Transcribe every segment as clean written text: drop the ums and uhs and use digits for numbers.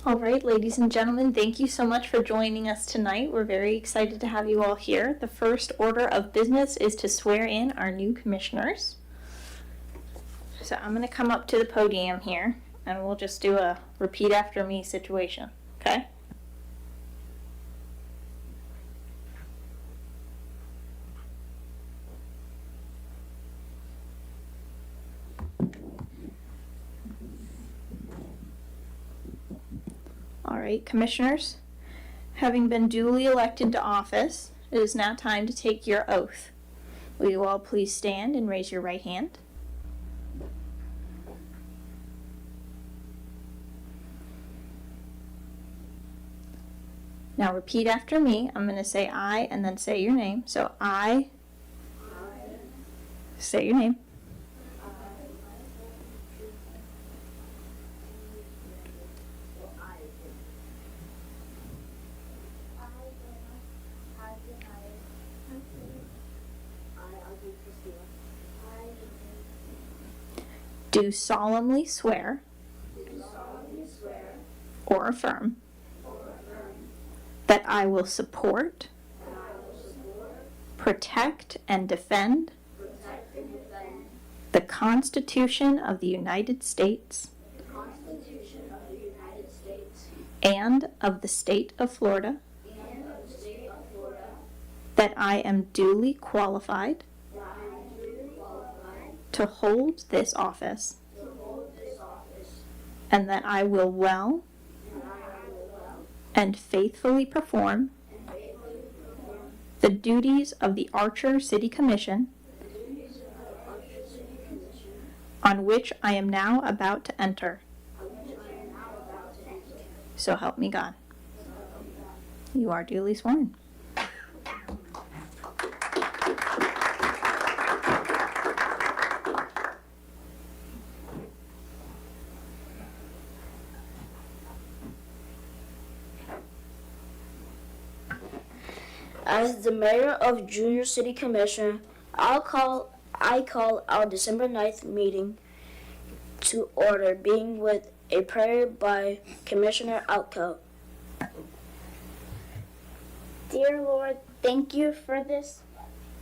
All right, ladies and gentlemen, thank you so much for joining us tonight. We're very excited to have you all here. The first order of business is to swear in our new commissioners. So I'm going to come up to the podium here, and we'll just do a repeat after me situation, okay? All right, commissioners, having been duly elected to office, it is now time to take your oath. Will you all please stand and raise your right hand? Now repeat after me. I'm going to say I and then say your name. So I say your name. Do solemnly swear or affirm that I will support, protect, and defend the Constitution of the United States and of the State of Florida, that I am duly qualified to hold this office, and that I will well and faithfully perform the duties of the Archer City Commission on which I am now about to enter. So help me God. You are duly sworn. As the mayor of Junior City Commission, I call our December 9th meeting to order, being with a prayer by Commissioner Outcoat. Dear Lord, thank you for this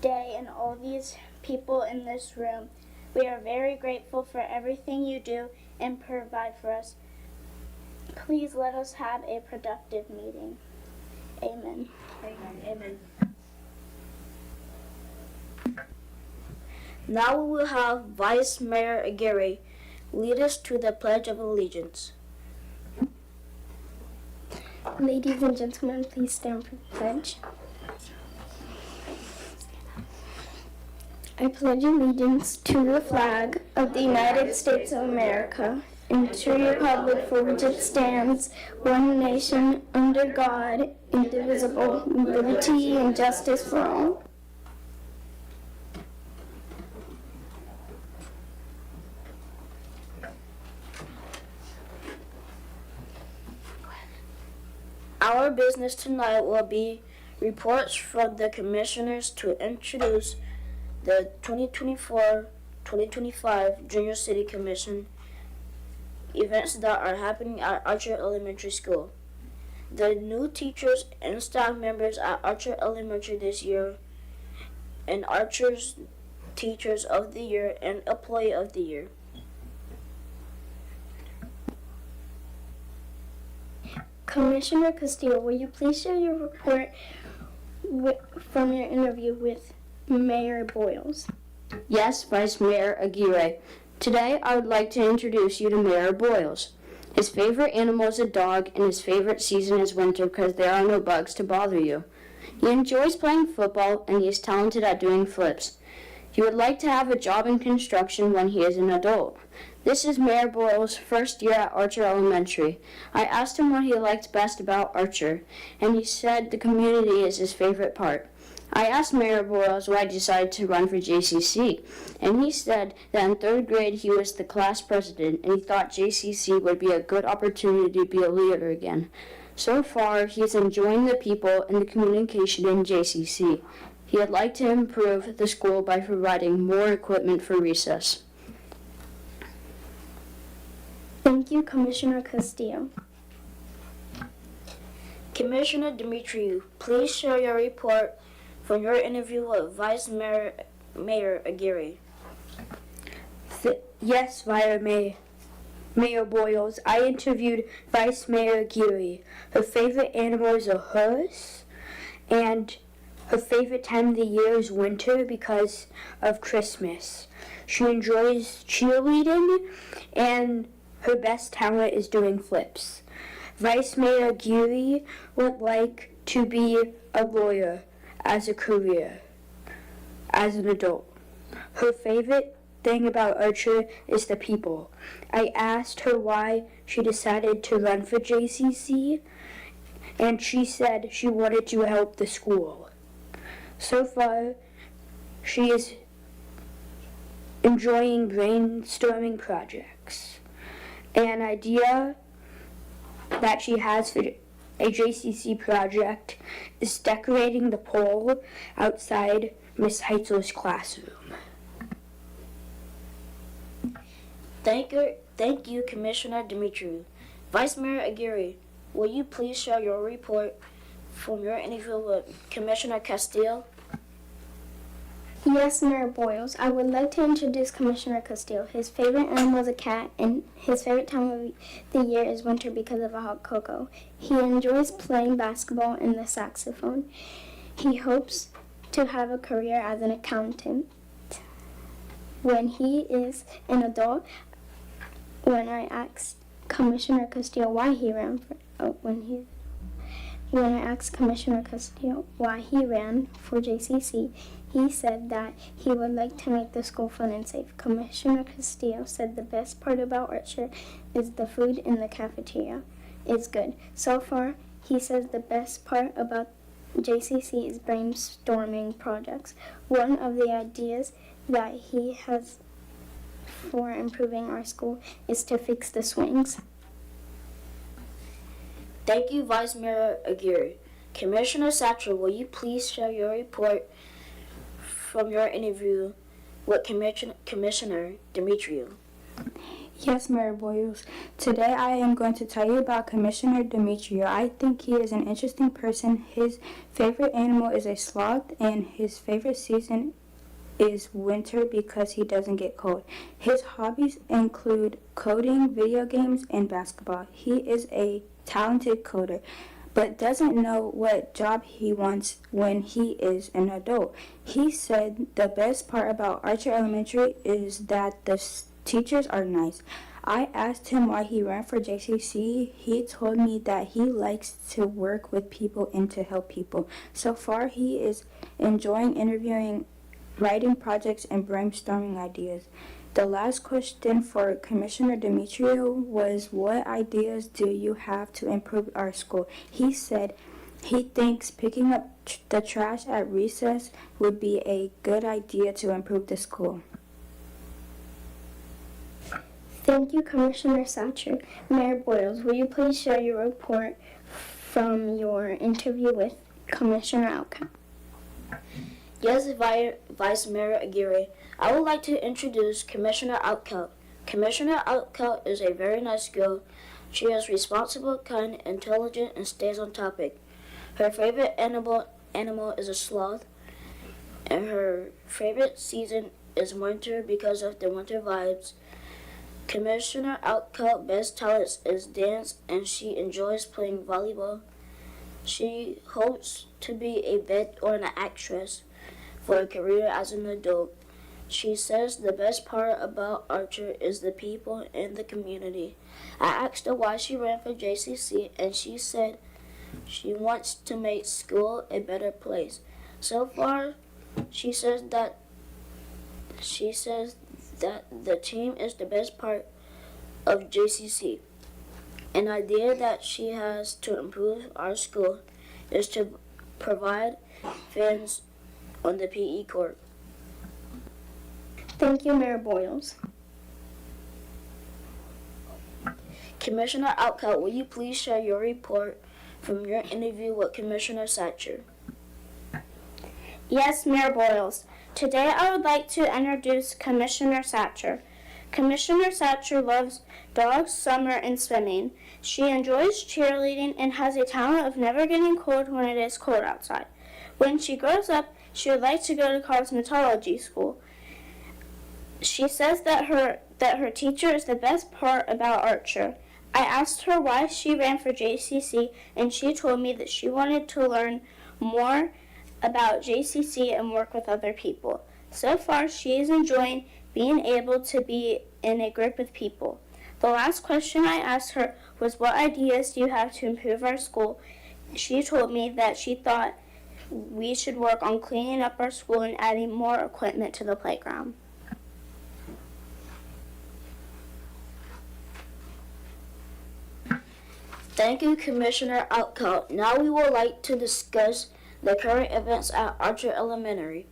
day and all these people in this room. We are very grateful for everything you do and provide for us. Please let us have a productive meeting. Amen. Amen. Now we will have Vice Mayor Aguirre lead us to the Pledge of Allegiance. Ladies and gentlemen, please stand for the pledge. I pledge allegiance to the flag of the United States of America and to the republic for which it stands, one nation, under God, indivisible, with liberty and justice for all. Our business tonight will be reports from the commissioners to introduce the 2024-2025 Junior City Commission events that are happening at Archer Elementary School. The new teachers and staff members at Archer Elementary this year, and Archer's Teachers of the Year and Employee of the Year. Commissioner Castillo, will you please share your report from your interview with Mayor Boyles? Yes, Vice Mayor Aguirre. Today, I would like to introduce you to Mayor Boyles. His favorite animal is a dog, and his favorite season is winter because there are no bugs to bother you. He enjoys playing football, and he is talented at doing flips. He would like to have a job in construction when he is an adult. This is Mayor Boyles' first year at Archer Elementary. I asked him what he liked best about Archer, and he said the community is his favorite part. I asked Mayor Boyles why he decided to run for JCC, and he said that in 3rd grade he was the class president, and he thought JCC would be a good opportunity to be a leader again. So far, he is enjoying the people and the communication in JCC. He would like to improve the school by providing more equipment for recess. Thank you, Commissioner Castillo. Commissioner Dimitriou, please share your report from your interview with Vice Mayor Aguirre. Yes, Mayor Boyles. I interviewed Vice Mayor Aguirre. Her favorite animal is a horse, and her favorite time of the year is winter because of Christmas. She enjoys cheerleading, and her best talent is doing flips. Vice Mayor Aguirre would like to be a lawyer as a career, as an adult. Her favorite thing about Archer is the people. I asked her why she decided to run for JCC, and she said she wanted to help the school. So far, she is enjoying brainstorming projects. An idea that she has for a JCC project is decorating the pole outside Miss Heitzel's classroom. Thank you, Commissioner Dimitriou. Vice Mayor Aguirre, will you please share your report from your interview with Commissioner Castillo? Yes, Mayor Boyles. I would like to introduce Commissioner Castillo. His favorite animal is a cat, and his favorite time of the year is winter because of a hot cocoa. He enjoys playing basketball and the saxophone. He hopes to have a career as an accountant. When he is an adult, when I asked Commissioner Castillo why he ran for JCC, he said that he would like to make the school fun and safe. Commissioner Castillo said the best part about Archer is the food in the cafeteria is good. So far, he says the best part about JCC is brainstorming projects. One of the ideas that he has for improving our school is to fix the swings. Thank you, Vice Mayor Aguirre. Commissioner Satcher, will you please share your report from your interview with Commissioner Dimitriou? Yes, Mayor Boyles. Today I am going to tell you about Commissioner Dimitriou. I think he is an interesting person. His favorite animal is a sloth, and his favorite season is winter because he doesn't get cold. His hobbies include coding, video games, and basketball. He is a talented coder, but doesn't know what job he wants when he is an adult. He said the best part about Archer Elementary is that the teachers are nice. I asked him why he ran for JCC. He told me that he likes to work with people and to help people. So far, he is enjoying interviewing, writing projects, and brainstorming ideas. The last question for Commissioner Dimitriou was, what ideas do you have to improve our school? He said he thinks picking up the trash at recess would be a good idea to improve the school. Thank you, Commissioner Satcher. Mayor Boyles, will you please share your report from your interview with Commissioner Alcott? Yes, Vice Mayor Aguirre. I would like to introduce Commissioner Alcott. Commissioner Alcott is a very nice girl. She is responsible, kind, intelligent, and stays on topic. Her favorite animal is a sloth, and her favorite season is winter because of the winter vibes. Commissioner Alcott's best talent is dance, and she enjoys playing volleyball. She hopes to be a vet or an actress for a career as an adult. She says the best part about Archer is the people and the community. I asked her why she ran for JCC, and she said she wants to make school a better place. So far, she says that the team is the best part of JCC. An idea that she has to improve our school is to provide fans on the PE court. Thank you, Mayor Boyles. Commissioner Alcott, will you please share your report from your interview with Commissioner Satcher? Yes, Mayor Boyles. Today I would like to introduce Commissioner Satcher. Commissioner Satcher loves dogs, summer, and swimming. She enjoys cheerleading and has a talent of never getting cold when it is cold outside. When she grows up, she would like to go to cosmetology school. She says that her teacher is the best part about Archer. I asked her why she ran for JCC, and she told me that she wanted to learn more about JCC and work with other people. So far, she is enjoying being able to be in a group with people. The last question I asked her was, what ideas do you have to improve our school? She told me that she thought we should work on cleaning up our school and adding more equipment to the playground. Thank you, Commissioner Outcalt. Now we would like to discuss the current events at Archer Elementary.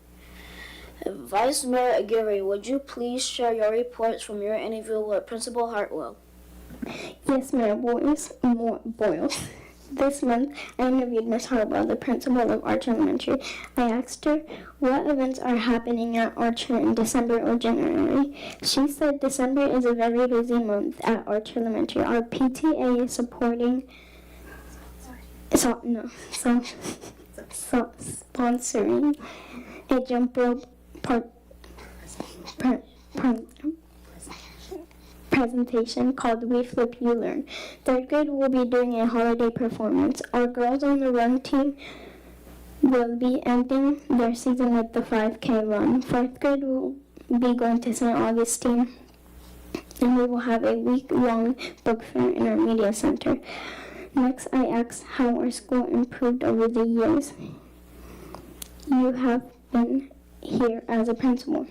Vice Mayor Aguirre, would you please share your reports from your interview with Principal Hartwell? Yes, Mayor Boyles. This month, I interviewed Ms. Hartwell, the principal of Archer Elementary. I asked her what events are happening at Archer in December or January. She said December is a very busy month at Archer Elementary. Our PTA is sponsoring a jump rope presentation called We Flip You Learn. Third grade will be doing a holiday performance. Our Girls on the Run team will be ending their season with the 5K run. Fourth grade will be going to St. Augustine, and we will have a week-long book fair in our media center. Next, I asked how our school improved over the years you have been here as a principal.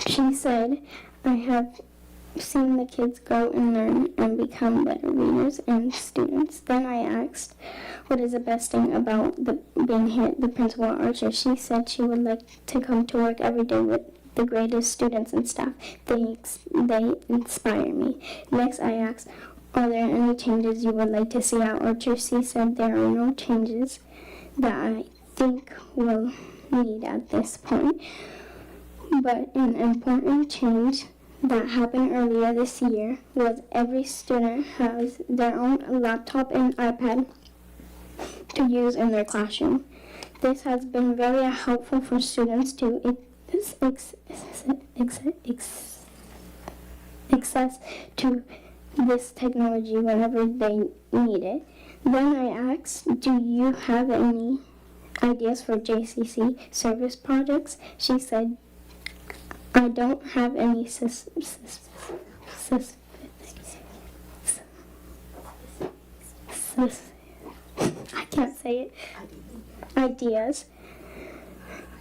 She said, I have seen the kids grow and learn and become better readers and students. Then I asked, what is the best thing about being here at the principal at Archer? She said she would like to come to work every day with the greatest students and staff. They inspire me. Next, I asked, are there any changes you would like to see at Archer? She said there are no changes that I think we'll need at this point. But an important change that happened earlier this year was every student has their own laptop and iPad to use in their classroom. This has been very helpful for students to access to this technology whenever they need it. Then I asked, do you have any ideas for JCC service projects? She said, I don't have any ideas,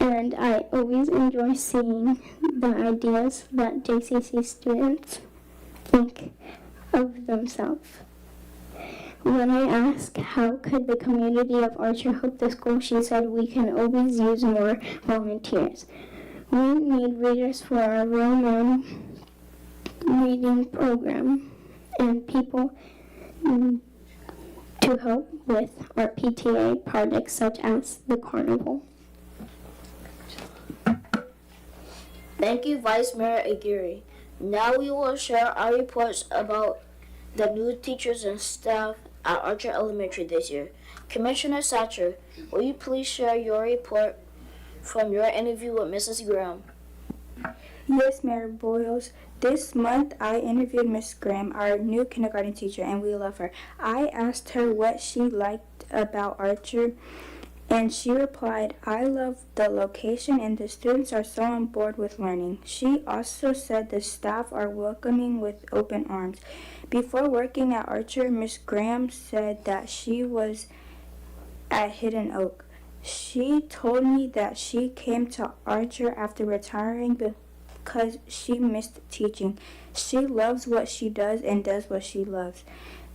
and I always enjoy seeing the ideas that JCC students think of themselves. When I asked how could the community of Archer help the school, she said we can always use more volunteers. We need readers for our Roman reading program and people to help with our PTA projects such as the carnival. Thank you, Vice Mayor Aguirre. Now we will share our reports about the new teachers and staff at Archer Elementary this year. Commissioner Satcher, will you please share your report from your interview with Mrs. Graham? Yes, Mayor Boyles. This month, I interviewed Miss Graham, our new kindergarten teacher, and we love her. I asked her what she liked about Archer, and she replied, I love the location and the students are so on board with learning. She also said the staff are welcoming with open arms. Before working at Archer, Miss Graham said that she was at Hidden Oak. She told me that she came to Archer after retiring because she missed teaching. She loves what she does and does what she loves.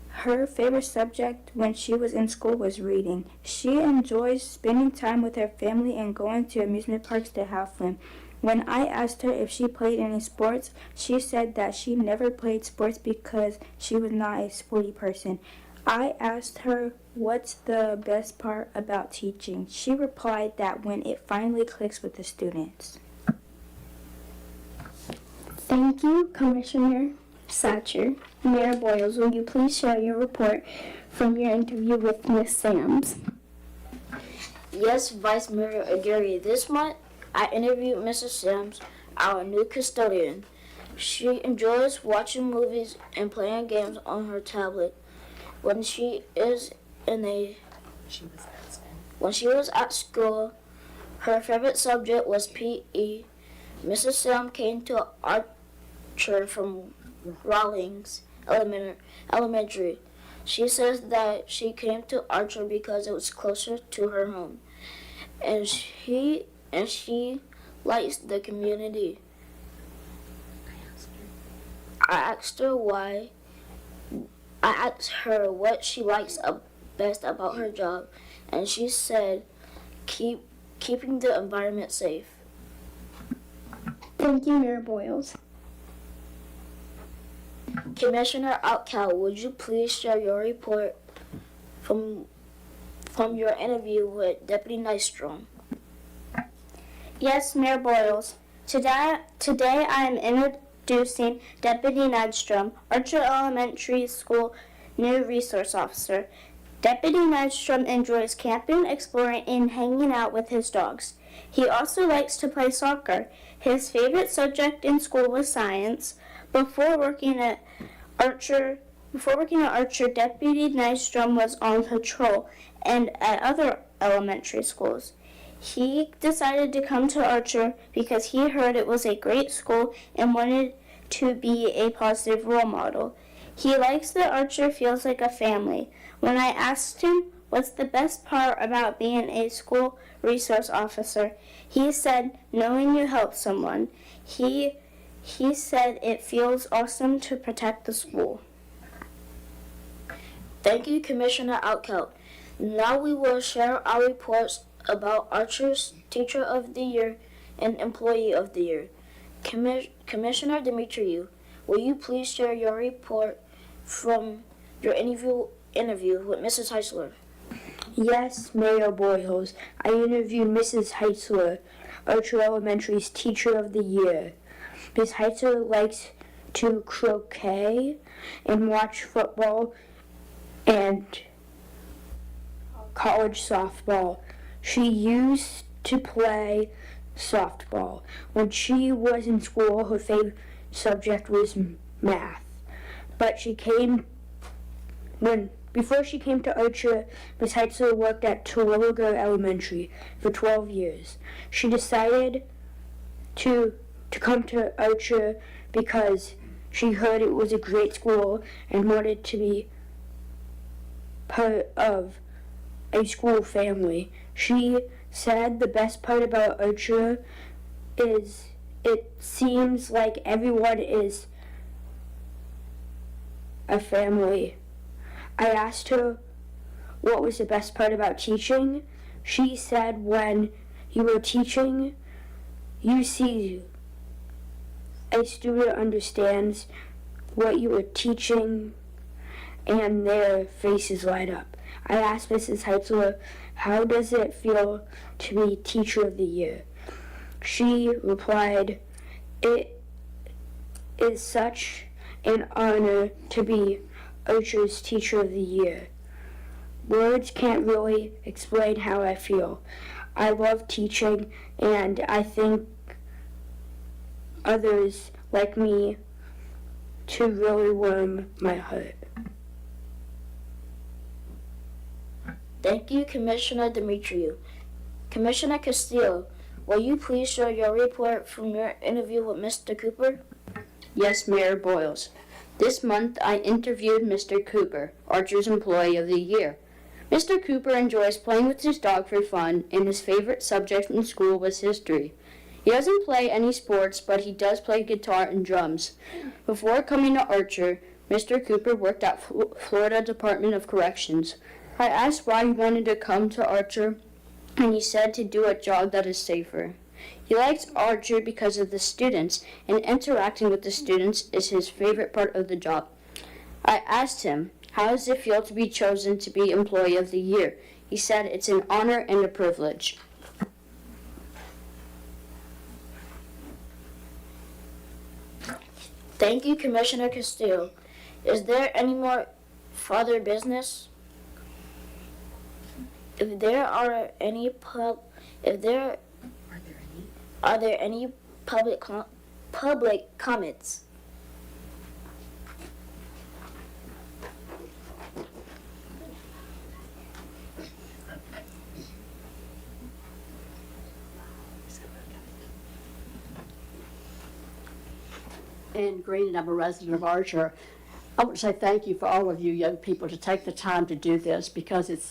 Her favorite subject when she was in school was reading. She enjoys spending time with her family and going to amusement parks to have fun. When I asked her if she played any sports, she said that she never played sports because she was not a sporty person. I asked her what's the best part about teaching. She replied that when it finally clicks with the students. Thank you, Commissioner Satcher. Mayor Boyles, will you please share your report from your interview with Miss Sams? Yes, Vice Mayor Aguirre. This month, I interviewed Mrs. Sims, our new custodian. She enjoys watching movies and playing games on her tablet. When she was at school, her favorite subject was PE. Mrs. Sims came to Archer from Rawlings Elementary. She says that she came to Archer because it was closer to her home, and she likes the community. I asked her what she likes best about her job, and she said keeping the environment safe. Thank you, Mayor Boyles. Commissioner Outcal, would you please share your report from your interview with Deputy Nystrom? Yes, Mayor Boyles. Today I am introducing Deputy Nystrom, Archer Elementary School new resource officer. Deputy Nystrom enjoys camping, exploring, and hanging out with his dogs. He also likes to play soccer. His favorite subject in school was science. Before working at Archer, Deputy Nystrom was on patrol and at other elementary schools. He decided to come to Archer because he heard it was a great school and wanted to be a positive role model. He likes that Archer feels like a family. When I asked him what's the best part about being a school resource officer, he said knowing you help someone. He said it feels awesome to protect the school. Thank you, Commissioner Outcal. Now we will share our reports about Archer's Teacher of the Year and Employee of the Year. Commissioner Demetriou, will you please share your report from your interview with Mrs. Heisler? Yes, Mayor Boyles. I interviewed Mrs. Heitzler, Archer Elementary's Teacher of the Year. Ms. Heitzler likes to croquet and watch football and college softball. She used to play softball. When she was in school, her favorite subject was math. But before she came to Archer, Ms. Heitzler worked at Terwilliger Elementary for 12 years. She decided to come to Archer because she heard it was a great school and wanted to be part of a school family. She said the best part about Archer is it seems like everyone is a family. I asked her what was the best part about teaching. She said when you were teaching, you see a student understands what you were teaching and their faces light up. I asked Mrs. Heitzler, how does it feel to be Teacher of the Year? She replied, it is such an honor to be Archer's Teacher of the Year. Words can't really explain how I feel. I love teaching, and I think others like me to really warm my heart. Thank you, Commissioner Demetriou. Commissioner Castillo, will you please share your report from your interview with Mr. Cooper? Yes, Mayor Boyles. This month I interviewed Mr. Cooper, Archer's Employee of the Year. Mr. Cooper enjoys playing with his dog for fun, and his favorite subject in school was history. He doesn't play any sports, but he does play guitar and drums. Before coming to Archer, Mr. Cooper worked at Florida Department of Corrections. I asked why he wanted to come to Archer, and he said to do a job that is safer. He likes Archer because of the students, and interacting with the students is his favorite part of the job. I asked him, how does it feel to be chosen to be Employee of the Year? He said it's an honor and a privilege. Thank you, Commissioner Castillo. Is there any more further business? If there are any are there any public comments? Ann Green, and I'm a resident of Archer. I want to say thank you for all of you young people to take the time to do this, because it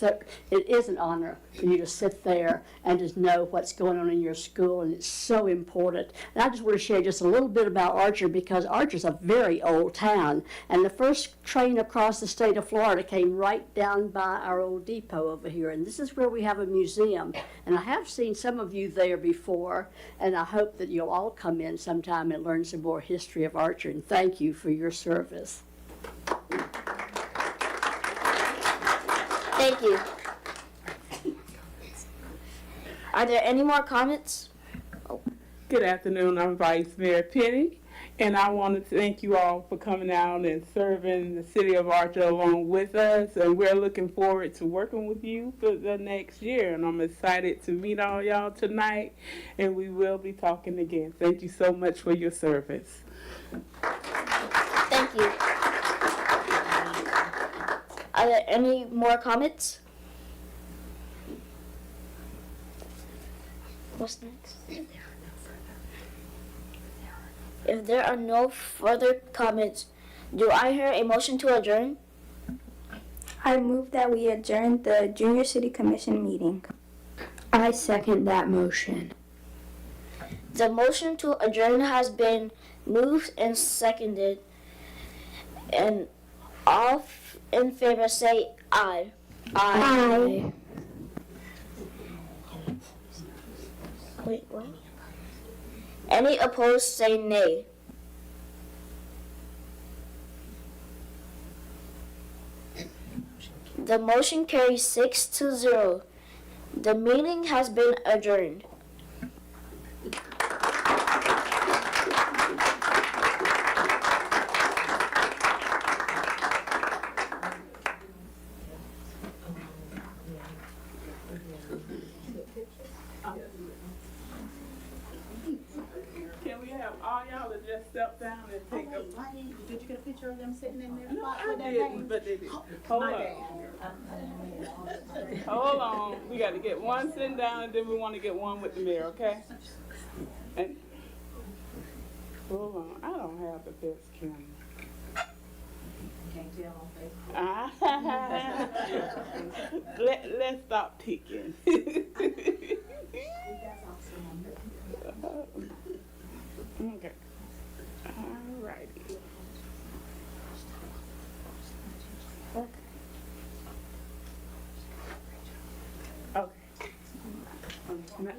is an honor for you to sit there and to know what's going on in your school, and it's so important. And I just want to share just a little bit about Archer, because Archer's a very old town, and the first train across the state of Florida came right down by our old depot over here, and this is where we have a museum. And I have seen some of you there before, and I hope that you'll all come in sometime and learn some more history of Archer, and thank you for your service. Thank you. Are there any more comments? Good afternoon, I'm Vice Mayor Penny, and I want to thank you all for coming out and serving the city of Archer along with us, and we're looking forward to working with you for the next year, and I'm excited to meet all y'all tonight, and we will be talking again. Thank you so much for your service. Thank you. Are there any more comments? What's next? If there are no further comments, do I hear a motion to adjourn? I move that we adjourn the Junior City Commission meeting. I second that motion. The motion to adjourn has been moved and seconded, and all in favor say aye. Aye. Wait, what? Any opposed say nay. The motion carries 6-0. The meeting has been adjourned. Can we have all y'all to just step down and take a... Did you get a picture of them sitting in their No, spot I with their didn't, names? but they did. Hold on. Hold on. We got to get one sitting down, and then we want to get one with the mayor, okay? And hold on. I don't have the best camera. Can't tell on Facebook. Let's stop peeking. Okay. All righty. Okay. Now,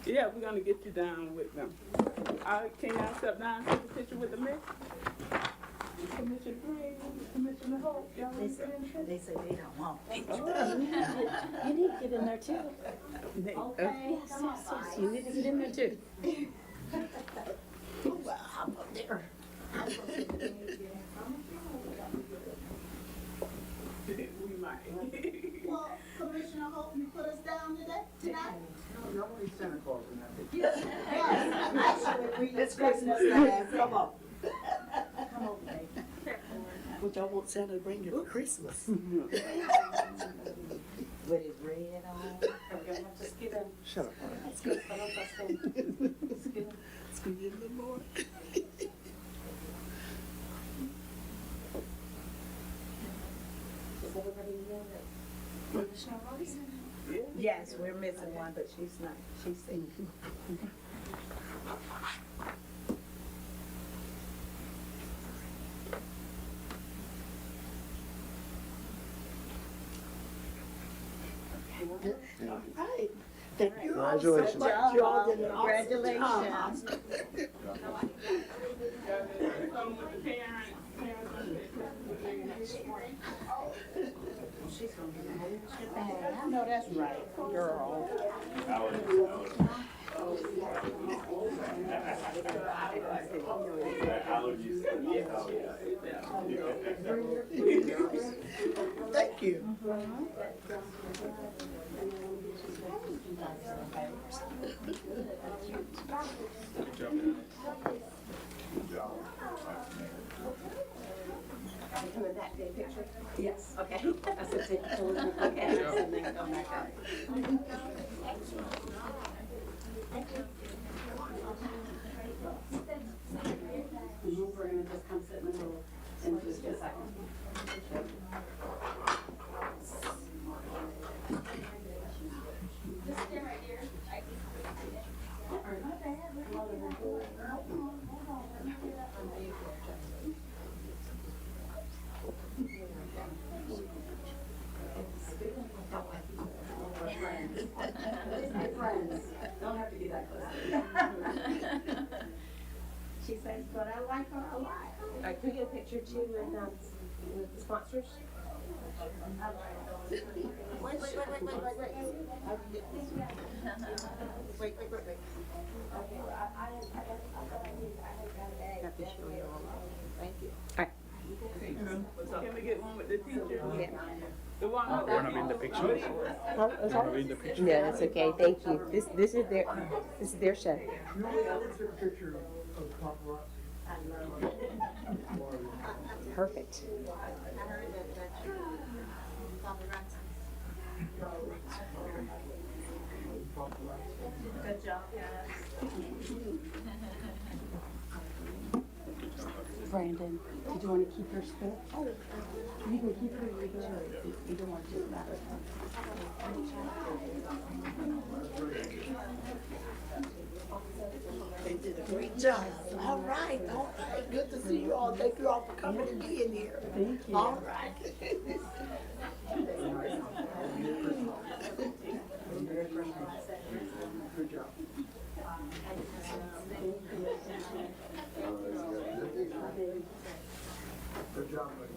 yeah, we're gonna get you down with them. Can y'all step down and take a picture with the mayor? Commissioner Green, Commissioner Hope, y'all want to get in the picture? They say they don't want me. You need to get in there too. Okay, come on, Yes, you need to get in there too. well, I'm up there. We might. Well, Commissioner Hope, you put us down today, tonight? Nobody's Santa Claus in that picture. Actually, we expecting us to have, come on. Come on, baby. But y'all want Santa to bring you for Christmas. With his red on. Just get him. Shut up. Let's get him. Squeeze it a little more. Does everybody know that Commissioner Rose? Yes, we're missing one, but she's not, she's sick. All right. Thank you all so Congratulations. much. Y'all did an awesome Congratulations. job. She's gonna get a whole shebang. I know that's right, girl. Thank you. Yes. Okay. I said take a photo. Okay. And then come back up. We're gonna just come sit in the middle and just get a second. Don't have to be that close. She says, but I like her a lot. All right, can we get a picture too with the sponsors? Wait. Got to show you all. Thank you. Can we get one with the teacher? Yeah. The one with Wanna be in the picture? Wanna be in the picture? No, that's okay. Thank you. This is their show. Perfect. Good job, guys. Brandon, did you want to keep her still? Oh, you can keep her right there. You don't want to do that. They did a great job. All right. Good to see you all. Thank you all for coming and being here. Thank you. All right. Good job. Good job, buddy.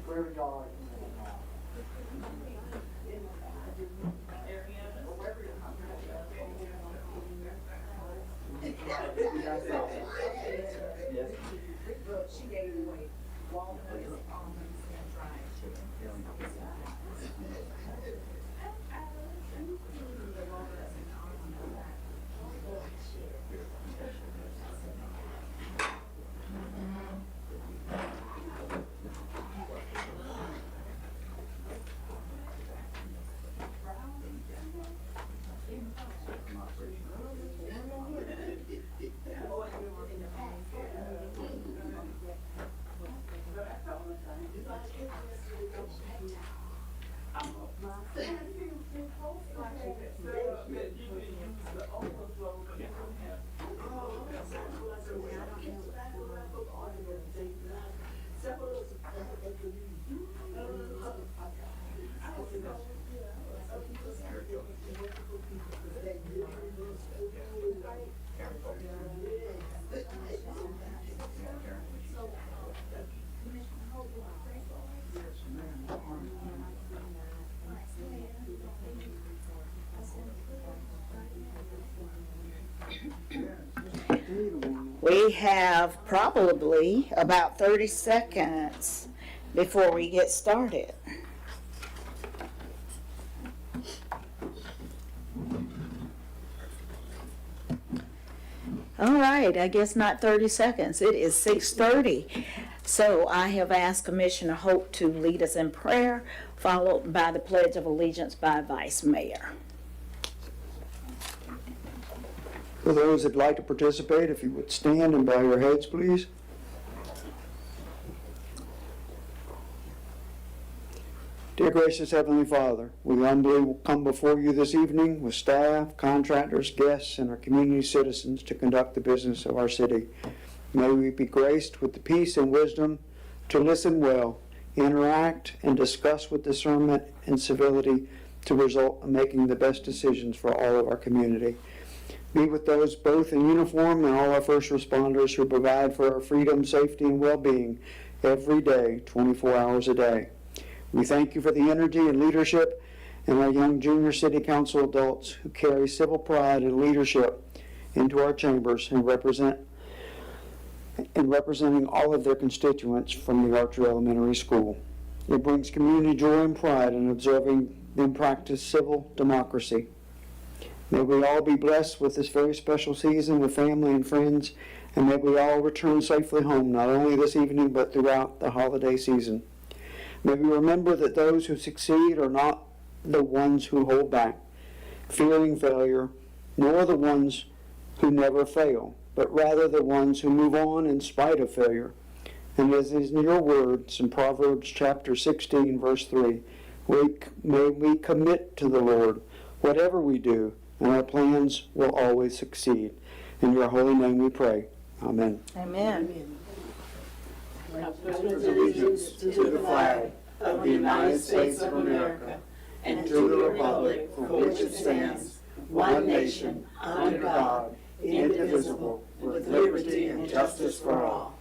Wherever y'all are. She gave away walnuts, almonds, and dried. We have probably about 30 seconds before we get started. All right, I guess not 30 seconds. It is 6:30. So I have asked Commissioner Hope to lead us in prayer, followed by the Pledge of Allegiance by Vice Mayor. For those that'd like to participate, if you would stand and bow your heads, please. Dear gracious Heavenly Father, we humbly come before you this evening with staff, contractors, guests, and our community citizens to conduct the business of our city. May we be graced with the peace and wisdom to listen well, interact, and discuss with discernment and civility to result in making the best decisions for all of our community. Be with those both in uniform and all our first responders who provide for our freedom, safety, and well-being every day, 24 hours a day. We thank you for the energy and leadership and our young junior city council adults who carry civil pride and leadership into our chambers and representing all of their constituents from the Archer Elementary School. It brings community joy and pride in observing them practice civil democracy. May we all be blessed with this very special season with family and friends, and may we all return safely home, not only this evening, but throughout the holiday season. May we remember that those who succeed are not the ones who hold back, fearing failure, nor the ones who never fail, but rather the ones who move on in spite of failure. And as is in your words in Proverbs chapter 16, verse 3, may we commit to the Lord whatever we do, and our plans will always succeed. In your holy name we pray. Amen. Amen. Allegiance to the flag of the United States of America and to the republic for which it stands, one nation, under God, indivisible, with liberty and justice for all.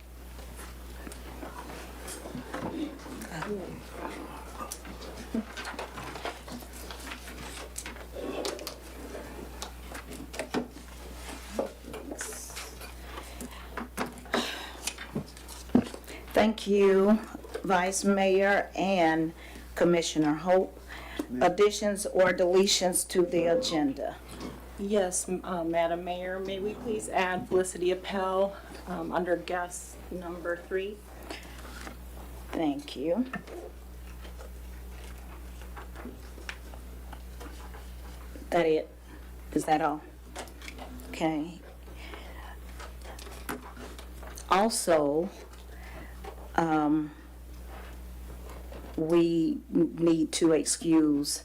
Thank you, Vice Mayor and Commissioner Hope. Additions or deletions to the agenda? Yes, Madam Mayor, may we please add Felicity Appel under guest number 3? Thank you. That it? Is that all? Okay. Also, we need to excuse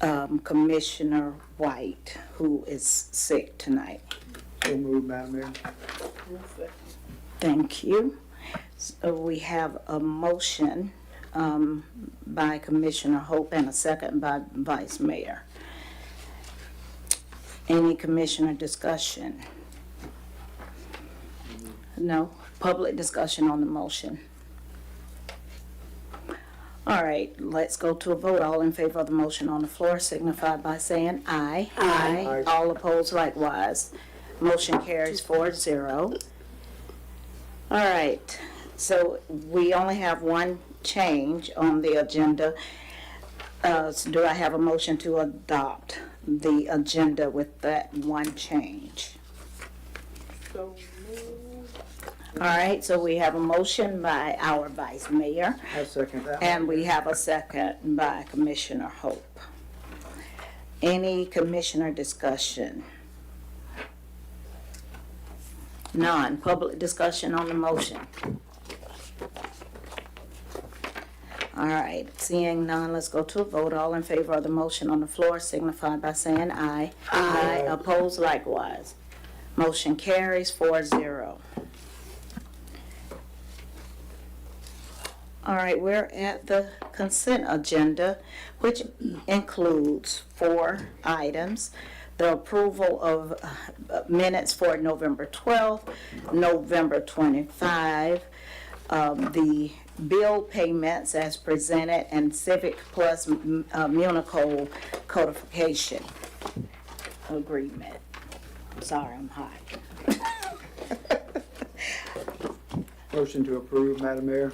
Commissioner White, who is sick tonight. So moved, Madam Mayor. Thank you. So we have a motion by Commissioner Hope and a second by Vice Mayor. Any commissioner discussion? No? Public discussion on the motion? All right, let's go to a vote. All in favor of the motion on the floor signify by saying aye. Aye. All opposed likewise. Motion carries 4-0. All right, so we only have one change on the agenda. So do I have a motion to adopt the agenda with that one change? All right, so we have a motion by our Vice Mayor. I second that. And we have a second by Commissioner Hope. Any commissioner discussion? None. Public discussion on the motion? All right, seeing none, let's go to a vote. All in favor of the motion on the floor signify by saying aye. Aye. Opposed likewise. Motion carries 4-0. All right, we're at the consent agenda, which includes 4 items. The approval of minutes for November 12th, November 25, the bill payments as presented, and Civic Plus Municode codification agreement. I'm sorry, I'm hot. Motion to approve, Madam Mayor.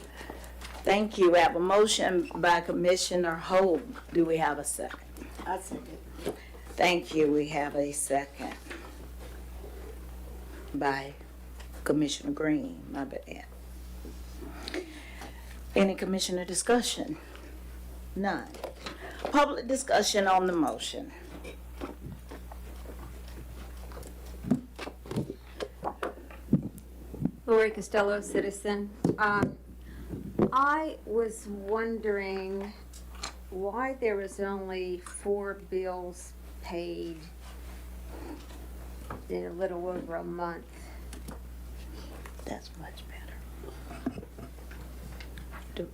Thank you. We have a motion by Commissioner Hope. Do we have a second? I second. Thank you. We have a second by Commissioner Green. My bad. Any commissioner discussion? None. Public discussion on the motion. Lori Costello, citizen. I was wondering why there was only 4 bills paid in a little over a month. That's much better.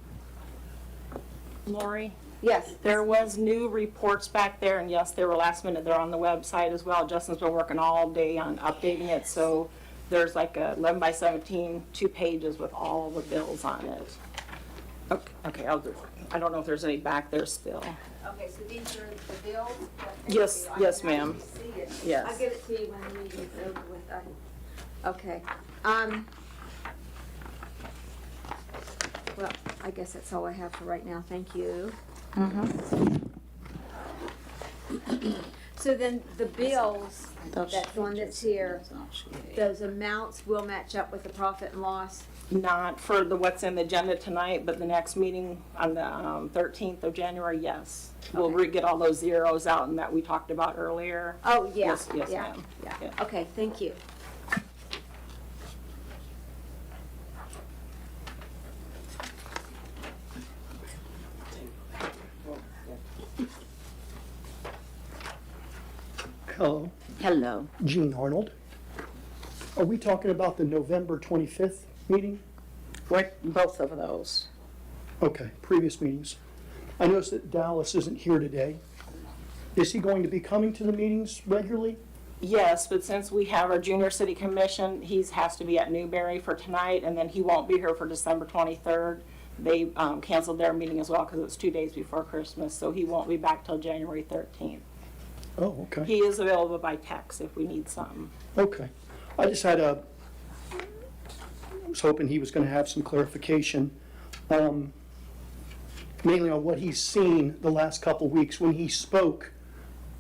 Lori? Yes. There was new reports back there, and yes, they were last minute. They're on the website as well. Justin's been working all day on updating it, so there's like a 11 by 17, 2 pages with all the bills on it. Okay, I don't know if there's any back there still. Okay, so these are the bills? Yes, yes, ma'am. Yes. I'll give it to you when the meeting's over with. Okay. Well, I guess that's all I have for right now. Thank you. So then the bills, that one that's here, those amounts will match up with the profit and loss? Not for the what's in the agenda tonight, but the next meeting on the 13th of January, yes. We'll get all those zeros out and that we talked about earlier. Oh, yeah. Yes, yeah, ma'am. Yeah. Okay, thank you. Hello. Hello. Gene Arnold. Are we talking about the November 25th meeting? What, both of those? Okay, previous meetings. I noticed that Dallas isn't here today. Is he going to be coming to the meetings regularly? Yes, but since we have our junior city commission, he has to be at Newberry for tonight, and then he won't be here for December 23rd. They canceled their meeting as well because it was 2 days before Christmas, so he won't be back till January 13th. Oh, okay. He is available by text if we need something. Okay. I just had I was hoping he was going to have some clarification, mainly on what he's seen the last couple weeks. When he spoke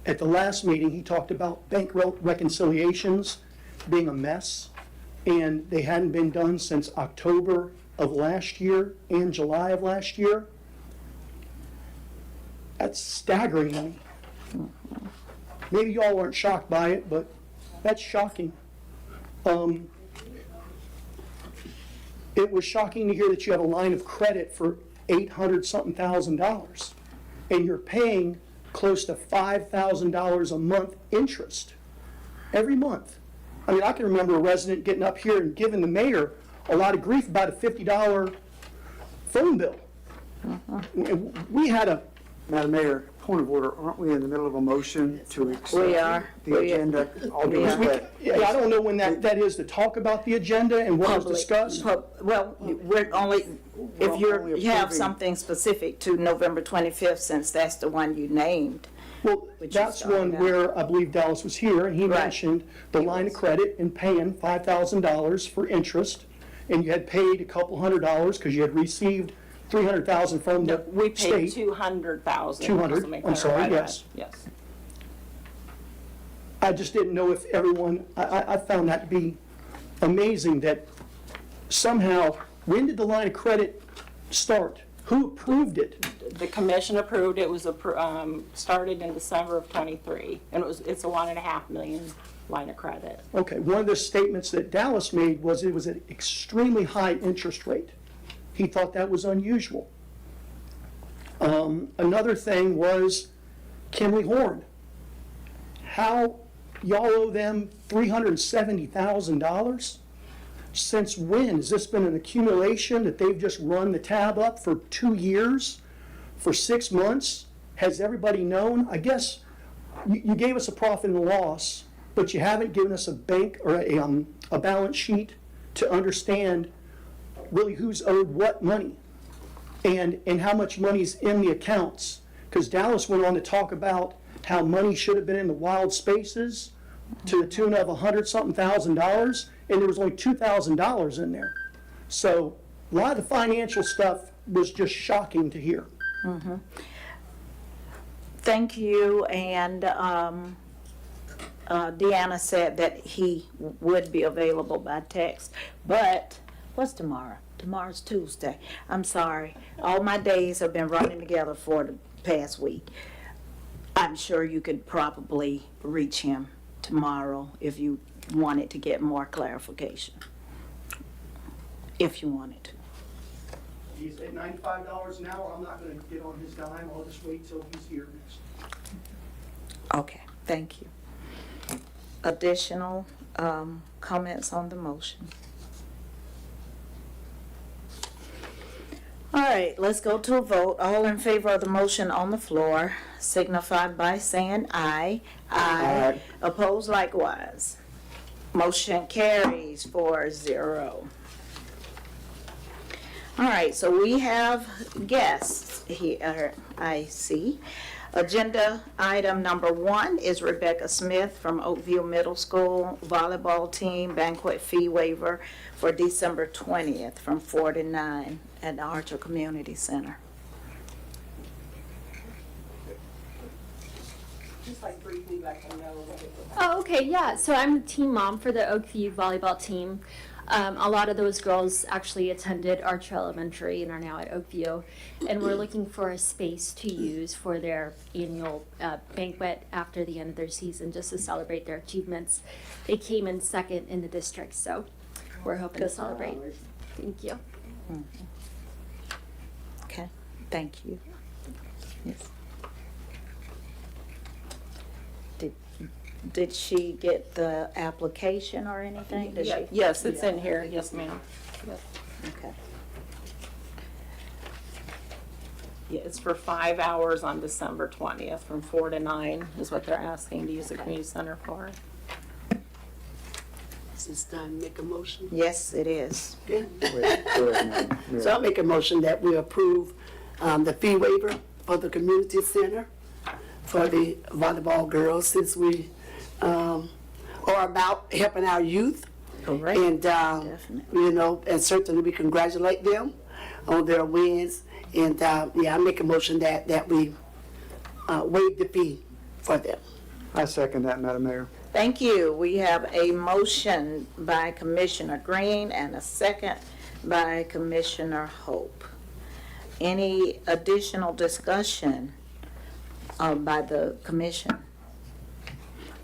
at the last meeting, he talked about bank reconciliations being a mess, and they hadn't been done since October of last year and July of last year. That's staggering to me. Maybe y'all weren't shocked by it, but that's shocking. It was shocking to hear that you have a line of credit for $800-something thousand, and you're paying close to $5,000 a month interest every month. I mean, I can remember a resident getting up here and giving the mayor a lot of grief about a $50 phone bill. We had a... Madam Mayor, point of order, aren't we in the middle of a motion to accept We are. the agenda? All due respect. Yeah, I don't know when that is to talk about the agenda and what was discussed. Well, we're only, if only you have approving. something specific to November 25th, since that's the one you named. Well, Which that's is one done, where I believe Dallas was here, and he Right. mentioned the line of credit and paying $5,000 for interest, and you had paid a couple $100 because you had received $300,000 from the We paid state. $200,000. 200, just to make I'm that sorry, right. yes. Yes. I just didn't know if everyone, I found that to be amazing that somehow, when did the line of credit start? Who approved it? The commission approved, it was started in December of '23, and it's a $1.5 million line of credit. Okay, one of the statements that Dallas made was it was an extremely high interest rate. He thought that was unusual. Another thing was Kimley Horn. How y'all owe them $370,000? Since when? Has this been an accumulation that they've just run the tab up for 2 years? For 6 months? Has everybody known? I guess you gave us a profit and loss, but you haven't given us a bank or a balance sheet to understand really who's owed what money and how much money's in the accounts. Because Dallas went on to talk about how money should have been in the wild spaces to the tune of $100-something thousand, and there was only $2,000 in there. So a lot of the financial stuff was just shocking to hear. Mm-hmm. Thank you, and Deanna said that he would be available by text, but what's tomorrow? Tomorrow's Tuesday. I'm sorry. All my days have been running together for the past week. I'm sure you could probably reach him tomorrow if you wanted to get more clarification. if you wanted to. He's at $95 an hour. I'm not gonna get on his dime. I'll just wait till he's here next. Okay, thank you. Additional comments on the motion? All right, let's go to a vote. All in favor of the motion on the floor signify by saying aye. Aye. Opposed likewise. Motion carries 4-0. All right, so we have guests here, I see. Agenda item number 1 is Rebecca Smith from Oakview Middle School volleyball team banquet fee waiver for December 20th from 4 to 9 at the Archer Community Center. Just like briefly let them know what it was. Oh, okay, yeah. So I'm the team mom for the Oakview volleyball team. A lot of those girls actually attended Archer Elementary and are now at Oakview. And we're looking for a space to use for their annual banquet after the end of their season, just to celebrate their achievements. They came in second in the district, so we're hoping to celebrate. Thank you. Okay, thank you. Yes. Did she get the application or anything? Did she? Yes, it's in here. Yes, ma'am. Yes. Okay. Yeah, it's for 5 hours on December 20th from 4 to 9 is what they're asking to use the community center for. Is this time to make a motion? Yes, it is. Okay. Go ahead, Madam Mayor. So I'll make a motion that we approve the fee waiver for the community center for the volleyball girls, since we are about helping our youth. Correct. And, Definitely. you know, and certainly we congratulate them on their wins. And, yeah, I make a motion that we waive the fee for them. I second that, Madam Mayor. Thank you. We have a motion by Commissioner Green and a second by Commissioner Hope. Any additional discussion by the commission?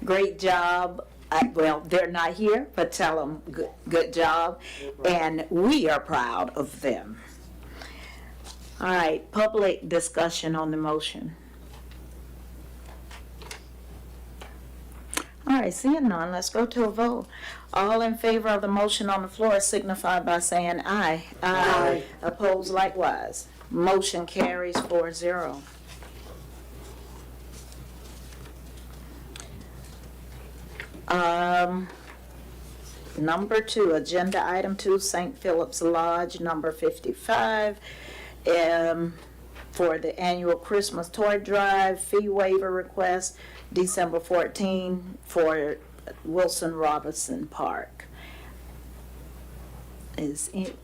Great job. Well, they're not here, but tell them good job. And we are proud of them. All right, public discussion on the motion. All right, seeing none, let's go to a vote. All in favor of the motion on the floor signify by saying aye. Aye. Opposed likewise. Motion carries 4-0. Number 2, agenda item 2, St. Philip's Lodge, number 55, for the annual Christmas toy drive, fee waiver request, December 14, for Wilson Robinson Park. Okay.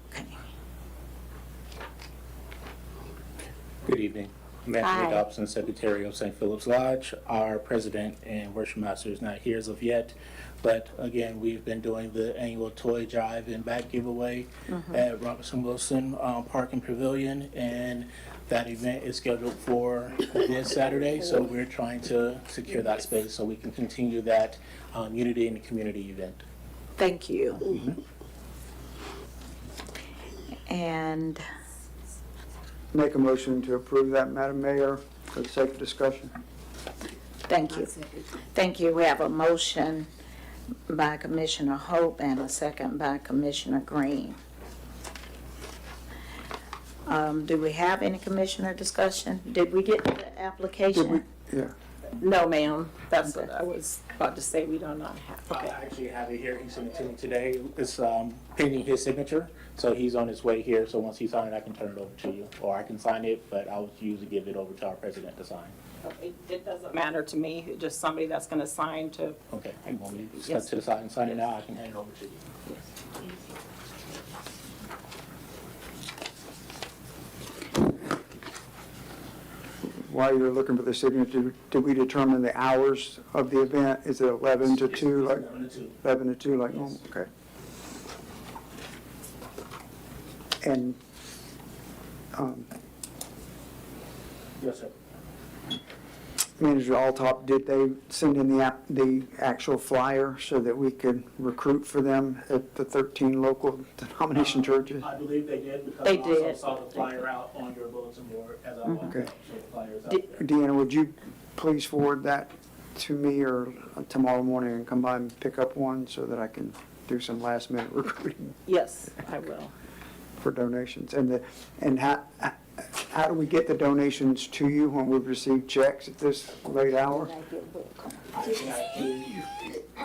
Good evening. I'm Anthony Dobson, Secretary of St. Philip's Lodge. Our president and worship master is not here as of yet, but again, we've been doing the annual toy drive and bag giveaway at Robinson Wilson Park and Pavilion, and that event is scheduled for this Saturday, so we're trying to secure that space so we can continue that unity in the community event. Thank you. And Make a motion to approve that, Madam Mayor, for the sake of discussion. thank you. Thank you. We have a motion by Commissioner Hope and a second by Commissioner Green. Do we have any commissioner discussion? Did we get the application? Yeah. No, ma'am. That's what I was about to say. We do not have. I actually have it here. He sent it to me today. It's pending his signature, so he's on his way here. So once he signs it, I can turn it over to you, or I can sign it, but I would usually give it over to our president to sign. It doesn't matter to me, just somebody that's going to sign to. Okay, you want me to step to the side and sign it now? I can hand it over to you. While you're looking for the signature, did we determine the hours of the event? Is it 11 to 2? Like 11 to 2, like normal? Okay. And Yes, sir. Manager Altop, did they send in the actual flyer so that we could recruit for them at the 13 local denomination churches? I believe they did because They I also did. saw the flyer out on your bulletin board as I walked Okay. up, so the flyer's out there. Deanna, would you please forward that to me or tomorrow morning and come by and pick up one so that I can do some last minute recruiting Yes, I will. for donations? And how do we get the donations to you when we receive checks at this late hour?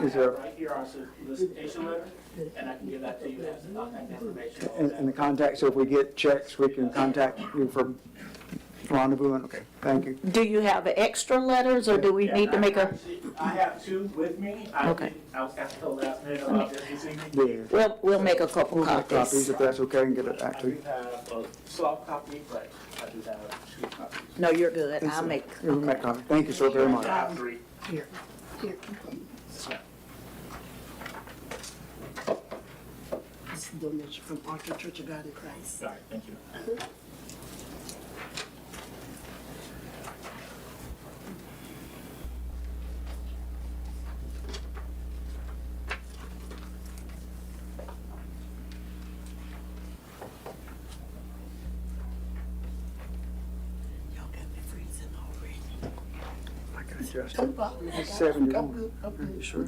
Is there, Right here, our solicitation letter, and I can give that to you as contact information. and the contact, so if we get checks, we can contact you for rendezvous? Okay, thank you. Do you have extra letters, or do we need to make a? I have two with me. Okay. I was kind of told last minute about this evening. Yeah. We'll make a couple Copies, copies. if that's okay, and get it back I to do you. have a soft copy, but I do have 2 copies. No, you're good. I'll make. We'll make copies. Thank you so very much. I have 3. Here. This is a donation from Archer Church of God in Christ. All right, thank you. Y'all got me freezing already. I can adjust it. 71. Are you sure?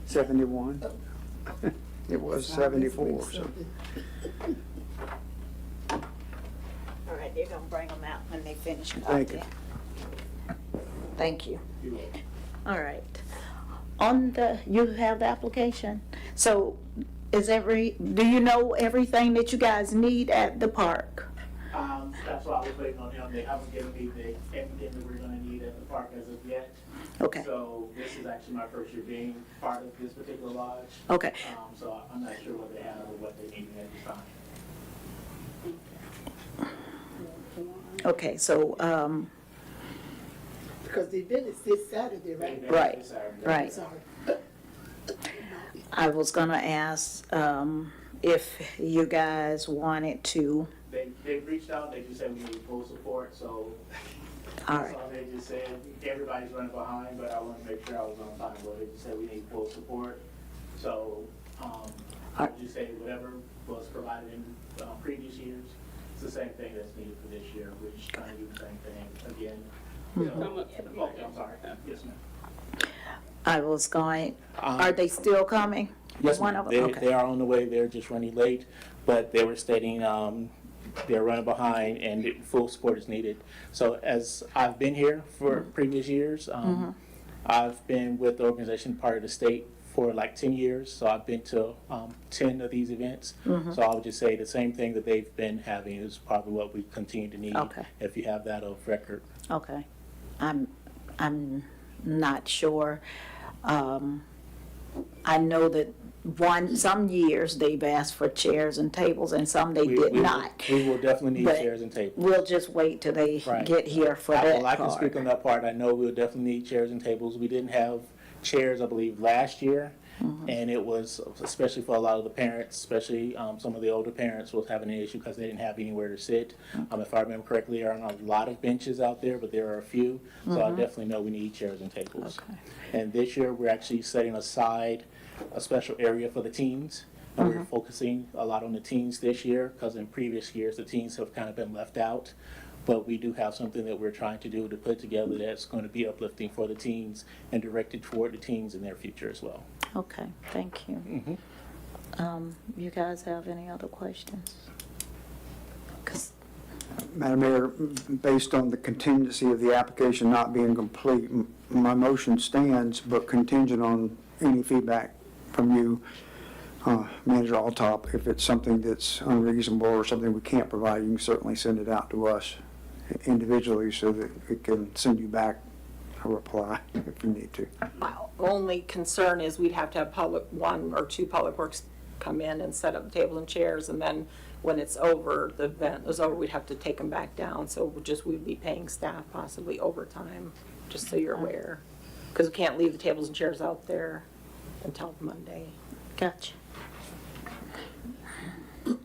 71. It was 74, so. All right, they're gonna bring them out when they finish Thank you. copying. Thank you. All right. On the, you have the application. So do you know everything that you guys need at the park? That's why I was waiting on them. They haven't given me everything that we're gonna need at the park as of yet. Okay. So this is actually my first year being part of this particular lodge. Okay. So I'm not sure what they have or what they need at this time. Okay, so, Because the event is this Saturday, right? right, right. Sorry. I was gonna ask, if you guys wanted to, They've reached out, they just said we need full support, so. all right, So they just said, everybody's running behind, but I want to make sure I was on time, but they just said we need full support. So, I would just say whatever was provided in previous years, it's the same thing that's needed for this year, which kind of do the same thing again. Okay, I'm sorry, yes, ma'am. I was going, are they still coming? Yes, One ma'am. of them, They, okay. they are on the way, they're just running late, but they were stating, they're running behind and full support is needed. So as I've been here for previous years, I've been with the organization, part of the state, for like 10 years, so I've been to 10 of these events. So I would just say the same thing that they've been having is probably what we continue to need. Okay. If you have that of record. Okay. I'm not sure. I know that some years they've asked for chairs and tables and some they did not. We will definitely need But chairs and tables. We'll just wait till they Right. get here for that Well, I can speak part. on that part. I know we'll definitely need chairs and tables. We didn't have chairs, I believe, last year. And it was, especially for a lot of the parents, especially some of the older parents was having an issue because they didn't have anywhere to sit. If I remember correctly, there aren't a lot of benches out there, but there are a few. So I definitely know we need chairs and tables. And this year, we're actually setting aside a special area for the teens. And we're focusing a lot on the teens this year because in previous years, the teens have kind of been left out. But we do have something that we're trying to do to put together that's going to be uplifting for the teens and directed toward the teens in their future as well. Okay, thank you. You guys have any other questions? 'Cause- Madam Mayor, based on the contingency of the application not being complete, my motion stands, but contingent on any feedback from you, Manager Altop. If it's something that's unreasonable or something we can't provide, you can certainly send it out to us individually so that we can send you back a reply if you need to. My only concern is we'd have to have one or two public works come in and set up the tables and chairs, and then when it's over, the event is over, we'd have to take them back down. So we'd be paying staff possibly overtime, just so you're aware. Because we can't leave the tables and chairs out there until Monday. Gotcha.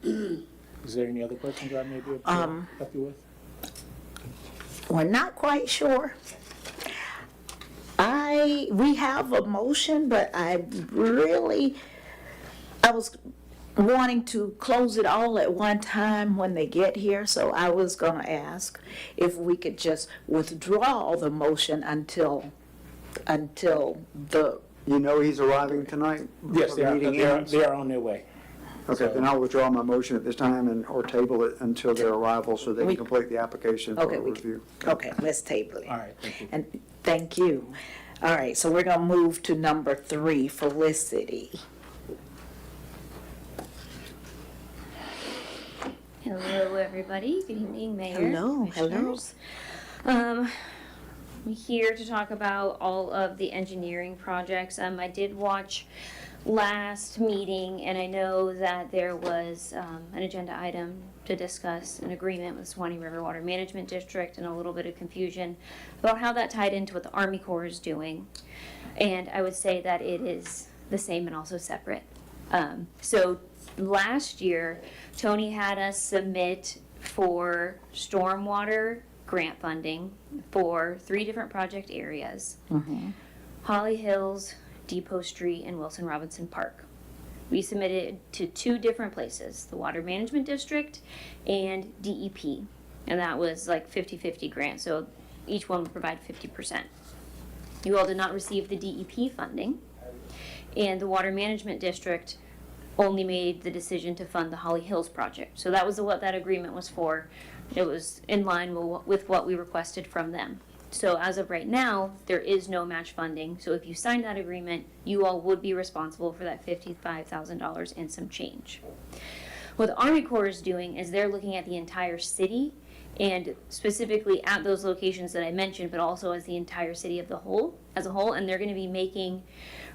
Is there any other questions I may be able to help you with? we're not quite sure. We have a motion, but I was wanting to close it all at one time when they get here, so I was gonna ask if we could just withdraw the motion until the. You know he's arriving tonight? Yes, before the meeting ends? they are on their way. Okay, then I'll withdraw my motion at this time or table it until their arrival so they can complete the application for review. Okay, let's table it. All right, thank you. And thank you. All right, so we're gonna move to number 3, Felicity. Hello, everybody. Good evening, Mayor. Hello, Commissioners. I'm here to talk about all of the engineering projects. I did watch last meeting, and I know that there was an agenda item to discuss an agreement with Swanee River Water Management District and a little bit of confusion about how that tied into what the Army Corps is doing. And I would say that it is the same and also separate. So last year, Tony had us submit for stormwater grant funding for 3 different project areas. Holly Hills, Depot Street, and Wilson Robinson Park. We submitted to 2 different places, the Water Management District and DEP. And that was like 50-50 grant, so each one would provide 50%. You all did not receive the DEP funding, and the Water Management District only made the decision to fund the Holly Hills project. So that was what that agreement was for. It was in line with what we requested from them. So as of right now, there is no match funding. So if you signed that agreement, you all would be responsible for that $55,000 and some change. What the Army Corps is doing is they're looking at the entire city, and specifically at those locations that I mentioned, but also as the entire city as a whole, and they're going to be making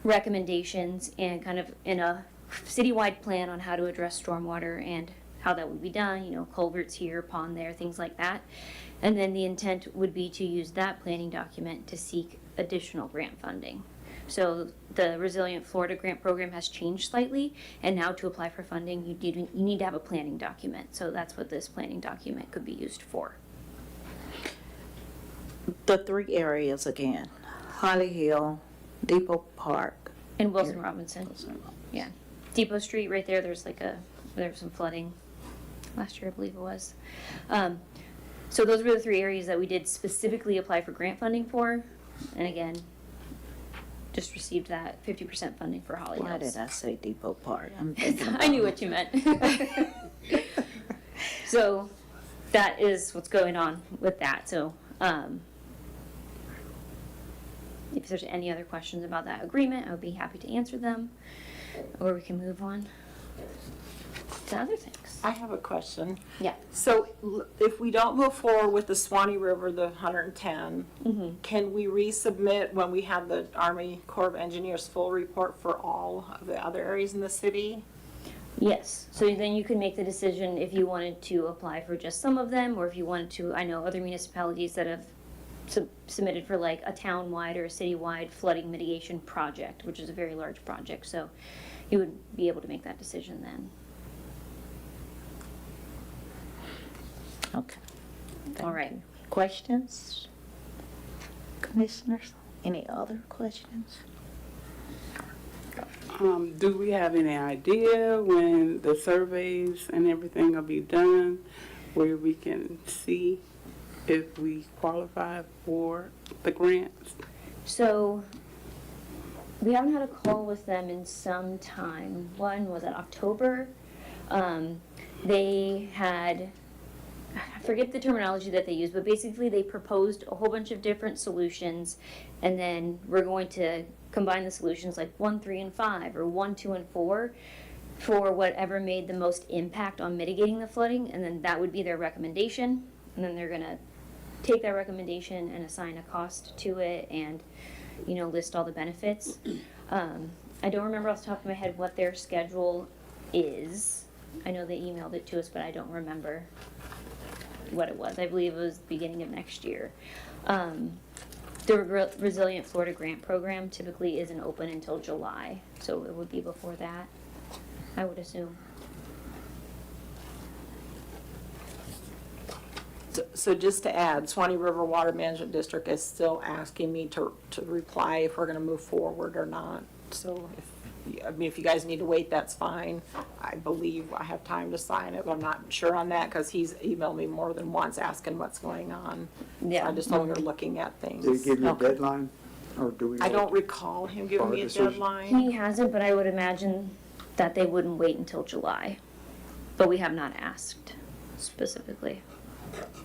recommendations and kind of in a citywide plan on how to address stormwater and how that would be done, you know, culverts here, pond there, things like that. And then the intent would be to use that planning document to seek additional grant funding. So the Resilient Florida Grant Program has changed slightly, and now to apply for funding, you need to have a planning document. So that's what this planning document could be used for. The 3 areas again, Holly Hill, Depot Park. And Wilson Robinson. Yeah. Depot Street right there, there's some flooding last year, I believe it was. So those were the 3 areas that we did specifically apply for grant funding for. And again, just received that 50% funding for Holly Hills. Why did I say Depot Park? I knew what you meant. So that is what's going on with that. So if there's any other questions about that agreement, I would be happy to answer them. Or we can move on to other things. I have a question. Yeah. So if we don't move forward with the Swanee River, the 110, can we resubmit when we have the Army Corps of Engineers full report for all of the other areas in the city? Yes. So then you can make the decision if you wanted to apply for just some of them, or if you wanted to. I know other municipalities that have submitted for like a town-wide or a city-wide flooding mitigation project, which is a very large project. So you would be able to make that decision then. Okay. All right. Questions? Commissioners, any other questions? Do we have any idea when the surveys and everything will be done, where we can see if we qualify for the grants? So we haven't had a call with them in some time. One was in October. They had, I forget the terminology that they used, but basically they proposed a whole bunch of different solutions, and then we're going to combine the solutions like 1, 3, and 5, or 1, 2, and 4 for whatever made the most impact on mitigating the flooding, and then that would be their recommendation, and then they're going to take that recommendation and assign a cost to it and, you know, list all the benefits. I don't remember off the top of my head what their schedule is. I know they emailed it to us, but I don't remember what it was. I believe it was the beginning of next year. The Resilient Florida Grant Program typically isn't open until July, so it would be before that, I would assume. So just to add, Swanee River Water Management District is still asking me to reply if we're gonna move forward or not. So if you guys need to wait, that's fine. I believe I have time to sign it, but I'm not sure on that because he's emailed me more than once asking what's going on. Yeah. I just know we're looking at things. Did he give you a deadline, or do we? I know? don't recall him giving me a deadline. He hasn't, but I would imagine that they wouldn't wait until July. But we have not asked specifically.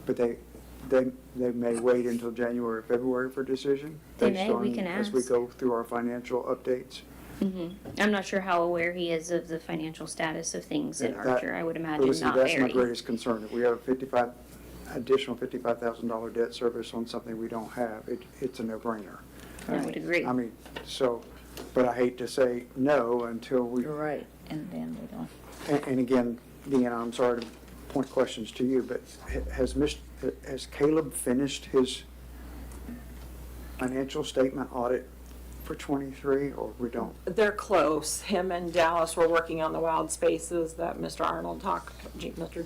But they may wait until January, February for a decision? They based may, we on- can As we ask. go through our financial updates? I'm not sure how aware he is of the financial status of things at That- Archer. I would imagine Felicity, not that's my very. greatest concern. If we have a additional $55,000 debt service on something we don't have, it's a no-brainer. I would agree. I mean, so, but I hate to say no until we. You're right, and then we don't. And again, Deanna, I'm sorry to point questions to you, but has Caleb finished his financial statement audit for 23, or we don't? They're close. Him and Dallas were working on the wild spaces that Mr.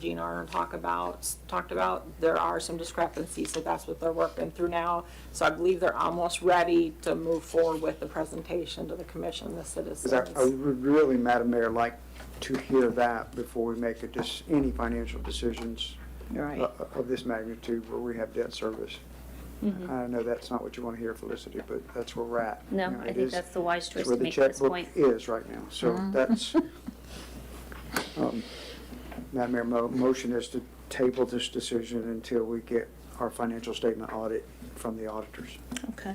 Gene Arnold talked about. There are some discrepancies, so that's what they're working through now. So I believe they're almost ready to move forward with the presentation to the commission, the citizens. I would really, Madam Mayor, like to hear that before we make any financial decisions Right. of this magnitude where we have debt service. I know that's not what you want to hear, Felicity, but that's where we're at. No, You know, I it think is- that's the wise it's choice where to the make at this checkbook point. is right now, so that's, Madam Mayor, motion is to table this decision until we get our financial statement audit from the auditors. Okay.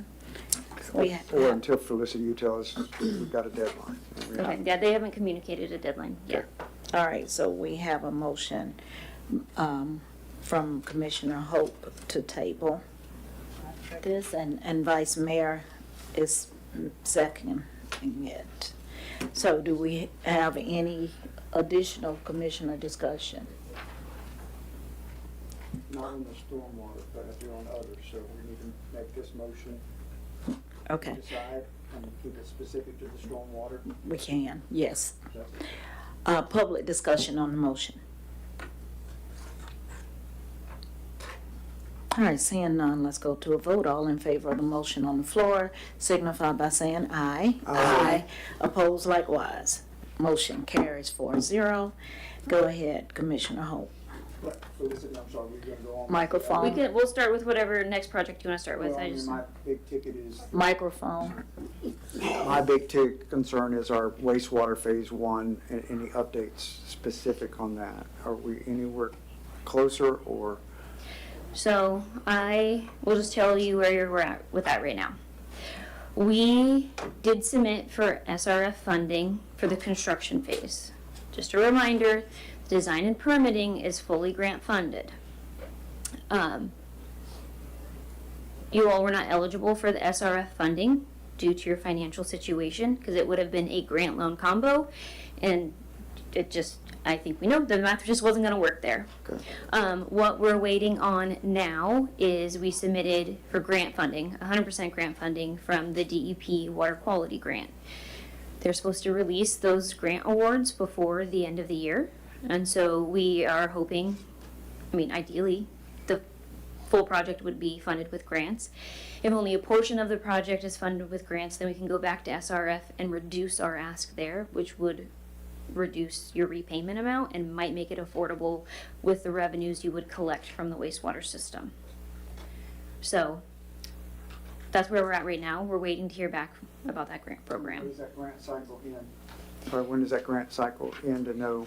Or until, Felicity, you tell us we've got a deadline. Okay, yeah, they haven't communicated a deadline yet. All right, so we have a motion from Commissioner Hope to table this, and Vice Mayor is seconding it. So do we have any additional commissioner discussion? Not on the stormwater, but I do on others, so we need to make this motion. Okay. Decide and keep it specific to the stormwater. We can, yes. Public discussion on the motion. All right, seeing none, let's go to a vote. All in favor of the motion on the floor signify by saying aye. Aye. Opposed likewise. Motion carries 4-0. Go ahead, Commissioner Hope. Felicity, I'm sorry, we're going to go on. Microphone. We'll start with whatever next project you want to start with. Well, I just. my big ticket is. Microphone. My big concern is our wastewater phase 1 and any updates specific on that. Are we anywhere closer, or? So I will just tell you where we're at with that right now. We did submit for SRF funding for the construction phase. Just a reminder, design and permitting is fully grant funded. You all were not eligible for the SRF funding due to your financial situation because it would have been a grant loan combo, and it just, I think we know the math just wasn't going to work there. What we're waiting on now is we submitted for grant funding, 100% grant funding from the DEP Water Quality Grant. They're supposed to release those grant awards before the end of the year, and so we are hoping, ideally, the full project would be funded with grants. If only a portion of the project is funded with grants, then we can go back to SRF and reduce our ask there, which would reduce your repayment amount and might make it affordable with the revenues you would collect from the wastewater system. So that's where we're at right now. We're waiting to hear back about that grant program. When does that grant cycle end? Or when does that grant cycle end to know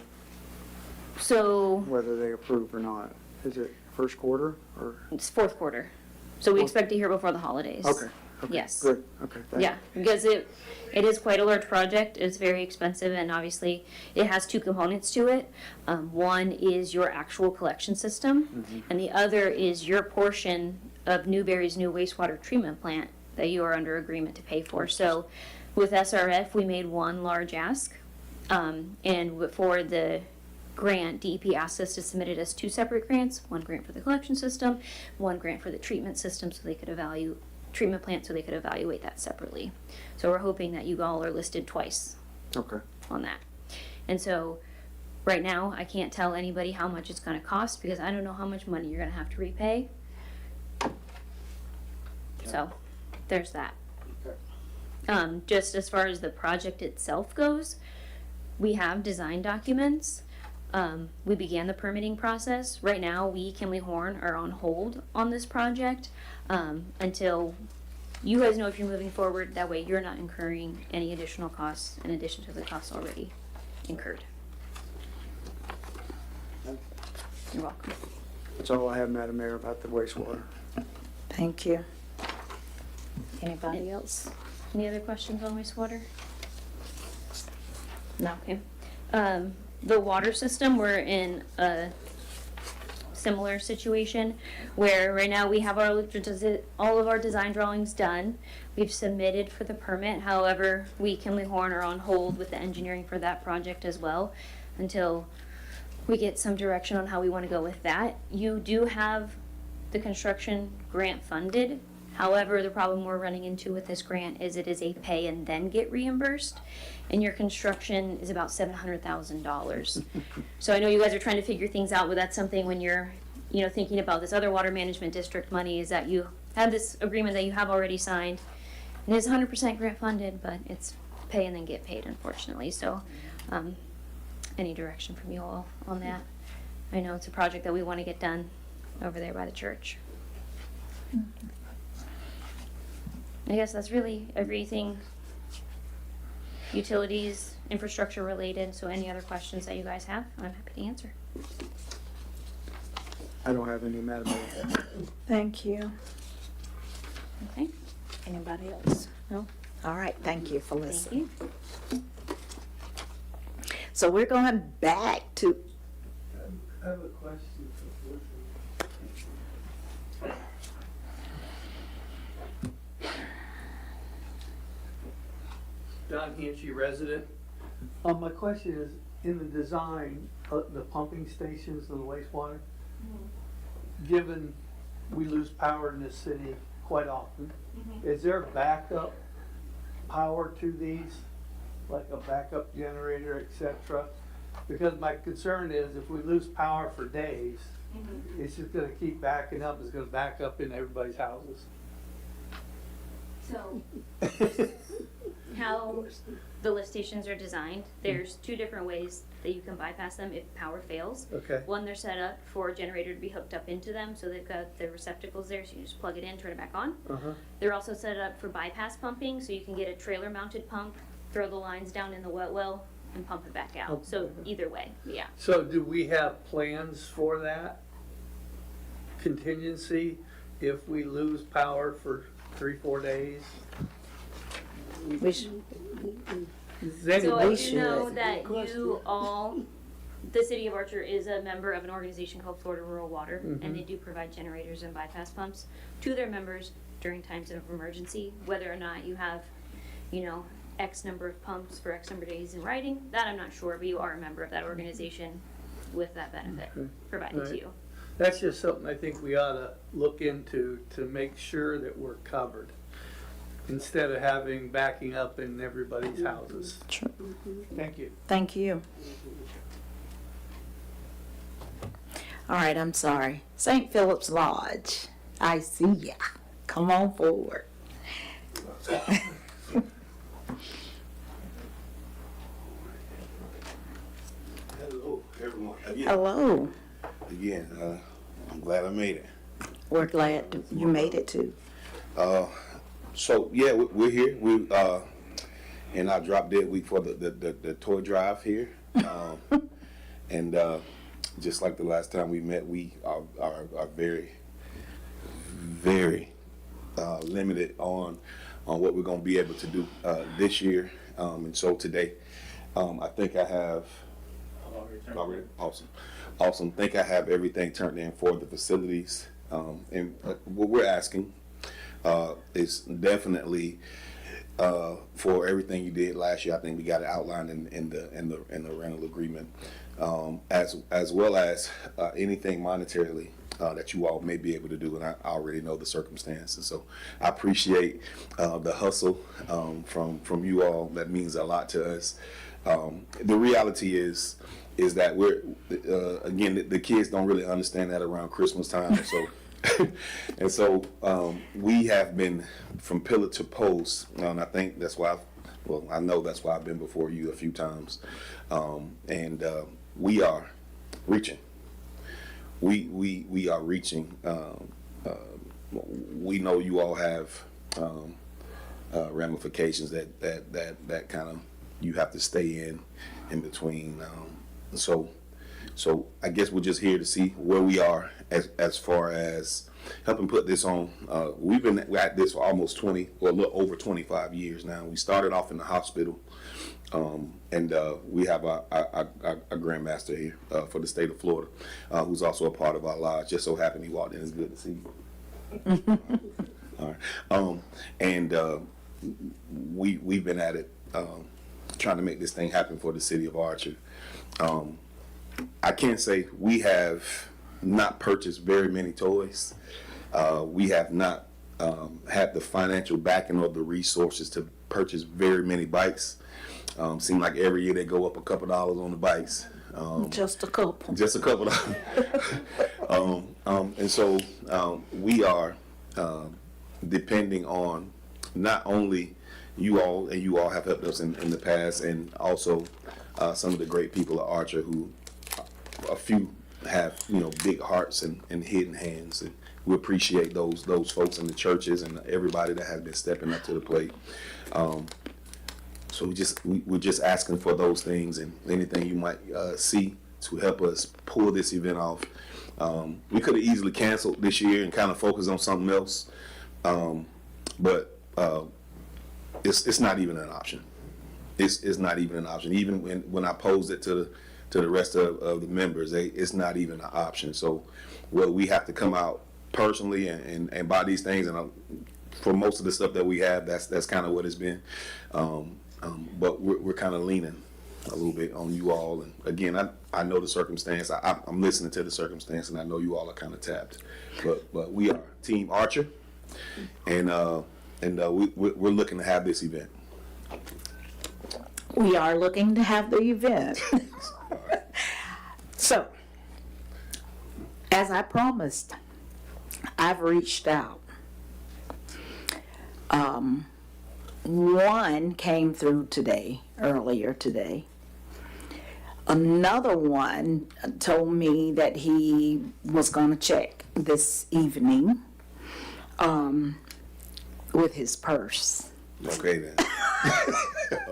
So whether they approve or not? Is it first quarter or? it's fourth quarter. So we expect to hear before the holidays. Okay. Yes. Good, okay. thank Yeah, because it is quite a large project. It's very expensive, and obviously it has two components to it. One is your actual collection system, and the other is your portion of Newberry's new wastewater treatment plant that you are under agreement to pay for. So with SRF, we made one large ask, and for the grant, DEP asked us to submit it as two separate grants, one grant for the collection system, one grant for the treatment system, so they could treatment plant, so they could evaluate that separately. So we're hoping that you all are listed twice Okay. on that. And so Right now, I can't tell anybody how much it's gonna cost because I don't know how much money you're gonna have to repay. So, there's that. Just as far as the project itself goes, we have design documents. We began the permitting process. Right now, we, Kimley Horn, are on hold on this project until you guys know if you're moving forward. That way, you're not incurring any additional costs in addition to the costs already incurred. You're welcome. That's all I have, Madam Mayor, about the wastewater. Thank you. Anybody else? Any other questions on wastewater? No. Okay. The water system, we're in a similar situation where right now we have all of our design drawings done. We've submitted for the permit. However, we, Kimley Horn, are on hold with the engineering for that project as well until we get some direction on how we want to go with that. You do have the construction grant funded. However, the problem we're running into with this grant is it is a pay and then get reimbursed, and your construction is about $700,000. So I know you guys are trying to figure things out, but that's something when you're, thinking about this other water management district money is that you have this agreement that you have already signed, and it's 100% grant funded, but it's pay and then get paid, unfortunately. So, any direction from you all on that? I know it's a project that we want to get done over there by the church. I guess that's really everything utilities, infrastructure related. So any other questions that you guys have, I'm happy to answer. I don't have any, Madam Mayor. Thank you. Okay. Anybody else? No? All right, thank you for listening. Thank you. So we're going back to. I have a question for Don Hanchy, resident. My question is, in the design of the pumping stations and the wastewater, given we lose power in this city quite often, is there backup power to these, like a backup generator, etc.? Because my concern is if we lose power for days, it's just gonna keep backing up, it's gonna back up in everybody's houses. So how the lift stations are designed, there's two different ways that you can bypass them if power fails. Okay. One, they're set up for a generator to be hooked up into them, so they've got the receptacles there, so you just plug it in, turn it back on. They're also set up for bypass pumping, so you can get a trailer mounted pump, throw the lines down in the wet well, and pump it back out. So either way, yeah. So do we have plans for that contingency if we lose power for 3-4 days? We should. So I do know that you all, the city of Archer is a member of an organization called Florida Rural Water, and they do provide generators and bypass pumps to their members during times of emergency. Whether or not you have, X number of pumps for X number of days in writing, that I'm not sure, but you are a member of that organization with that benefit provided to you. That's just something I think we ought to look into to make sure that we're covered, instead of having backing up in everybody's houses. Sure. Thank you. Thank you. All right, I'm sorry. St. Philip's Lodge, I see ya. Come on forward. Hello, everyone. Hello. Again, I'm glad I made it. We're glad you made it too. So yeah, we're here. We in our drop dead week for the toy drive here, and just like the last time we met, we are very limited on what we're going to be able to do this year. And so today, I think I have already awesome. Think I have everything turned in for the facilities, and what we're asking is definitely for everything you did last year. I think we got it outlined in the rental agreement, as well as anything monetarily that you all may be able to do, and I already know the circumstances. So I appreciate the hustle from you all. That means a lot to us. The reality is, is that we're again the kids don't really understand that around Christmas time, so and so we have been from pillar to post, and I think that's why. I know that's why I've been before you a few times, and we are reaching. We are reaching. We know you all have ramifications that kind of you have to stay in between. So I guess we're just here to see where we are as far as helping put this on. We've been at this for almost 20 or a little over 25 years now. We started off in the hospital, and we have our grandmaster here for the state of Florida, who's also a part of our lodge. Just so happened he walked in. It's good to see you. All right. And we've been at it trying to make this thing happen for the city of Archer. I can't say we have not purchased very many toys. We have not had the financial backing or the resources to purchase very many bikes. Seem like every year they go up a couple dollars on the bikes. Just a couple. Just a couple dollars. And so we are depending on not only you all, and you all have helped us in the past, and also some of the great people at Archer who a few have big hearts and hidden hands, and we appreciate those folks in the churches and everybody that has been stepping up to the plate. So we're just asking for those things and anything you might see to help us pull this event off. We could have easily canceled this year and kind of focused on something else, but it's not even an option. It's not even an option. Even when I posed it to the rest of the members, it's not even an option. So, we have to come out personally and buy these things, and for most of the stuff that we have, that's kind of what it's been. But we're kind of leaning a little bit on you all. And again, I know the circumstance. I'm listening to the circumstance, and I know you all are kind of tapped. But we are Team Archer, and we're looking to have this event. We are looking to have the event. So, as I promised, I've reached out. One came through earlier today. Another one told me that he was going to check this evening with his purse. Okay then.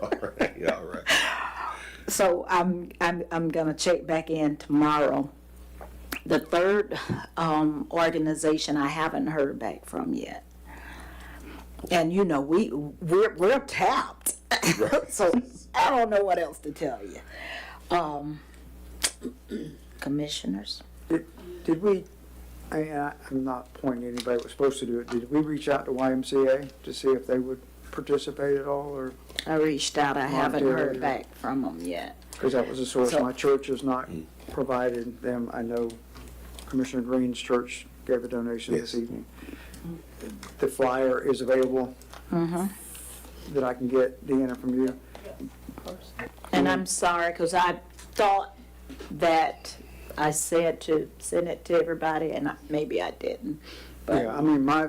All right. So I'm gonna check back in tomorrow. The third organization I haven't heard back from yet, and we're tapped. So I don't know what else to tell you. Commissioners, Did we? I'm not pointing at anybody that was supposed to do it. Did we reach out to YMCA to see if they would participate at all, or? I reached out. I haven't heard back from them yet. Because that was a source. My church has not provided them. I know Commissioner Green's church gave a donation this evening. The flyer is available that I can get, Deanna, from you. And I'm sorry, because I thought that I said to send it to everybody, and maybe I didn't. But Yeah, I mean, my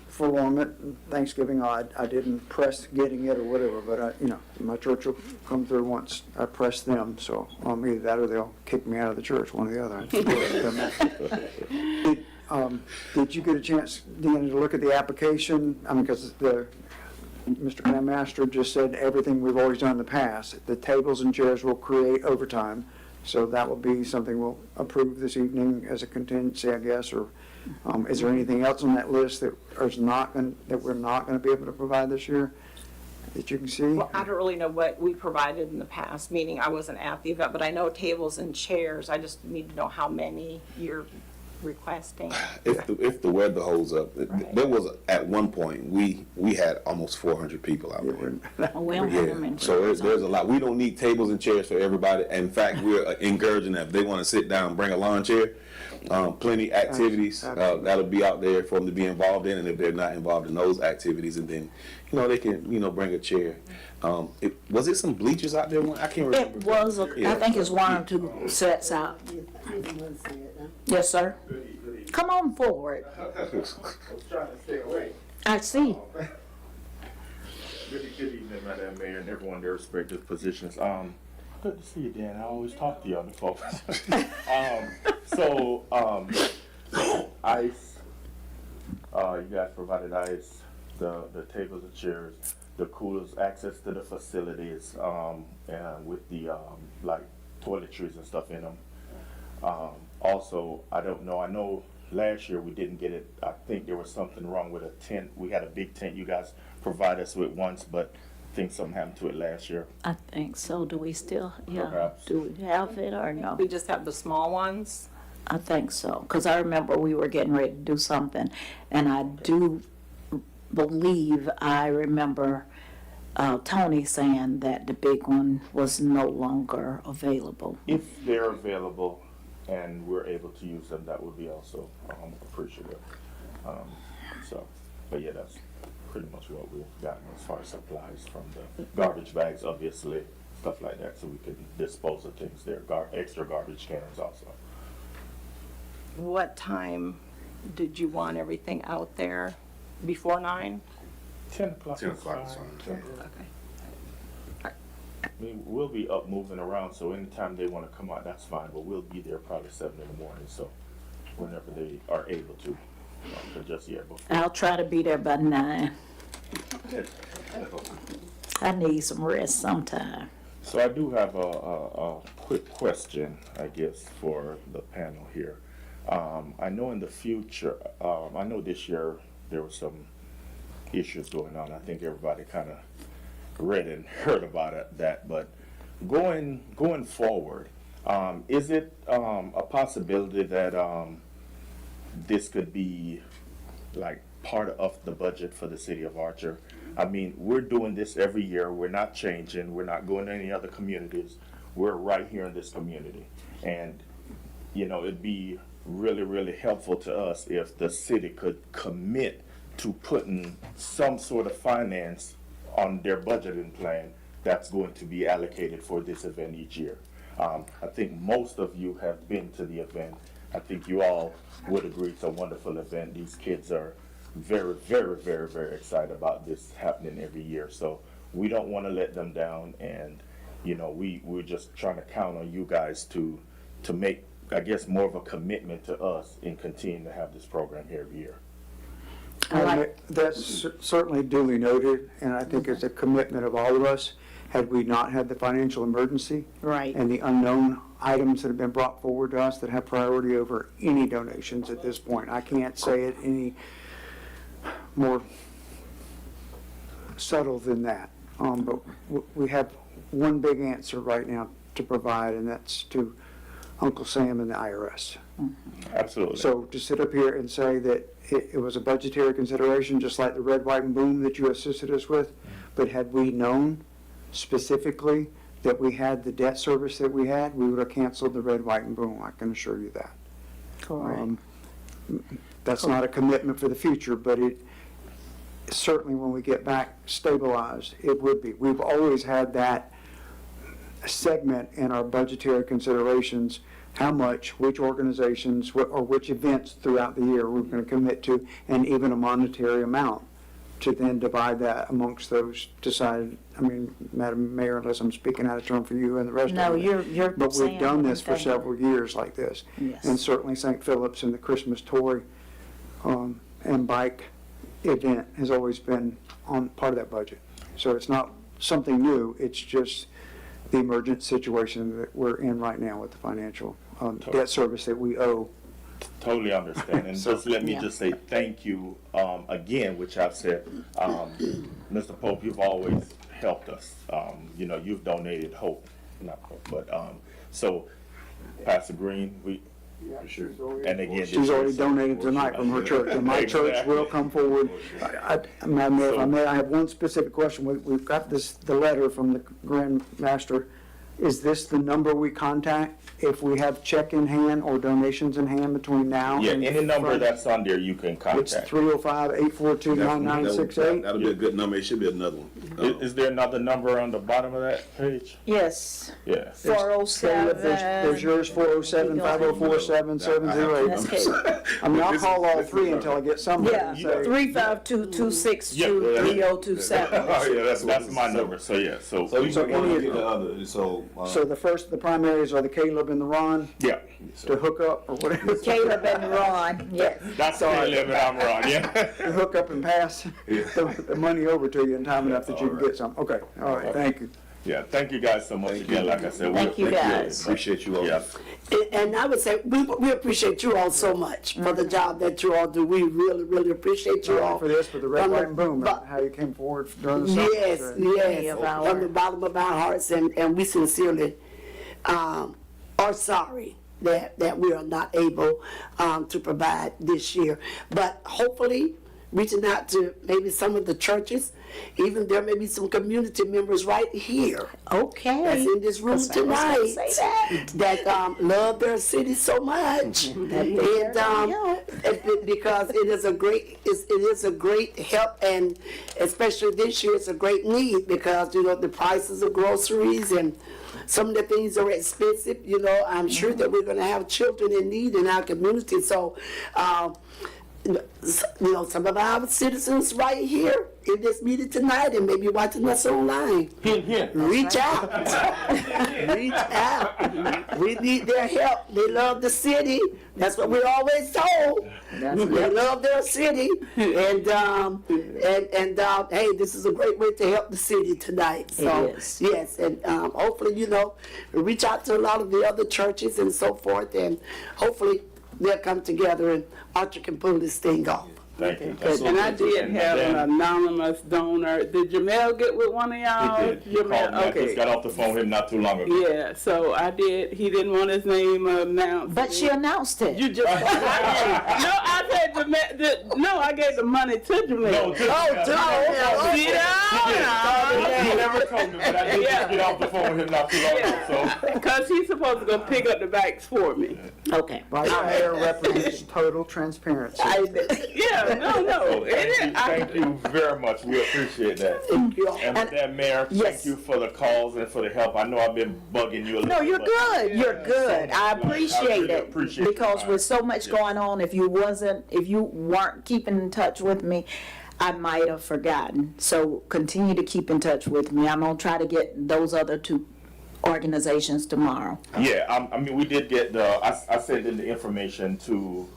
full on it, Thanksgiving, I didn't press getting it or whatever, but my church will come through once I press them, so either that or they'll kick me out of the church, one or the other. Did you get a chance, Deanna, to look at the application? I mean, because Mr. Grandmaster just said everything we've always done in the past. The tables and chairs will create overtime, so that will be something we'll approve this evening as a contingency, I guess, or is there anything else on that list that we're not going to be able to provide this year that you can see? Well, I don't really know what we provided in the past, meaning I wasn't at the event, but I know tables and chairs. I just need to know how many you're requesting. If the weather holds up, there was at one point we had almost 400 people out there. So there's a lot. We don't need tables and chairs for everybody. In fact, we're encouraging them if they want to sit down, bring a lawn chair. Plenty activities that'll be out there for them to be involved in, and if they're not involved in those activities, and then they can bring a chair. Was it some bleachers out there? I can't remember. It was, I think it's 1 or 2 sets out. Yes, sir. Come on forward. I was trying to stay away. I see. Good evening, Madam Mayor, and everyone in their respective positions. Good to see you, Dan. I always talk to you on the phone. Ice. You guys provided ice, the tables and chairs, the coolers, access to the facilities, and with the like toiletries and stuff in them. Also, I don't know. I know last year we didn't get it. I think there was something wrong with a tent. We had a big tent you guys provided us with once, but I think something happened to it last year. I think so. Do we still, Perhaps. do we have it or no? We just have the small ones. I think so, because I remember we were getting ready to do something, and I do believe I remember Tony saying that the big one was no longer available. If they're available and we're able to use them, that would be also appreciative. But yeah, that's pretty much what we've gotten as far as supplies from the garbage bags, obviously, stuff like that, so we can dispose of things there. Extra garbage cans also. What time did you want everything out there? Before 9? 10 o'clock. 10 o'clock is fine. Okay. I mean, we'll be up moving around, so anytime they want to come out, that's fine, but we'll be there probably 7 in the morning, so whenever they are able to. But just yet before. I'll try to be there by 9. I need some rest sometime. So I do have a quick question, I guess, for the panel here. I know in the future, I know this year there were some issues going on. I think everybody kind of read and heard about that. But going forward, is it a possibility that this could be like part of the budget for the city of Archer? I mean, we're doing this every year. We're not changing. We're not going to any other communities. We're right here in this community. And, you know, it'd be really, really helpful to us if the city could commit to putting some sort of finance on their budgeting plan that's going to be allocated for this event each year. I think most of you have been to the event. I think you all would agree it's a wonderful event. These kids are very, very, very, very excited about this happening every year. So we don't want to let them down, and you know, we're just trying to count on you guys to make, I guess, more of a commitment to us in continuing to have this program here every year. That's certainly duly noted, and I think it's a commitment of all of us. Had we not had the financial emergency and the unknown items that have been brought forward to us that have priority over any donations at this point, I can't say it any more subtle than that. But we have one big answer right now to provide, and that's to Uncle Sam and the IRS. Absolutely. So to sit up here and say that it was a budgetary consideration, just like the red, white, and boom that you assisted us with, but had we known specifically that we had the debt service that we had, we would have canceled the red, white, and boom. I can assure you that. Correct. That's not a commitment for the future, but it certainly, when we get back stabilized, it would be. We've always had that segment in our budgetary considerations, how much, which organizations, or which events throughout the year we're going to commit to, and even a monetary amount to then divide that amongst those decided. I mean, Madam Mayor, unless I'm speaking out of turn for you and the rest No, of you. you're But saying we've done what this I'm for thinking. several years like this. Yes. And certainly St. Philip's and the Christmas toy and bike event has always been on part of that budget. So it's not something new, it's just the emergent situation that we're in right now with the financial debt service that we owe. Totally understand. And just let me just say thank you again, which I've said, Mr. Pope, you've always helped us. You know, you've donated hope, not hope, but so Pastor Green, and again, She's already donated tonight from her church, and my church will come forward. Madam Mayor, if I may, I have one specific question. We've got the letter from the Grand Master. Is this the number we contact if we have check in hand or donations in hand between now Yeah, and any number Friday? that's on there, you can contact. It's 305-842-9968. That'll be a good number. It should be another one. Is there another number on the bottom of that page? Yes, Yeah. 407. There's yours, 407, 504, 7708. That's Caleb. I mean, I'll call all three until I get somebody. Yeah, to say- 352-262-3027. Oh, yeah, that's my number, so yeah, so. So you So want any to of- get the other, so. So the primaries are the Caleb and the Ron Yeah, to hook up or whatever? Caleb and Ron, yes. that's Caleb and I'm Ron, yeah. To hook up and pass the money over to you in time enough that you can get some. Okay, all right, thank you. Yeah, thank you guys so much again, like I said. Thank you, guys. Appreciate you all. Yeah. And I would say, we appreciate you all so much for the job that you all do. We really, really appreciate you all. For this, for the red, From white, and boom, but- how you came forward during the summer. Yes, yes, of our- from the bottom of our hearts, and we sincerely are sorry that we are not able to provide this year. But hopefully, reaching out to maybe some of the churches, even there may be some community members right here Okay. that's in this room 'Cause I was gonna tonight say that. love their city so much, and because it is a great help, and especially this year it's a great need because the prices of groceries and some of the things are expensive. I'm sure that we're going to have children in need in our community, so. Some of our citizens right here in this meeting tonight and maybe watching us online. Reach out. Reach out. We need their help. They love the city. That's what we're always told. They love their city. And hey, this is a great way to help the city tonight. So, It is. yes, and hopefully, reach out to a lot of the other churches and so forth, and hopefully they'll come together and Archer can pull this thing off. Thank you. And I did have an anonymous donor. Did Jamel get with one of y'all? He did. He called me. I just got off the phone with him not too long ago. Yeah, so I did. He didn't want his name announced. But she announced it. You just. No, I said Jamel. No, I gave the money to Jamel. No, to He never told me, but I did just get off the phone with him not too long ago, so. Because he's supposed to go pick up the bags for me. Okay. Vice Mayor represents total transparency. Yeah, no. Thank you very much. We appreciate that. Thank you. And with that, Mayor, thank you for the calls and for the help. I know I've been bugging you a little No, bit. you're but- good. You're good. I appreciate really it appreciate because it. with so much going on, if you weren't keeping in touch with me, I might have forgotten. So continue to keep in touch with me. I'm gonna try to get those other two organizations tomorrow. Yeah, I mean, we did get I sent in the information to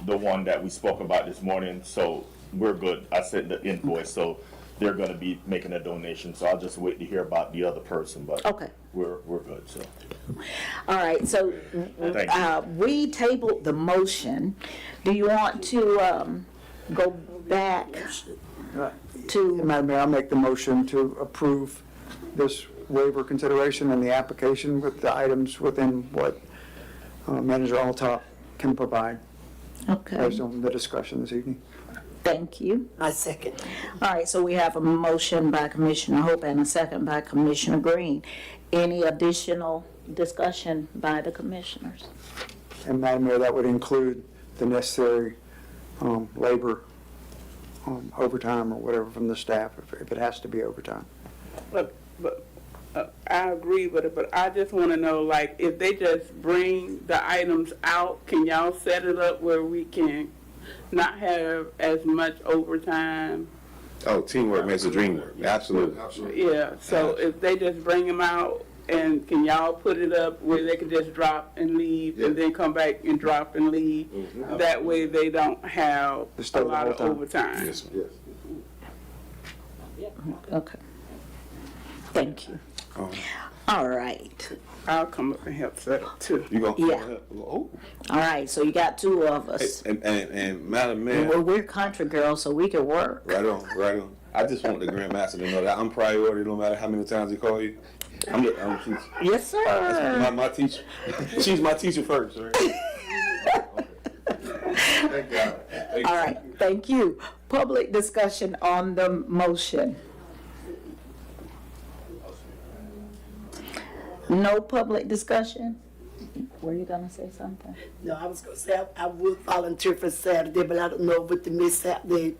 the one that we spoke about this morning, so we're good. I sent the invoice, so they're gonna be making a donation, so I'll just wait to hear about the other person, but Okay. we're good, so. All right. So Thank you. we tabled the motion. Do you want to go back to? Madam Mayor, I'll make the motion to approve this waiver consideration and the application with the items within what Manager Alltop can provide Okay. based on the discussion this evening. Thank you. I second. All right, so we have a motion by Commissioner Hope and a second by Commissioner Green. Any additional discussion by the commissioners? And Madam Mayor, that would include the necessary labor, overtime or whatever from the staff, if it has to be overtime. But I agree with it, but I just want to know, like, if they just bring the items out, can y'all set it up where we can not have as much overtime? Oh, teamwork makes the dream work. Absolutely. Yeah, so if they just bring them out, and can y'all put it up where they can just drop and leave, and then come back and drop and leave? That way they don't have a lot of overtime. Yes, ma'am. Okay. Thank you. All right. I'll come up and help set up too. You gonna? Yeah. Oh. All right, so you got two of us. And Madam Mayor. Well, we're country girls, so we can work. Right on, right on. I just want the Grandmaster to know that I'm priority no matter how many times he call you. I'm the teacher. Yes, sir. That's my teacher. She's my teacher first, right? Thank you. All right, thank you. Public discussion on the motion. No public discussion? Were you gonna say something? No, I was gonna say I would volunteer for Saturday, but I don't know with the mishap with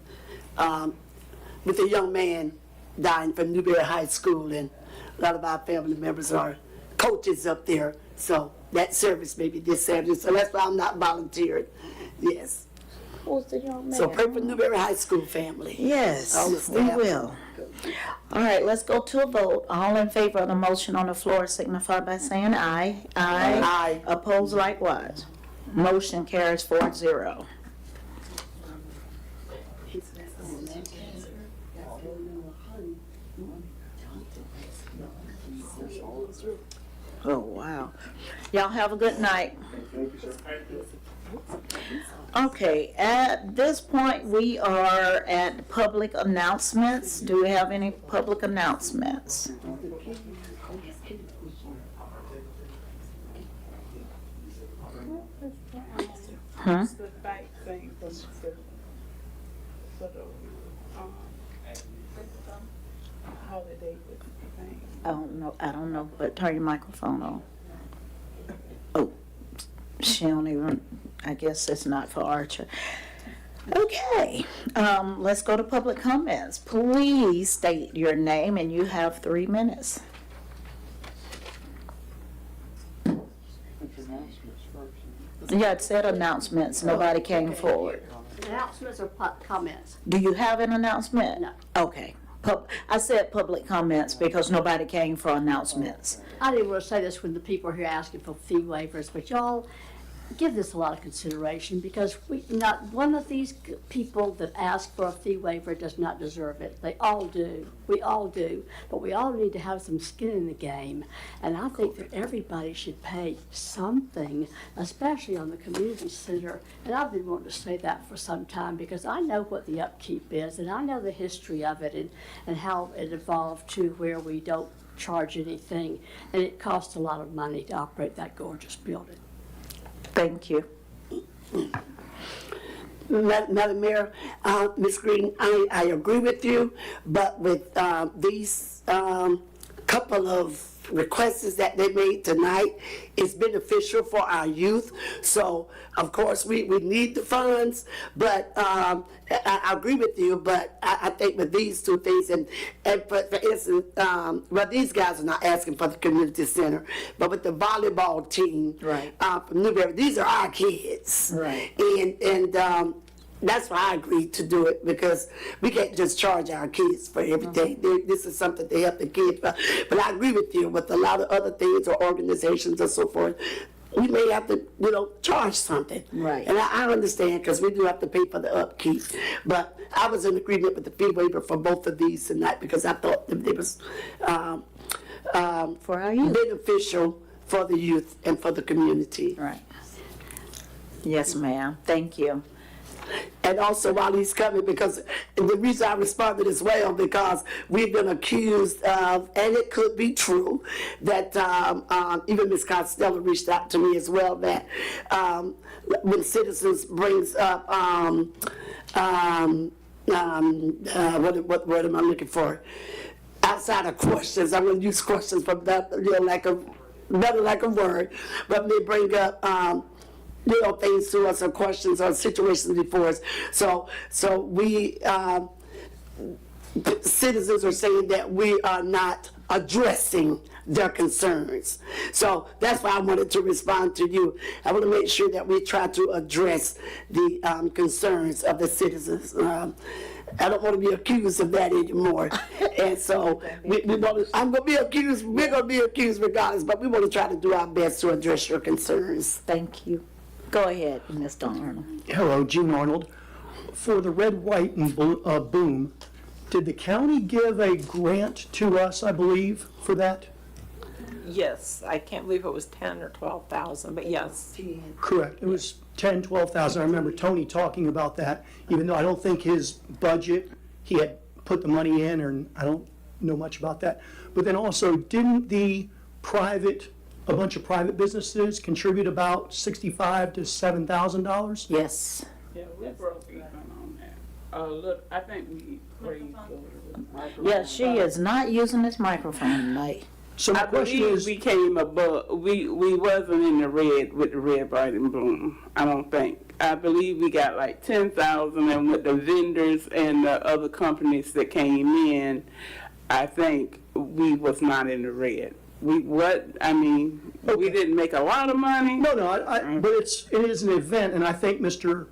the young man dying from Newberry High School, and a lot of our family members are coaches up there. So that service may be this Saturday, so that's why I'm not volunteering. Yes. Who's the young man? So pray for Newberry High School family. Yes, All the we staff. will. All right, let's go to a vote. All in favor of the motion on the floor signify by saying aye. Aye. Aye. Opposed likewise. Motion carries 4-0. Oh, wow. Y'all have a good night. Okay, at this point, we are at public announcements. Do we have any public announcements? Huh? The back thing for the holiday with the thing. I don't know, but turn your microphone on. Oh, she don't even, I guess it's not for Archer. Okay, let's go to public comments. Please state your name and you have 3 minutes. Yeah, it said announcements. Nobody came forward. Announcements or comments? Do you have an announcement? No. Okay. I said public comments because nobody came for announcements. I didn't want to say this when the people are here asking for fee waivers, but y'all give this a lot of consideration because not one of these people that ask for a fee waiver does not deserve it. They all do. We all do. But we all need to have some skin in the game. And I think that everybody should pay something, especially on the community center. And I've been wanting to say that for some time because I know what the upkeep is and I know the history of it and how it evolved to where we don't charge anything. And it costs a lot of money to operate that gorgeous building. Thank you. Madam Mayor, Ms. Green, I agree with you, but with these couple of requests that they made tonight, it's beneficial for our youth. So, of course, we need the funds, but I agree with you, but I think with these two things, and for instance, well, these guys are not asking for the community center, but with the volleyball team Right. From Newberry, these are our kids. Right. And that's why I agreed to do it, because we can't just charge our kids for everything. This is something to help the kids. But I agree with you with a lot of other things or organizations and so forth. We may have to, charge something. Right. And I understand, because we do have to pay for the upkeep. But I was in agreement with the fee waiver for both of these tonight, because I thought that it was For our youth. beneficial for the youth and for the community. Right. Yes, ma'am. Thank you. And also while he's coming, because the reason I responded as well, because we've been accused of, and it could be true, that even Ms. Costello reached out to me as well, that when citizens brings up, what word am I looking for? Outside of questions, I'm going to use questions for that, like a word, but they bring up, things to us or questions or situations before us. So we, citizens are saying that we are not addressing their concerns. So that's why I wanted to respond to you. I want to make sure that we try to address the concerns of the citizens. I don't want to be accused of that anymore. And so we're going to be accused regardless, but we want to try to do our best to address your concerns. Thank you. Go ahead, Mr. Arnold. Hello, Gene Arnold. For the Red, White, and Boom, did the county give a grant to us, I believe, for that? Yes, I can't believe it was 10 or 12,000, but yes. Correct. It was 10, 12,000. I remember Tony talking about that, even though I don't think his budget, he had put the money in, or I don't know much about that. But then also, didn't a bunch of private businesses contribute about $65,000 to $7,000? Yes. Yeah, we broke even on that. Look, I think we raised the Yeah, she is not using this microphone tonight. So my I question believe is, we came above, we wasn't in the red with the Red, Bright, and Bloom, I don't think. I believe we got like 10,000, and with the vendors and the other companies that came in, I think we was not in the red. We didn't make a lot of money. No, but it is an event, and I think Mr.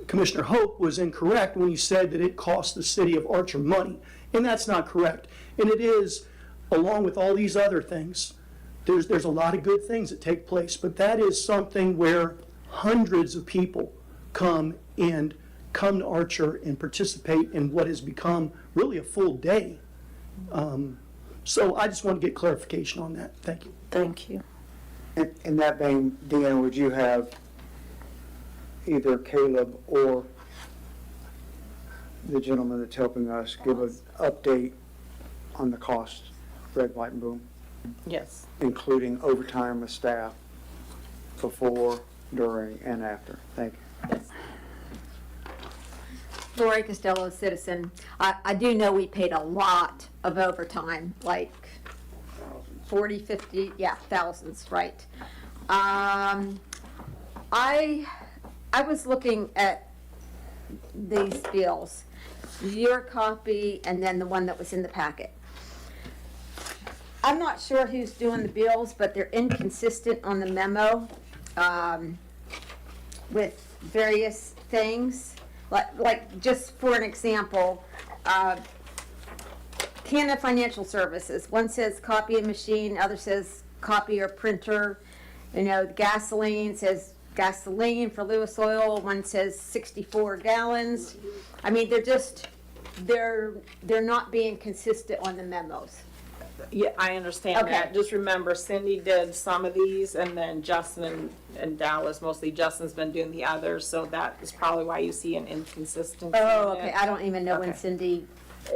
Commissioner Hope was incorrect when he said that it cost the city of Archer money, and that's not correct. And it is, along with all these other things, there's a lot of good things that take place, but that is something where hundreds of people come to Archer and participate in what has become really a full day. So I just want to get clarification on that. Thank you. Thank you. In that vein, Deanna, would you have either Caleb or the gentleman that's helping us give an update on the cost, Red, White, and Boom, Yes. including overtime of staff before, during, and after? Thank you. Lori Costello, citizen. I do know we paid a lot of overtime, like 40, 50, yeah, thousands, right. I was looking at these bills, your copy and then the one that was in the packet. I'm not sure who's doing the bills, but they're inconsistent on the memo with various things. Like just for an example, Canada Financial Services, one says copy machine, other says copy or printer. You know, gasoline says gasoline for Lewis Oil, one says 64 gallons. I mean, they're not being consistent on the memos. Yeah, I understand Okay. that. Just remember Cindy did some of these and then Justin and Dallas, mostly Justin's been doing the others, so that is probably why you see an inconsistency. Oh, in okay, it. I don't even know when Okay. Cindy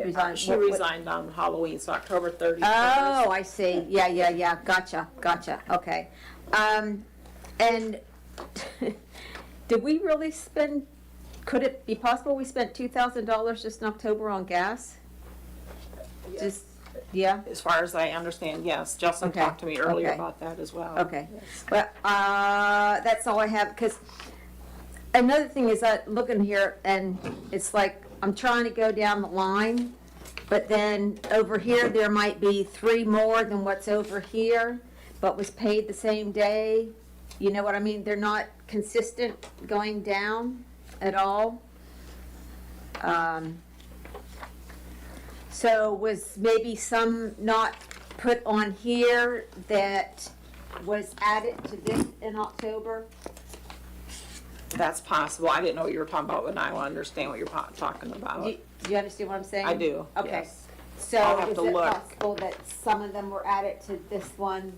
resigned. She What- resigned on Halloween, so October 31st. Oh, I see. Yeah. Gotcha. Okay. And did we really spend, could it be possible we spent $2,000 just in October on gas? Just, yeah? As far as I understand, yes. Justin Okay, talked to me earlier okay. about that as well. Okay. Yes. Well, that's all I have, because another thing is that looking here, and it's like, I'm trying to go down the line, but then over here, there might be 3 more than what's over here, but was paid the same day. You know what I mean? They're not consistent going down at all. So was maybe some not put on here that was added to this in October? That's possible. I didn't know what you were talking about, and I understand what you're talking about. Do you understand what I'm saying? I do, Okay. yes. So I'll have is to it look. possible that some of them were added to this one,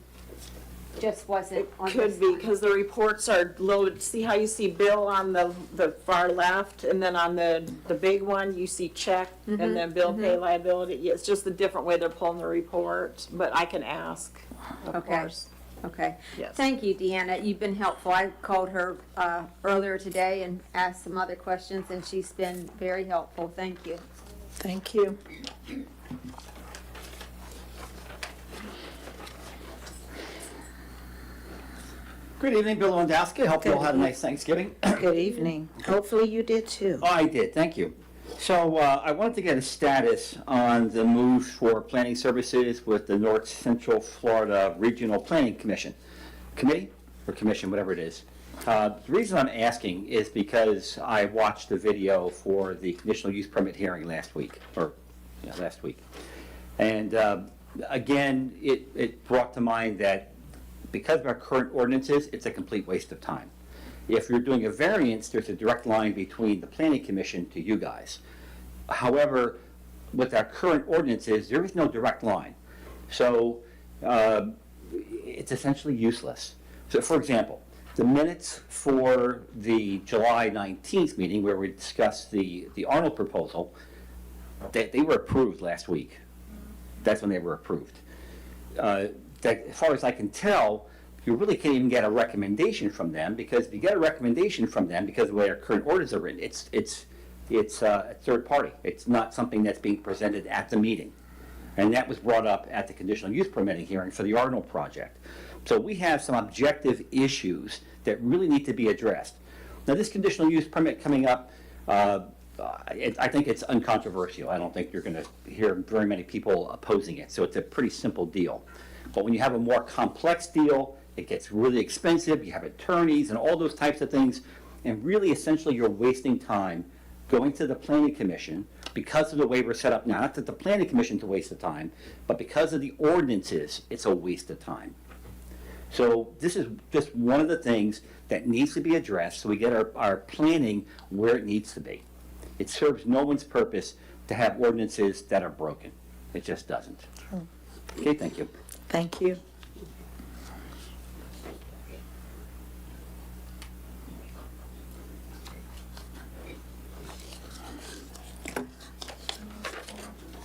just wasn't on this Could be, one? because the reports are loaded. See how you see bill on the far left, and then on the big one, you see check, and then bill pay liability. Yeah, it's just a different way they're pulling the report, but I can ask, of Okay. course. Okay. Yes. Thank you, Deanna. You've been helpful. I called her earlier today and asked some other questions, and she's been very helpful. Thank you. Thank you. Good evening, Bill Lewandowski. Hope you all had a nice Thanksgiving. Good evening. Hopefully you did too. Oh, I did, thank you. So I wanted to get a status on the move for planning services with the North Central Florida Regional Planning Commission. Committee or commission, whatever it is. The reason I'm asking is because I watched the video for the conditional use permit hearing last week. And again, it brought to mind that because of our current ordinances, it's a complete waste of time. If you're doing a variance, there's a direct line between the planning commission to you guys. However, with our current ordinances, there is no direct line. So it's essentially useless. So for example, the minutes for the July 19th meeting where we discussed the Arnold proposal, they were approved last week. That's when they were approved. That, as far as I can tell, you really can't even get a recommendation from them, because if you get a recommendation from them, because of the way our current orders are written, it's a third party. It's not something that's being presented at the meeting. And that was brought up at the conditional use permitting hearing for the Arnold project. So we have some objective issues that really need to be addressed. Now, this conditional use permit coming up, I think it's uncontroversial. I don't think you're going to hear very many people opposing it. So it's a pretty simple deal. But when you have a more complex deal, it gets really expensive. You have attorneys and all those types of things. And really, essentially, you're wasting time going to the Planning Commission because of the way we're set up now. Not that the Planning Commission's a waste of time, but because of the ordinances, it's a waste of time. So this is just one of the things that needs to be addressed so we get our planning where it needs to be. It serves no one's purpose to have ordinances that are broken. It just doesn't. Okay, thank you. Thank you.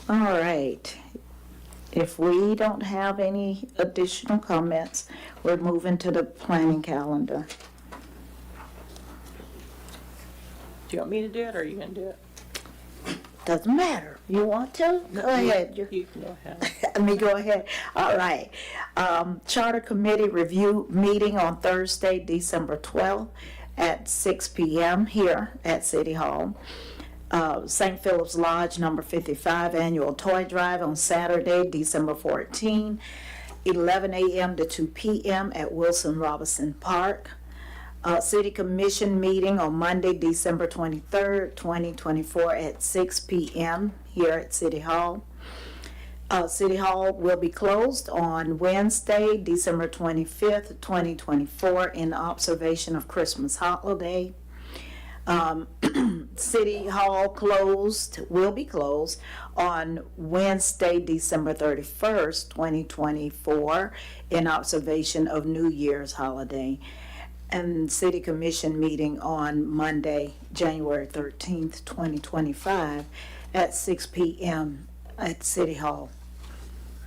All right. If we don't have any additional comments, we're moving to the planning calendar. Do you want me to do it, or are you gonna do it? Doesn't matter. You want to? Go ahead. You can go ahead. Let me go ahead. All right. Charter Committee review meeting on Thursday, December 12th at 6 p.m. here at City Hall. St. Philip's Lodge, number 55, annual toy drive on Saturday, December 14, 11 a.m. to 2 p.m. at Wilson Robinson Park. City Commission meeting on Monday, December 23rd, 2024 at 6 p.m. here at City Hall. City Hall will be closed on Wednesday, December 25th, 2024 in observation of Christmas holiday. City Hall will be closed on Wednesday, December 31st, 2024 in observation of New Year's holiday. And City Commission meeting on Monday, January 13th, 2025 at 6 p.m. at City Hall.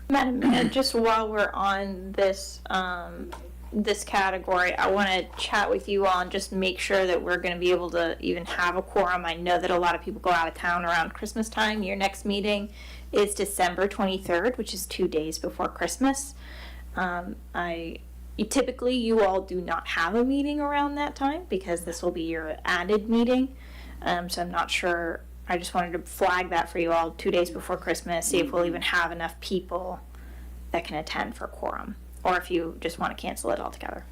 Madam Mayor, just while we're on this this category, I want to chat with you all and just make sure that we're going to be able to even have a quorum. I know that a lot of people go out of town around Christmas time. Your next meeting is December 23rd, which is 2 days before Christmas. Typically, you all do not have a meeting around that time because this will be your added meeting. So I'm not sure. I just wanted to flag that for you all 2 days before Christmas, see if we'll even have enough people that can attend for quorum, or if you just want to cancel it altogether.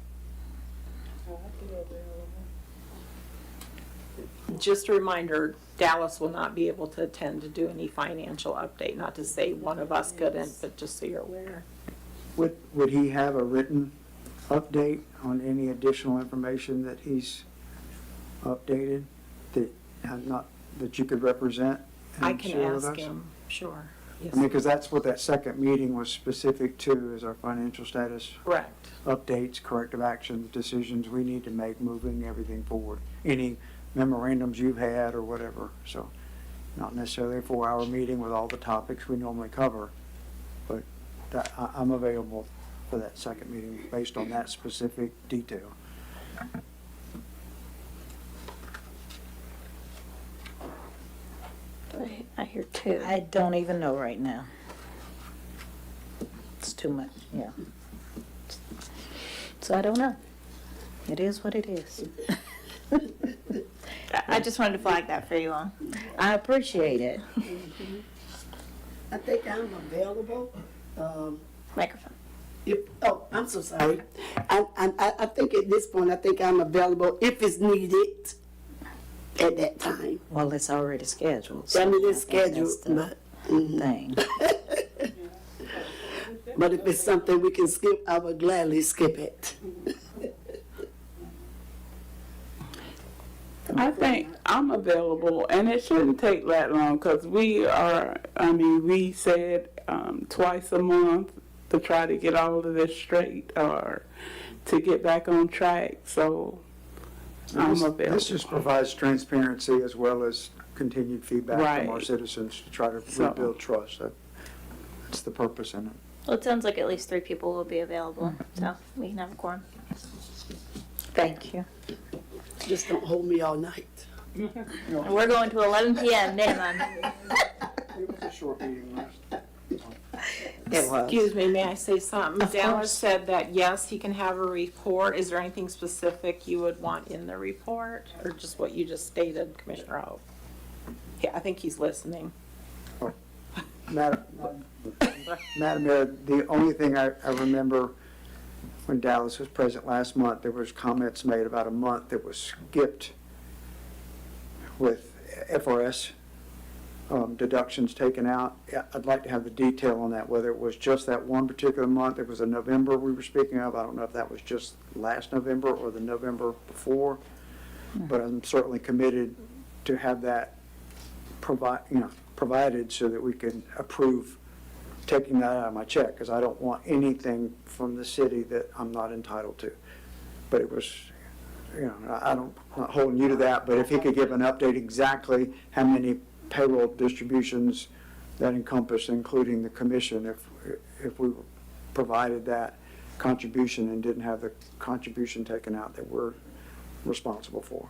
Just a reminder, Dallas will not be able to attend to do any financial update, not to say one of us couldn't, but just so you're aware. Would he have a written update on any additional information that he's updated that you could represent? I can ask him, sure. Yes. I mean, because that's what that second meeting was specific to, is our financial status. Correct. Updates, corrective actions, decisions we need to make, moving everything forward. Any memorandums you've had or whatever. So not necessarily a 4-hour meeting with all the topics we normally cover, but I'm available for that second meeting based on that specific detail. I hear two. I don't even know right now. It's too much, yeah. So I don't know. It is what it is. I just wanted to flag that for you all. I appreciate it. I think I'm available. Microphone. I'm so sorry. I think at this point, I think I'm available if it's needed at that time. Well, it's already scheduled. I mean, it's scheduled, but thing. But if it's something we can skip, I would gladly skip it. I think I'm available, and it shouldn't take that long because we said twice a month to try to get all of this straight or to get back on track. So I'm available. This just provides transparency as well as continued feedback Right. from our citizens to try to rebuild trust. That's the purpose in it. Well, it sounds like at least 3 people will be available, so we can have a quorum. Thank you. Just don't hold me all night. And we're going to 11 p.m. minimum. It was a short meeting last. Excuse me, may I say something? Of Dallas course. said that, yes, he can have a report. Is there anything specific you would want in the report, or just what you just stated, Commissioner Hope? I think he's listening. Madam Mayor, the only thing I remember when Dallas was present last month, there was comments made about a month that was skipped with FRS deductions taken out. I'd like to have the detail on that, whether it was just that one particular month. It was a November we were speaking of. I don't know if that was just last November or the November before, but I'm certainly committed to have that provided so that we can approve taking that out of my check, because I don't want anything from the city that I'm not entitled to. But it was, I'm not holding you to that, but if he could give an update exactly how many payroll distributions that encompass, including the commission, if we provided that contribution and didn't have the contribution taken out that we're responsible for.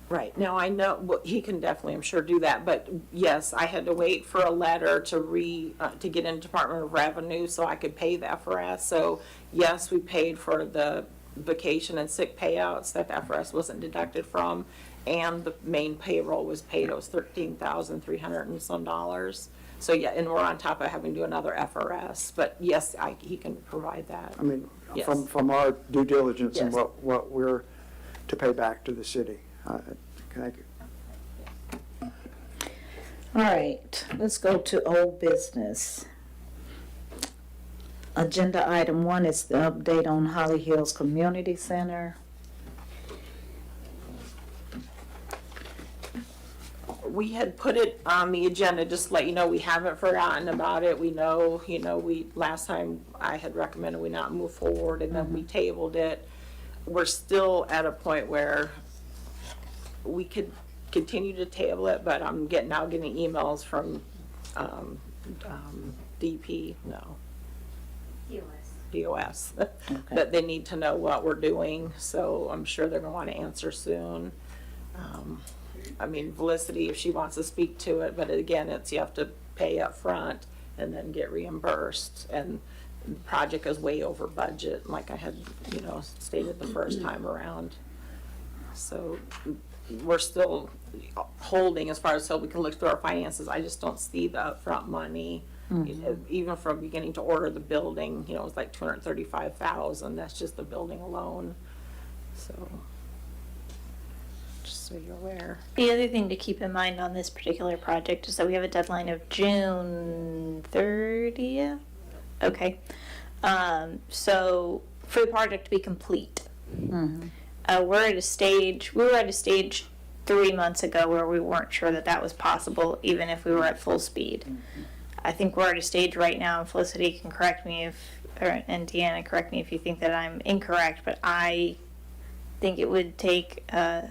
Right. Now, I know, well, he can definitely, I'm sure, do that, but yes, I had to wait for a letter to get into Department of Revenue so I could pay the FRS. So yes, we paid for the vacation and sick payouts that the FRS wasn't deducted from, and the main payroll was paid. It was $13,300 and some dollars. So yeah, and we're on top of having to do another FRS, but yes, he can provide that. I mean, Yes. from our due diligence and Yes. what we're to pay back to the city. Thank you. All right, let's go to old business. Agenda item 1 is the update on Holly Hills Community Center. We had put it on the agenda, just to let you know, we haven't forgotten about it. We know, last time I had recommended we not move forward, and then we tabled it. We're still at a point where we could continue to table it, but I'm now getting emails from DOS, that they need to know what we're doing, so I'm sure they're gonna want to answer soon. I mean, Felicity, if she wants to speak to it, but again, you have to pay up front and then get reimbursed, and the project is way over budget, like I had, stated the first time around. So we're still holding as far as so we can look through our finances. I just don't see the upfront money. Even from beginning to order the building, it was like $235,000. That's just the building alone. So, just so you're aware. The other thing to keep in mind on this particular project is that we have a deadline of June 30th. Okay. So for the project to be complete, we were at a stage 3 months ago where we weren't sure that was possible, even if we were at full speed. I think we're at a stage right now, and Felicity can correct me and Deanna correct me if you think that I'm incorrect, but I think it would take a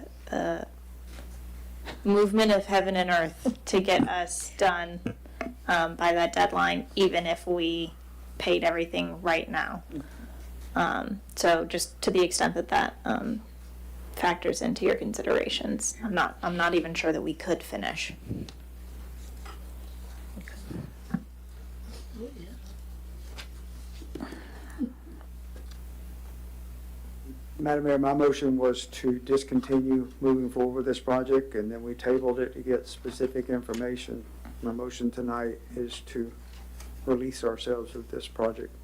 movement of heaven and earth to get us done by that deadline, even if we paid everything right now. So just to the extent that factors into your considerations, I'm not even sure that we could finish. Madam Mayor, my motion was to discontinue moving forward with this project, and then we tabled it to get specific information. My motion tonight is to release ourselves of this project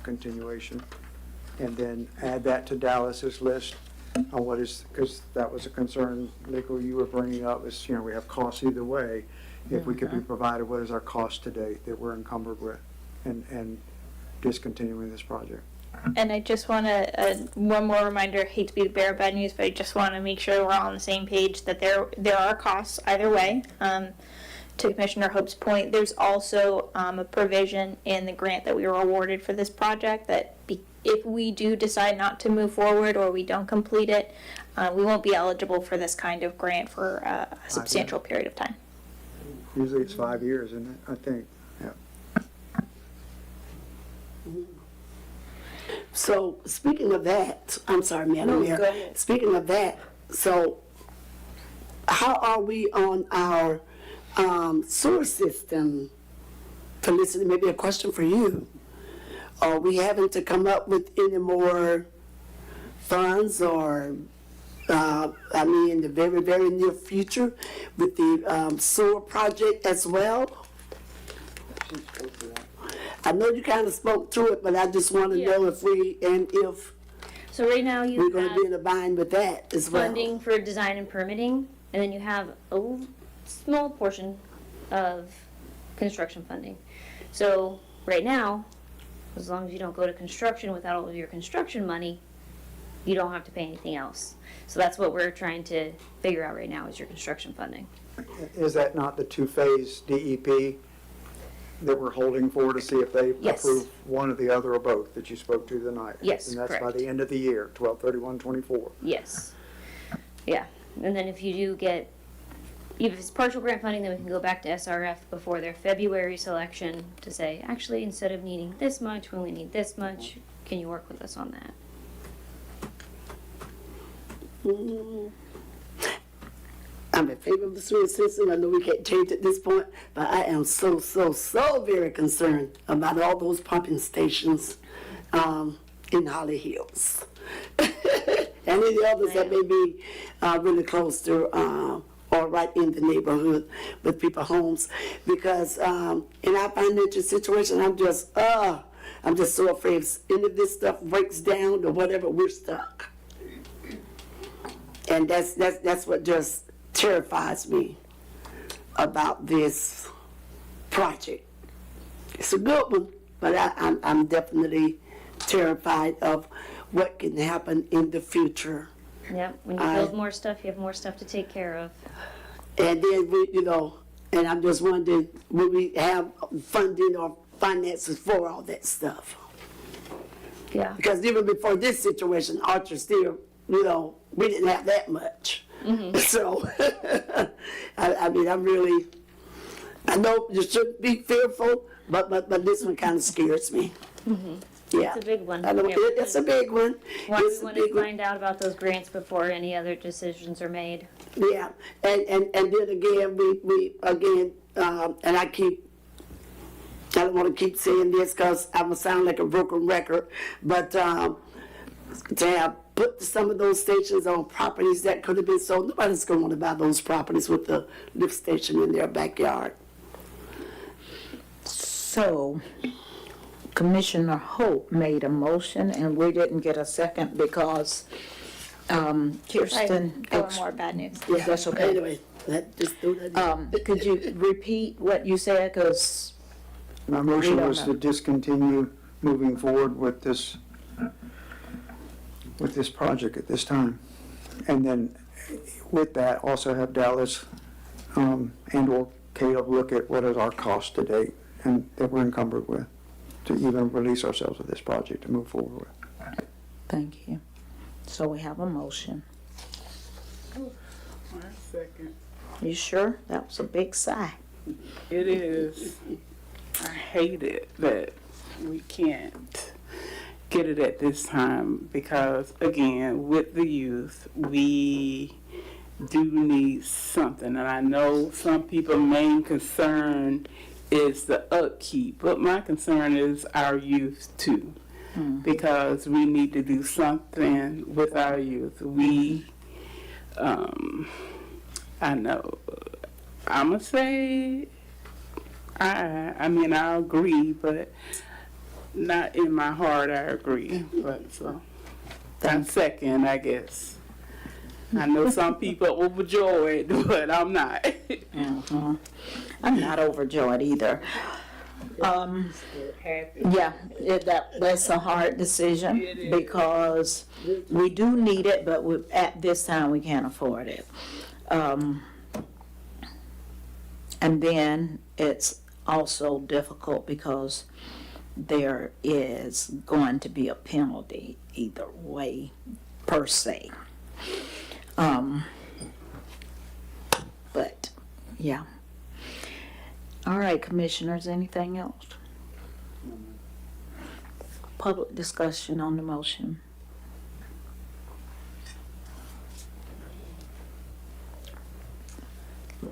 continuation, and then add that to Dallas's list on what is, because that was a concern, Nico, you were bringing up, is, we have costs either way. If we could be provided, what is our cost to date that we're encumbered with, and discontinuing this project. And I just want to, one more reminder, hate to be the bearer of bad news, but I just want to make sure we're all on the same page that there are costs either way. To Commissioner Hope's point, there's also a provision in the grant that we were awarded for this project that if we do decide not to move forward or we don't complete it, we won't be eligible for this kind of grant for a substantial period of time. Usually it's 5 years, isn't it? I think, yeah. So speaking of that, I'm sorry, Madam Mayor. Go ahead. Speaking of that, so how are we on our sewer system? Felicity, maybe a question for you. Are we having to come up with any more funds, or in the very, very near future with the sewer project as well. I know you kind of spoke to it, but I just want to know if So right now you we're going to have be in a bind with that as well. funding for design and permitting, and then you have a small portion of construction funding. So right now, as long as you don't go to construction without all of your construction money, you don't have to pay anything else. So that's what we're trying to figure out right now is your construction funding. Is that not the two-phase DEP that we're holding for to see if they Yes. approve one or the other or both that you spoke to tonight? Yes, And that's by correct. the end of the year, 12/31/24. Yes. Yeah. And then if you do get, if it's partial grant funding, then we can go back to SRF before their February selection to say, actually, instead of needing this much, we only need this much. Can you work with us on that? I'm in favor of the sewer system. I know we can't change at this point, but I am so very concerned about all those pumping stations in Holly Hills. And any others that may be really close to or right in the neighborhood with people's homes. Because in our financial situation, I'm just so afraid if any of this stuff breaks down or whatever, we're stuck. And that's what just terrifies me about this project. It's a good one, but I'm definitely terrified of what can happen in the future. Yep. When you build more stuff, you have more stuff to take care of. And then and I'm just wondering, will we have funding or finances for all that stuff? Yeah. Because even before this situation, Archer still, we didn't have that much. Mm-hmm. So, I know you shouldn't be fearful, but this one kind of scares me. Mm-hmm. Yeah. It's a big one. It's a big one. We It's a want big to one. find out about those grants before any other decisions are made. Yeah, and then again, we and I don't want to keep saying this because I'm going to sound like a broken record, but to have put some of those stations on properties that could have been sold, nobody's going to want to buy those properties with the lift station in their backyard. So, Commissioner Hope made a motion and we didn't get a second because Kirsten. More bad news. Yeah, that's okay. Anyway, just do that. Could you repeat what you said? Because My motion don't was know. to discontinue moving forward with this project at this time. And then with that, also have Dallas and/or Caleb look at what is our cost to date and that we're encumbered with to even release ourselves of this project to move forward with. Thank you. So we have a motion. Second. You sure? That was a big sigh. It is. I hate it that we can't get it at this time because, again, with the youth, we do need something. And I know some people's main concern is the upkeep, but my concern is our youth too. Because we need to do something with our youth. I know, I'm going to say, I agree, but not in my heart I agree. But so, I'm second, I guess. I know some people overjoyed, but I'm not. I'm not overjoyed either. That's a hard decision because we do need it, but at this time we can't afford it. And then it's also difficult because there is going to be a penalty either way, per se. But, yeah. All right, commissioners, anything else? Public discussion on the motion.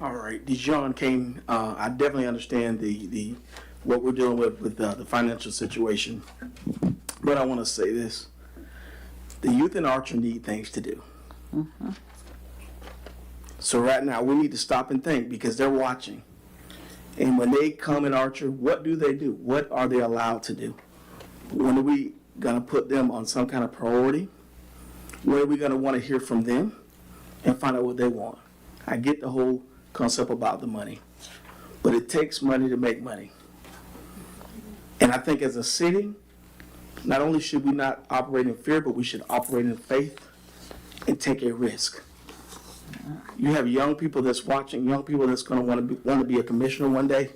All right, Dijon King, I definitely understand the what we're dealing with the financial situation, but I want to say this: the youth in Archer need things to do. So right now, we need to stop and think because they're watching. And when they come in Archer, what do? What are they allowed to do? When are we going to put them on some kind of priority? When are we going to want to hear from them and find out what they want? I get the whole concept about the money, but it takes money to make money. And I think as a city, not only should we not operate in fear, but we should operate in faith and take a risk. You have young people that's watching, young people that's going to want to be a commissioner one day,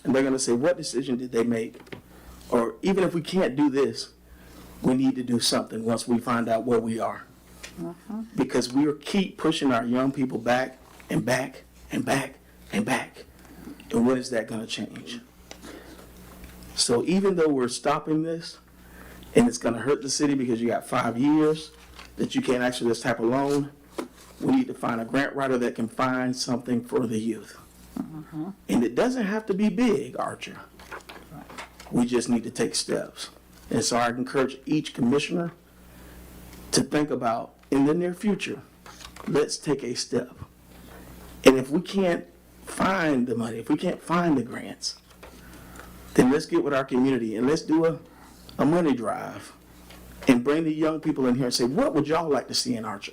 and they're going to say, what decision did they make? Or even if we can't do this, we need to do something once we find out where we are. Because we keep pushing our young people back and back and back and back. And when is that going to change? So even though we're stopping this, and it's going to hurt the city because you got 5 years that you can't actually just tap a loan, we need to find a grant writer that can find something for the youth. And it doesn't have to be big, Archer. We just need to take steps. And so I encourage each commissioner to think about, in the near future, let's take a step. And if we can't find the money, if we can't find the grants, then let's get with our community and let's do a money drive and bring the young people in here and say, what would y'all like to see in Archer?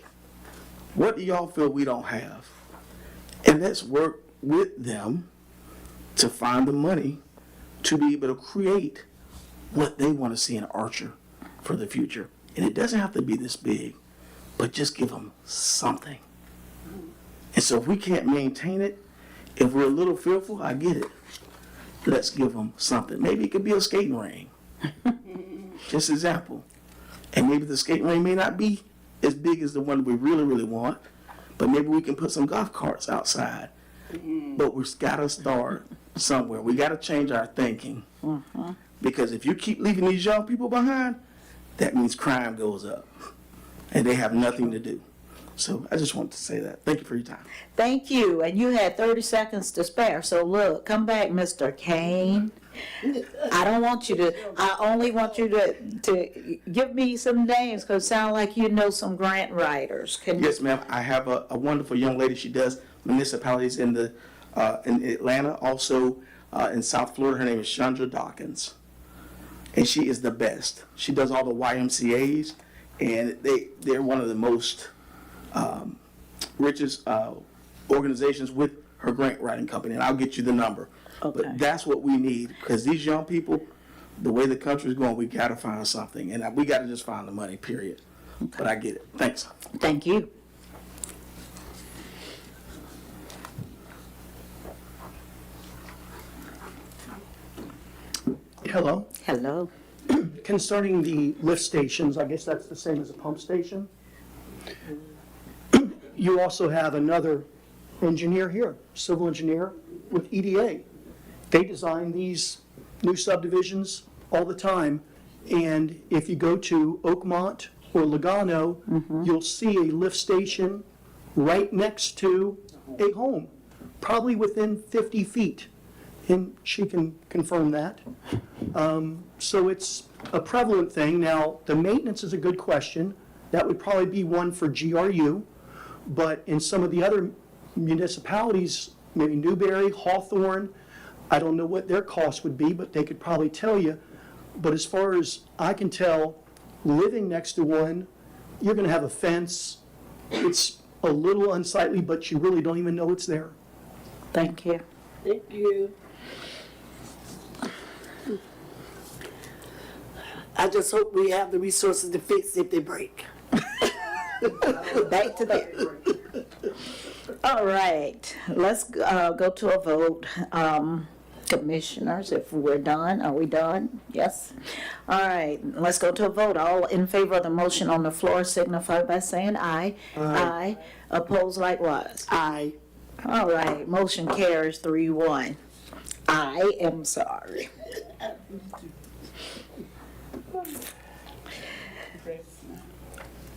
What do y'all feel we don't have? And let's work with them to find the money to be able to create what they want to see in Archer for the future. And it doesn't have to be this big, but just give them something. And so if we can't maintain it, if we're a little fearful, I get it. Let's give them something. Maybe it could be a skating ring. Just example. And maybe the skating ring may not be as big as the one we really, really want, but maybe we can put some golf carts outside. But we've got to start somewhere. We got to change our thinking. Because if you keep leaving these young people behind, that means crime goes up. And they have nothing to do. So I just wanted to say that. Thank you for your time. Thank you, and you had 30 seconds to spare, so look, come back, Mr. Kane. I don't want you to, I only want you to give me some names, because it sounds like you know some grant writers. Can you? Yes, ma'am. I have a wonderful young lady. She does municipalities in Atlanta, also in South Florida. Her name is Chandra Dawkins, and she is the best. She does all the YMCAs, and they're one of the most richest organizations with her grant writing company, and I'll get you the number. Okay. But that's what we need, because these young people, the way the country's going, we got to find something, and we got to just find the money, period. Okay. But I get it. Thanks. Thank you. Hello. Hello. Concerning the lift stations, I guess that's the same as a pump station. You also have another engineer here, civil engineer with EDA. They design these new subdivisions all the time. And if you go to Oakmont or Logano, you'll see a lift station right next to a home, probably within 50 feet. And she can confirm that. So it's a prevalent thing. Now, the maintenance is a good question. That would probably be one for GRU. But in some of the other municipalities, maybe Newberry, Hawthorne, I don't know what their cost would be, but they could probably tell you. But as far as I can tell, living next to one, you're going to have a fence. It's a little unsightly, but you really don't even know it's there. Thank you. Thank you. I just hope we have the resources to fix if they break. Back to that. All right, let's go to a vote. Commissioners, if we're done, are we done? Yes? All right, let's go to a vote. All in favor of the motion on the floor signify by saying aye. Aye. Opposed likewise. Aye. All right, motion carries 3-1. I am sorry.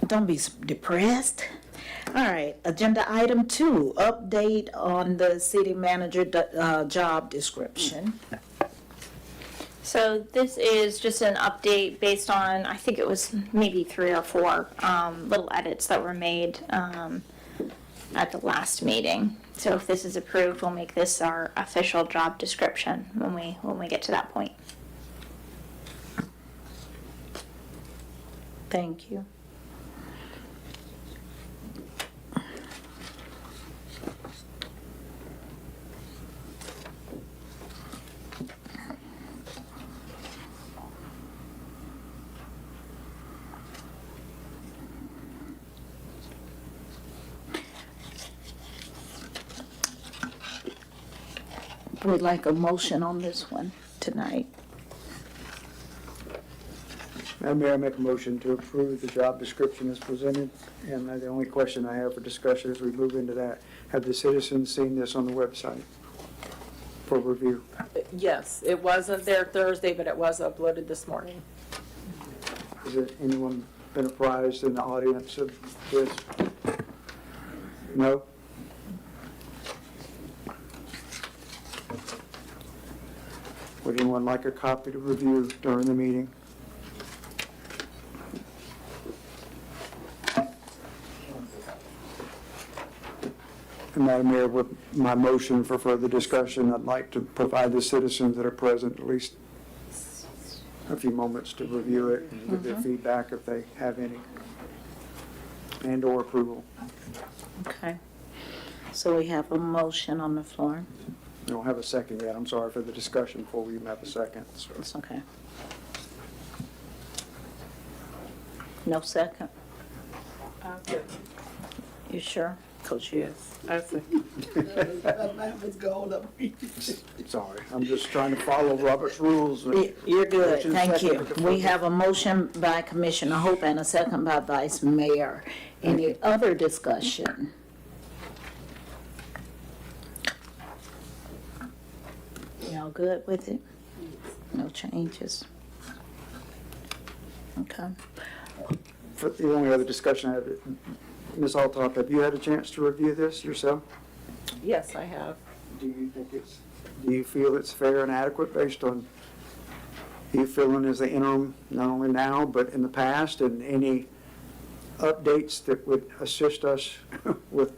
Don't be depressed. All right, agenda item 2, update on the city manager job description. So this is just an update based on, I think it was maybe 3 or 4 little edits that were made at the last meeting. So if this is approved, we'll make this our official job description when we get to that point. Thank you. We'd like a motion on this one tonight. Madam Mayor, I make a motion to approve the job description as presented. And the only question I have for discussion as we move into that, have the citizens seen this on the website for review? Yes, it wasn't there Thursday, but it was uploaded this morning. Has anyone been apprised in the audience of this? No? Would anyone like a copy to review during the meeting? And Madam Mayor, with my motion for further discussion, I'd like to provide the citizens that are present at least a few moments to review it and give their feedback if they have any, and/or approval. Okay. So we have a motion on the floor. We don't have a second yet. I'm sorry for the discussion before we even have a second. So. It's okay. No second? You sure? Coach, yes. Sorry, I'm just trying to follow Robert's rules. You're good, Motion thank you. second. We have a motion by Commissioner Hope and a second by Vice Mayor. Any other discussion? Y'all good with it? No changes? Okay. For the only other discussion I have, Ms. Althoff, have you had a chance to review this yourself? Yes, I have. Do you feel it's fair and adequate based on you feeling as the interim, not only now, but in the past, and any updates that would assist us with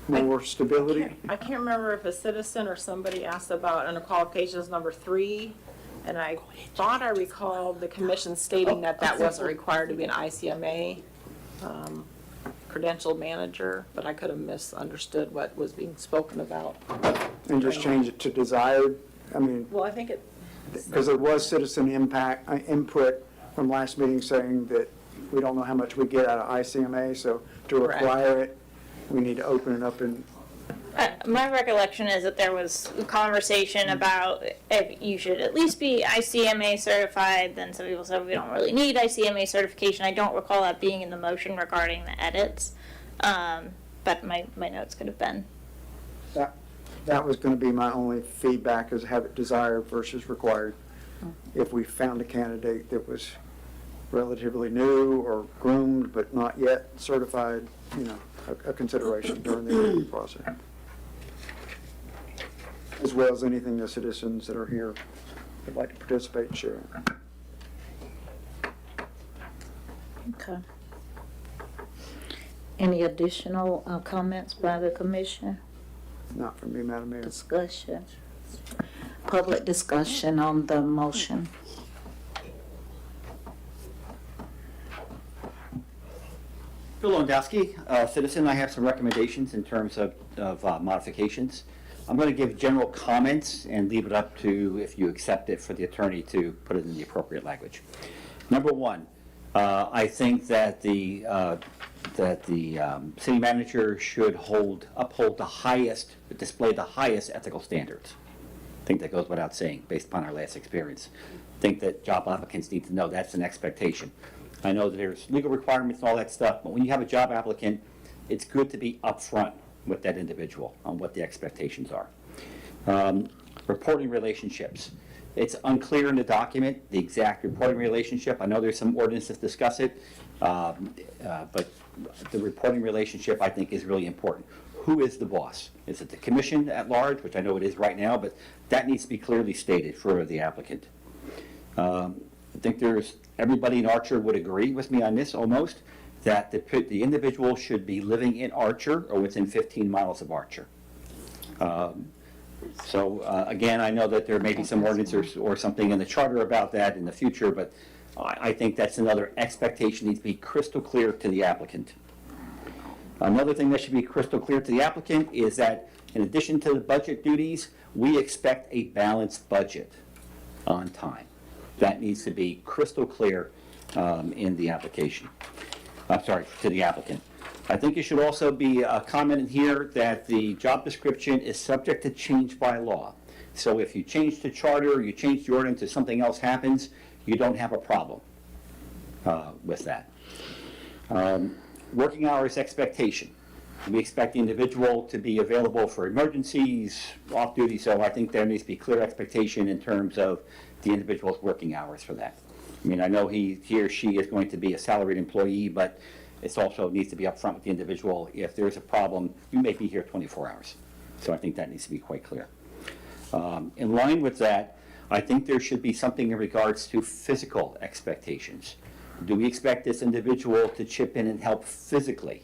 more stability? I can't remember if a citizen or somebody asked about under qualifications number 3, and I thought I recalled the commission stating that that wasn't required to be an ICMA credentialed manager, but I could have misunderstood what was being spoken about. And just change it to desired? I mean, Well, I think it, because there was citizen input from last meeting saying that we don't know how much we get out of ICMA, so to Correct. require it, we need to open it up and My recollection is that there was conversation about if you should at least be ICMA certified. Then some people said we don't really need ICMA certification. I don't recall that being in the motion regarding the edits, but my notes could have been. that was going to be my only feedback, is have it desired versus required. If we found a candidate that was relatively new or groomed but not yet certified, you know, a consideration during the interview process. As well as anything the citizens that are here would like to participate and share. Okay. Any additional comments by the commission? Not from me, Madam Mayor. Discussion? Public discussion on the motion. Bill Lewandowski, citizen. I have some recommendations in terms of modifications. I'm going to give general comments and leave it up to, if you accept it, for the attorney to put it in the appropriate language. Number one, I think that the city manager should uphold the highest, display the highest ethical standards. I think that goes without saying, based upon our last experience. I think that job applicants need to know that's an expectation. I know that there's legal requirements and all that stuff, but when you have a job applicant, it's good to be upfront with that individual on what the expectations are. Reporting relationships. It's unclear in the document, the exact reporting relationship. I know there's some ordinances that discuss it, but the reporting relationship, I think, is really important. Who is the boss? Is it the commission at large, which I know it is right now, but that needs to be clearly stated for the applicant. I think everybody in Archer would agree with me on this almost, that the individual should be living in Archer or within 15 miles of Archer. Again, I know that there may be some ordinance or something in the charter about that in the future, but I think that's another expectation needs to be crystal clear to the applicant. Another thing that should be crystal clear to the applicant is that in addition to the budget duties, we expect a balanced budget on time. That needs to be crystal clear in the application. To the applicant. I think it should also be a comment in here that the job description is subject to change by law. So if you change the charter, or you change the ordinance, if something else happens, you don't have a problem with that. Working hours expectation. We expect the individual to be available for emergencies, off duty, so I think there needs to be clear expectation in terms of the individual's working hours for that. I mean, I know he or she is going to be a salaried employee, but it also needs to be upfront with the individual. If there's a problem, you may be here 24 hours. So I think that needs to be quite clear. In line with that, I think there should be something in regards to physical expectations. Do we expect this individual to chip in and help physically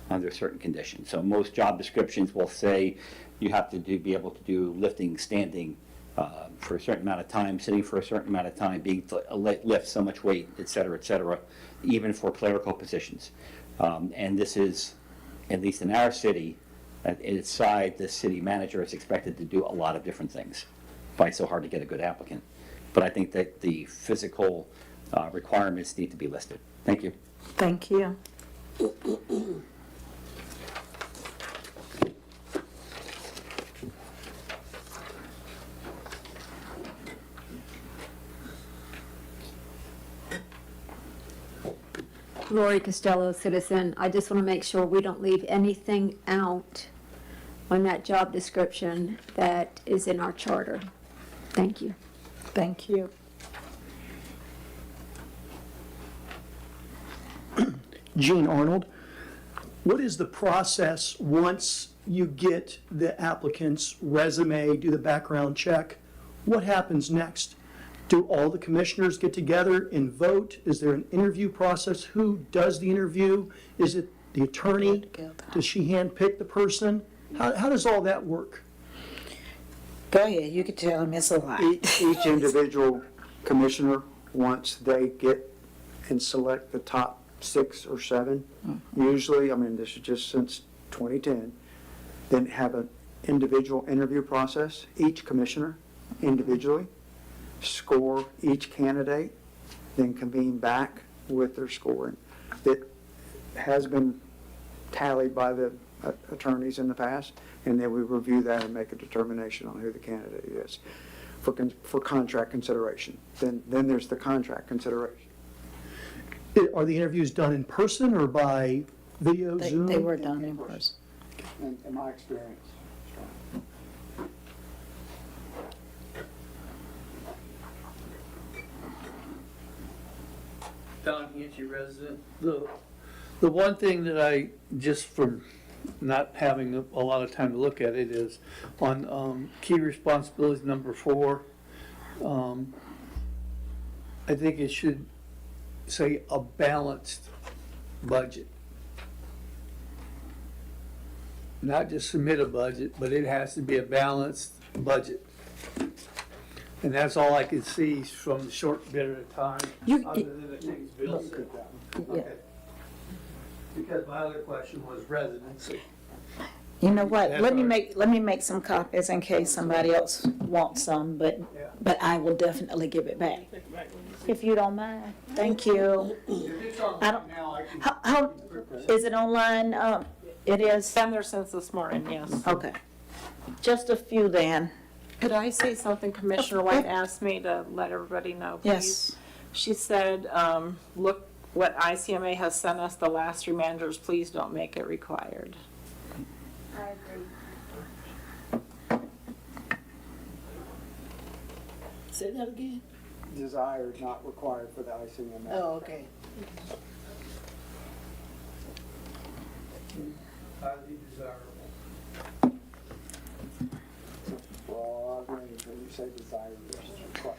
under certain conditions? So most job descriptions will say you have to be able to do lifting, standing, for a certain amount of time, sitting for a certain amount of time, being lift so much weight, et cetera, even for clerical positions. And this is, at least in our city, at its side, the city manager is expected to do a lot of different things. Why it's so hard to get a good applicant. But I think that the physical requirements need to be listed. Thank you. Thank you. Lori Costello, citizen. I just want to make sure we don't leave anything out on that job description that is in our charter. Thank you. Thank you. Gene Arnold, what is the process once you get the applicant's resume, do the background check? What happens next? Do all the commissioners get together and vote? Is there an interview process? Who does the interview? Is it the attorney? Does she handpick the person? How does all that work? Go ahead, you can tell him it's a lot. Each individual commissioner, once they get and select the top 6 or 7, usually, I mean, this is just since 2010, then have an individual interview process, each commissioner individually, score each candidate, then convene back with their scoring. It has been tallied by the attorneys in the past, and then we review that and make a determination on who the candidate is for contract consideration. Then there's the contract consideration. Are the interviews done in person or by video, Zoom? They were done in person. In my experience. Don Hinchy, resident. The one thing that I, just from not having a lot of time to look at it, is on key responsibilities number 4. I think it should say a balanced budget. Not just submit a budget, but it has to be a balanced budget. And that's all I could see from the short bit of time, other than the things Bill said. Okay. Because my other question was residency. You know what, That's let me all right. make some copies in case somebody else wants some, but I will definitely give it back. If you don't mind, thank you. I don't, how, is it online? It is? Been there since this morning, yes. Okay. Just a few then. Could I say something Commissioner White asked me to let everybody know, please? Yes. She said, look what ICMA has sent us, the last 3 managers, please don't make it required. I agree. Say that again? Desired, not required for the ICMA. Oh, okay. Highly desirable. Broad range when you say desired versus required.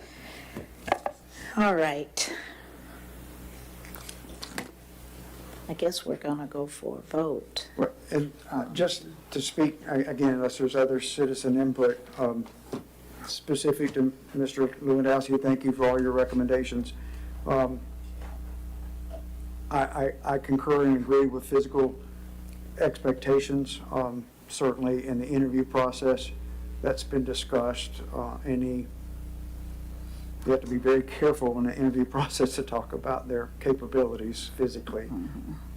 All right. I guess we're gonna go for a vote. Well, and just to speak, again, unless there's other citizen input, specific to Mr. Lewandowski, thank you for all your recommendations. I concur and agree with physical expectations, certainly in the interview process that's been discussed. You have to be very careful in the interview process to talk about their capabilities physically.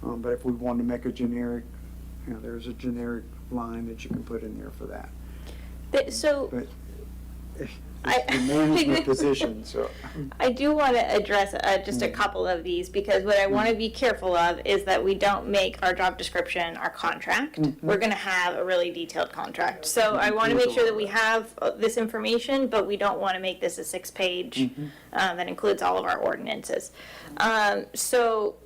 But if we want to make a generic, there's a generic line that you can put in there for that. So But it's the management position, so. I do want to address just a couple of these, because what I want to be careful of is that we don't make our job description our contract. We're going to have a really detailed contract. So I want to make sure that we have this information, but we don't want to make this a 6-page that includes all of our ordinances. So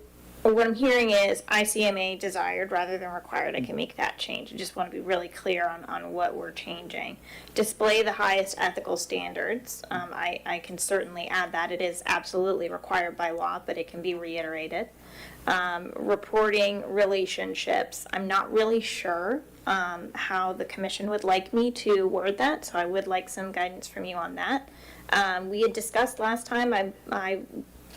what I'm hearing is ICMA desired rather than required. I can make that change. I just want to be really clear on what we're changing. Display the highest ethical standards. I can certainly add that. It is absolutely required by law, but it can be reiterated. Reporting relationships. I'm not really sure how the commission would like me to word that, so I would like some guidance from you on that. We had discussed last time, I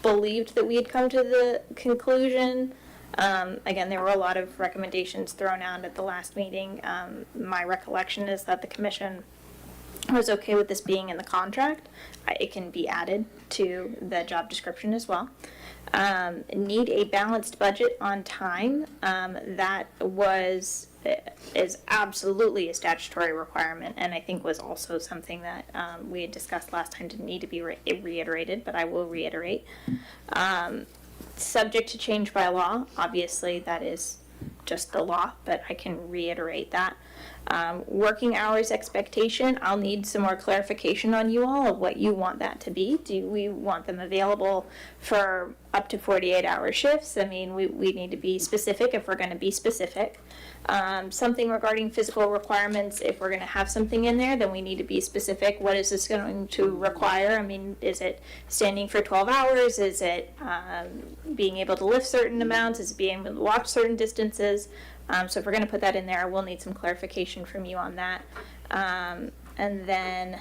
believed that we had come to the conclusion. Again, there were a lot of recommendations thrown out at the last meeting. My recollection is that the commission was okay with this being in the contract. It can be added to the job description as well. Need a balanced budget on time. That is absolutely a statutory requirement, and I think was also something that we had discussed last time didn't need to be reiterated, but I will reiterate. Subject to change by law, obviously that is just the law, but I can reiterate that. Working hours expectation, I'll need some more clarification on you all of what you want that to be. Do we want them available for up to 48-hour shifts? I mean, we need to be specific if we're going to be specific. Something regarding physical requirements, if we're going to have something in there, then we need to be specific. What is this going to require? I mean, is it standing for 12 hours? Is it being able to lift certain amounts? Is it being able to walk certain distances? So if we're going to put that in there, we'll need some clarification from you on that. And then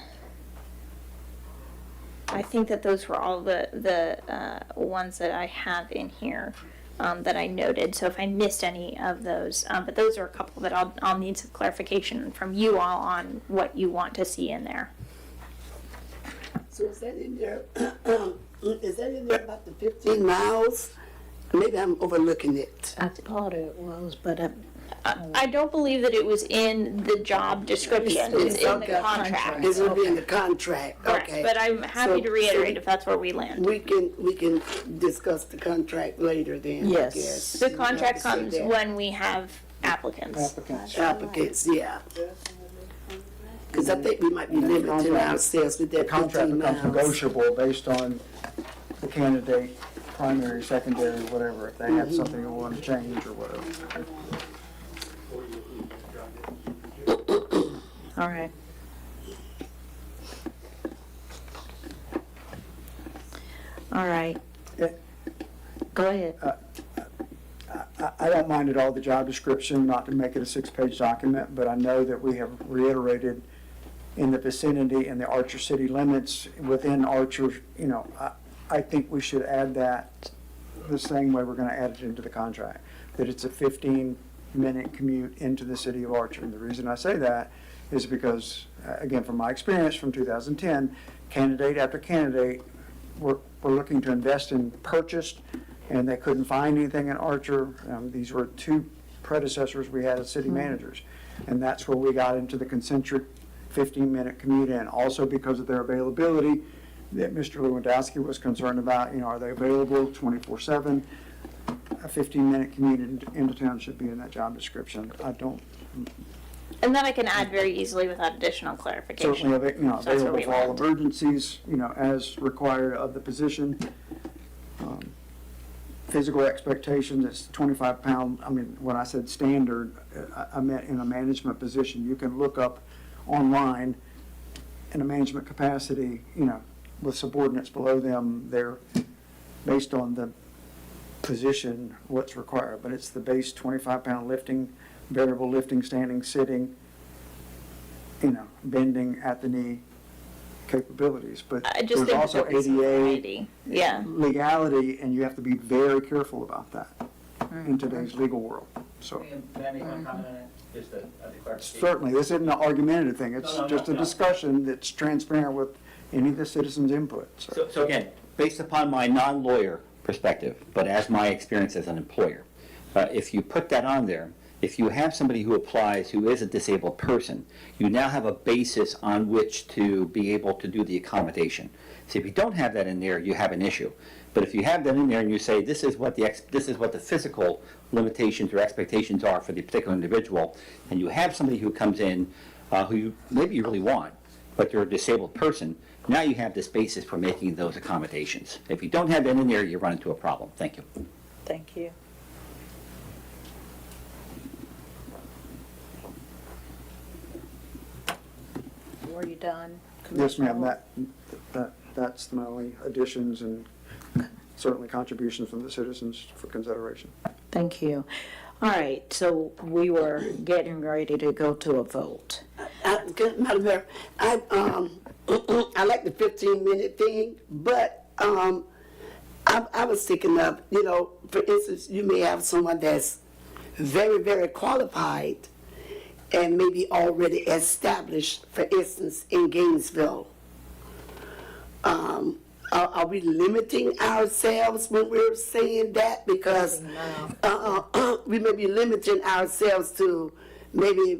I think that those were all the ones that I have in here that I noted. So if I missed any of those, but those are a couple that I'll need some clarification from you all on what you want to see in there. So is that in there, about the 15 miles? Maybe I'm overlooking it. I thought it was, but I don't believe that it was in the job description. It's in the contract. It will be in the contract, Correct, okay. but I'm happy to reiterate if that's where we land. We can discuss the contract later then, I Yes. guess. The contract You have to comes say that. when we have applicants. Applicants, yeah. Because I think we might be limiting ourselves with The that contract 15 becomes miles. negotiable based on the candidate, primary, secondary, whatever, if they have something they want to change or whatever. all right. All right. Go ahead. I don't mind at all the job description, not to make it a 6-page document, but I know that we have reiterated in the vicinity and the Archer city limits within Archer, I think we should add that the same way we're going to add it into the contract, that it's a 15-minute commute into the city of Archer. And the reason I say that is because, again, from my experience from 2010, candidate after candidate were looking to invest in purchased, and they couldn't find anything in Archer. These were 2 predecessors we had as city managers, and that's where we got into the concentric 15-minute commute in. Also because of their availability, that Mr. Lewandowski was concerned about, are they available 24/7? A 15-minute commute into town should be in that job description. And then I can add very easily without additional clarification. Certainly, So that's where available we for all land. emergencies, as required of the position. Physical expectations, it's 25-pound, when I said standard, I meant in a management position. You can look up online in a management capacity, with subordinates below them, they're based on the position, what's required, but it's the base 25-pound lifting, variable lifting, standing, sitting, bending at the knee capabilities. But I just there's think also there is ADA variety. Yeah. legality, and you have to be very careful about that in today's legal world. So certainly, this isn't an argumentative thing. It's just a discussion that's transparent with any of the citizens' input. So again, based upon my non-lawyer perspective, but as my experience as an employer, if you put that on there, if you have somebody who applies who is a disabled person, you now have a basis on which to be able to do the accommodation. So if you don't have that in there, you have an issue. But if you have that in there and you say this is what the physical limitations or expectations are for the particular individual, and you have somebody who comes in who you maybe you really want, but they're a disabled person, now you have this basis for making those accommodations. If you don't have that in there, you run into a problem. Thank you. Thank you. Were you done? Yes, ma'am, that's my only additions and certainly contributions from the citizens for consideration. Thank you. All right, so we were getting ready to go to a vote. Madam Mayor, I like the 15-minute thing, but I was thinking of, for instance, you may have someone that's very, very qualified and maybe already established, for instance, in Gainesville. Are we limiting ourselves when we're saying that? Because we may be limiting ourselves to maybe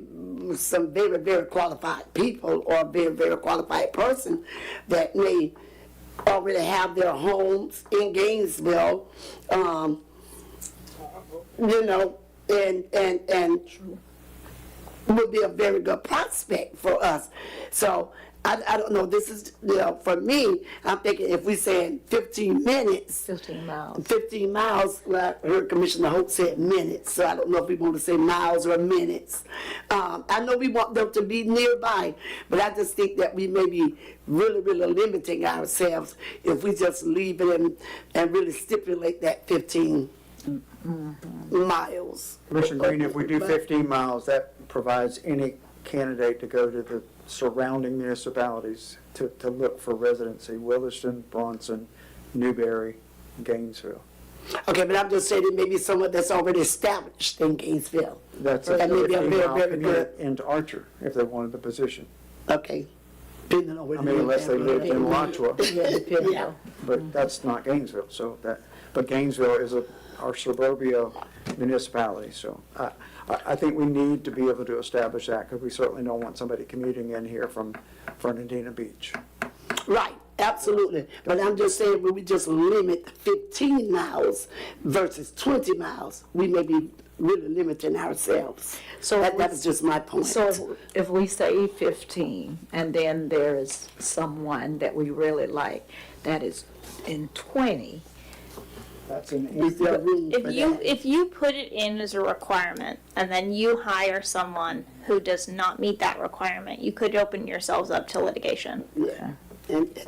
some very, very qualified people or a very, very qualified person that may already have their homes in Gainesville, and would be a very good prospect for us. So I don't know, this is, for me, I'm thinking if we saying 15 minutes. 15 miles. 15 miles, well, I heard Commissioner Hope said minutes, so I don't know if we want to say miles or minutes. I know we want them to be nearby, but I just think that we may be really, really limiting ourselves if we just leave it and really stipulate that 15 miles. Commissioner Green, if we do 15 miles, that provides any candidate to go to the surrounding municipalities to look for residency: Williston, Bronson, Newberry, Gainesville. Okay, but I'm just saying it may be someone that's already established in Gainesville. That's a That may be a 15-mile very, very good. commute into Archer if they wanted the position. Okay. Depending on where I mean, unless they lived in Alachua. Yeah. But that's not Gainesville, but Gainesville is our suburbia municipality, so I think we need to be able to establish that, because we certainly don't want somebody commuting in here from Fernandina Beach. Right, absolutely. But I'm just saying, when we just limit 15 miles versus 20 miles, we may be really limiting ourselves. So that was just my point. So if we say 15, and then there is someone that we really like that is in 20, that's an If you put it in as a requirement and then you hire someone who does not meet that requirement, you could open yourselves up to litigation. Yeah.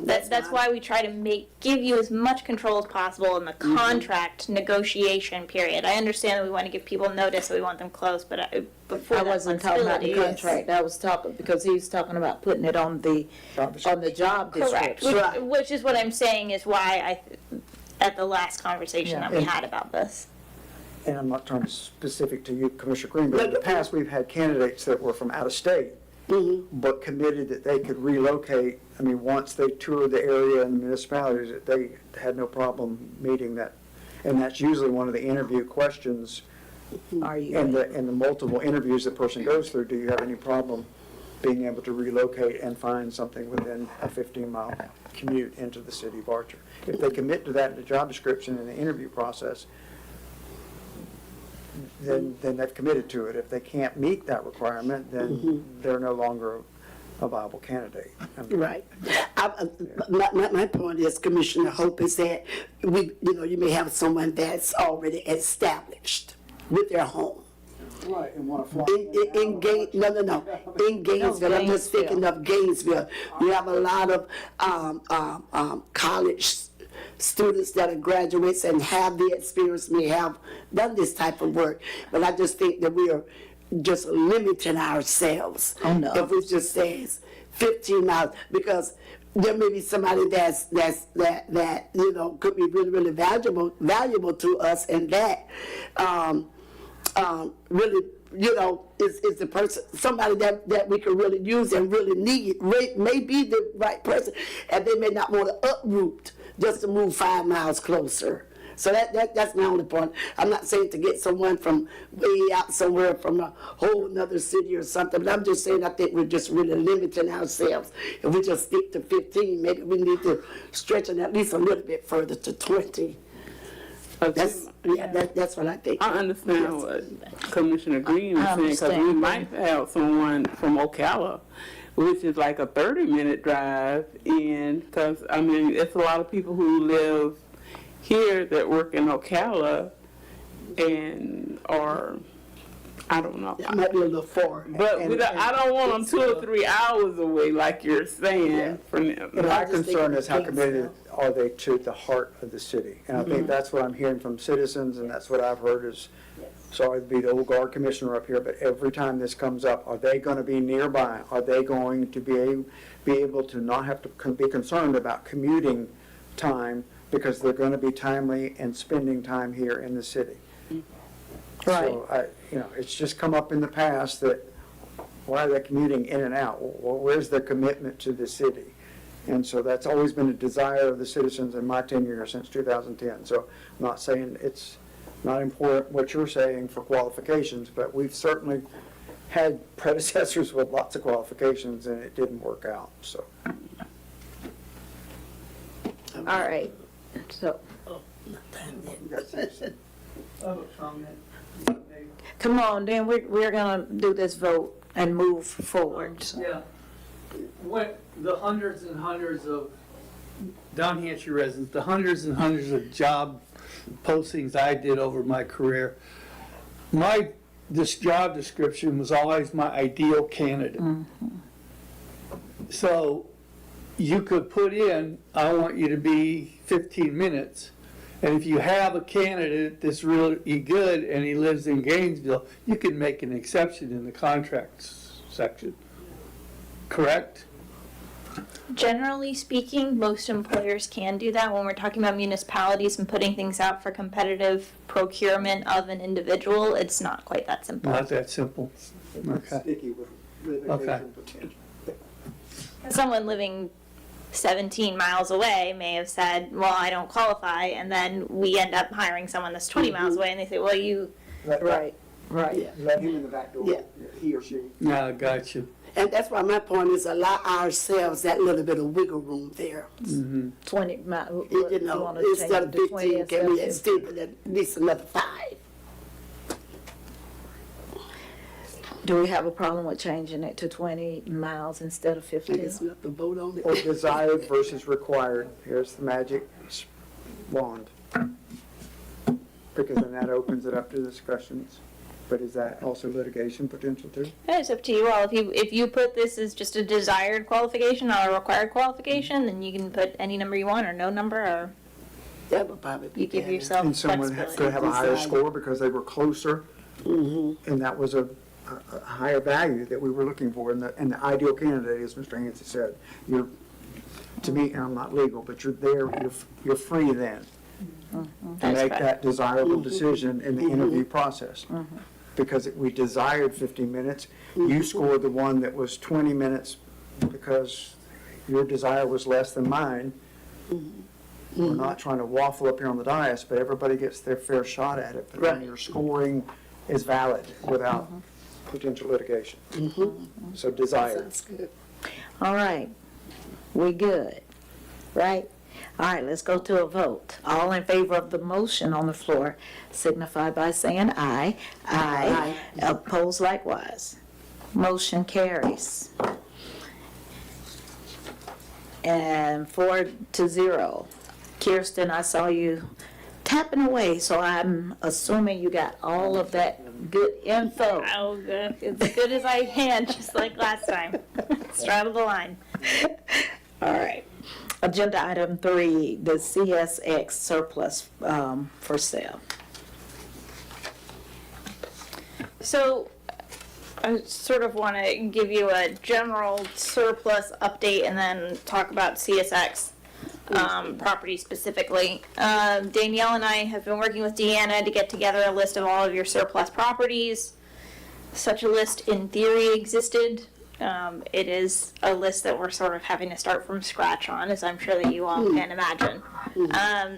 That's why we try to give you as much control as possible in the contract negotiation period. I understand that we want to give people notice, so we want them close, but before I that wasn't talking about the flexibility contract. I was talking because he was talking about putting it on the job Correct, description. which is what I'm saying is why at the last conversation that we had about this. And I'm not talking specific to you, Commissioner Green, but in the past, we've had candidates that were from out of state, but committed that they could relocate. I mean, once they toured the area and the municipalities, that they had no problem meeting that. And that's usually one of the interview questions. Are you? In the multiple interviews the person goes through, do you have any problem being able to relocate and find something within a 15-mile commute into the city of Archer? If they commit to that in the job description and the interview process, then they've committed to it. If they can't meet that then they're no longer a viable candidate. Right. My point is, Commissioner Hope, is that you may have someone that's already established with their home. Right, and want to fly. In Gainesville, I'm just thinking of Gainesville. You have a lot of college students that are graduates and have the experience, may have done this type of work. But I just think that we are just limiting ourselves. Oh, no. If we just say 15 miles, because there may be somebody that you know could be really, really valuable to us, and that really, you know, is the person, somebody that we could really use and really need, may be the right person, and they may not want to uproot just to move 5 miles closer. So that's my only point. I'm not saying to get someone from way out somewhere from a whole nother city or something, but I'm just saying I think we're just really limiting ourselves. If we just stick to 15, maybe we need to stretch it at least a little bit further to 20. That's what I think. I understand what Commissioner Green is saying, because we might have someone from Ocala, which is like a 30-minute drive in, because, I mean, it's a lot of people who live here that work in Ocala and are, I don't know. That might be a little far. But I don't want them 2 or 3 hours away, like you're saying. From them. And my concern is how committed are they to the heart of the city? And I think that's what I'm hearing from citizens, and that's what I've heard is, sorry to be the old guard commissioner up here, but every time this comes up, are they going to be nearby? Are they going to be able to not have to be concerned about commuting time, because they're going to be timely and spending time here in the city? Right. So, it's just come up in the past that, why are they commuting in and out? Well, where's their commitment to the city? And so that's always been a desire of the citizens in my tenure since 2010. So I'm not saying it's not important what you're saying for qualifications, but we've certainly had predecessors with lots of qualifications and it didn't work out, so. All right, so, come on, then we're gonna do this vote and move forward. So. Yeah. When the hundreds and hundreds of Down Hampshire residents, the hundreds and hundreds of job postings I did over my career, this job description was always my ideal candidate. So you could put in, I want you to be 15 minutes. And if you have a candidate that's really good and he lives in Gainesville, you can make an exception in the contracts section. Correct? Generally speaking, most employers can do that. When we're talking about municipalities and putting things out for competitive procurement of an individual, it's not quite that simple. Not that simple. Okay. Sticky with litigation potential. Someone living 17 miles away may have said, well, I don't qualify, and then we end up hiring someone that's 20 miles away, and they say, well, you... Right. Let him in the back door, he or she. Yeah, got you. And that's why my point is allow ourselves that little bit of wiggle room there. 20 miles. You know, instead of 15, can we extend it at least another 5? Do we have a problem with changing it to 20 miles instead of 15? I guess we have to vote on it. Or desired versus required. Here's the magic wand. Because then that opens it up to discussions. But is that also litigation potential too? It's up to you all. If you put this as just a desired qualification or a required qualification, then you can put any number you want or no number, or that would probably be you give yourself And someone flexibility. could have a higher score because they were closer, and that was a higher value that we were looking for. And the ideal candidate, as Mr. Hanson said, to me, and I'm not legal, but you're there, you're free then to make that desirable decision in the interview process. Because we desired 15 minutes, you scored the one that was 20 minutes because your desire was less than mine. We're not trying to waffle up here on the dais, but everybody gets their fair shot at it. But then your scoring is valid without potential litigation. So desired. Sounds good. All right, we good, right? All right, let's go to a vote. All in favor of the motion on the floor signify by saying aye. Aye. Opposed likewise. Motion carries. And 4-0. Kirsten, I saw you tapping away, so I'm assuming you got all of that good info. Oh, good. As good as I can, just like last time. Straight of the line. All right. Agenda item 3, the CSX surplus for sale. So I sort of want to give you a general surplus update and then talk about CSX property specifically. Danielle and I have been working with Deanna to get together a list of all of your surplus properties. Such a list in theory existed. It is a list that we're sort of having to start from scratch on, as I'm sure that you all can imagine.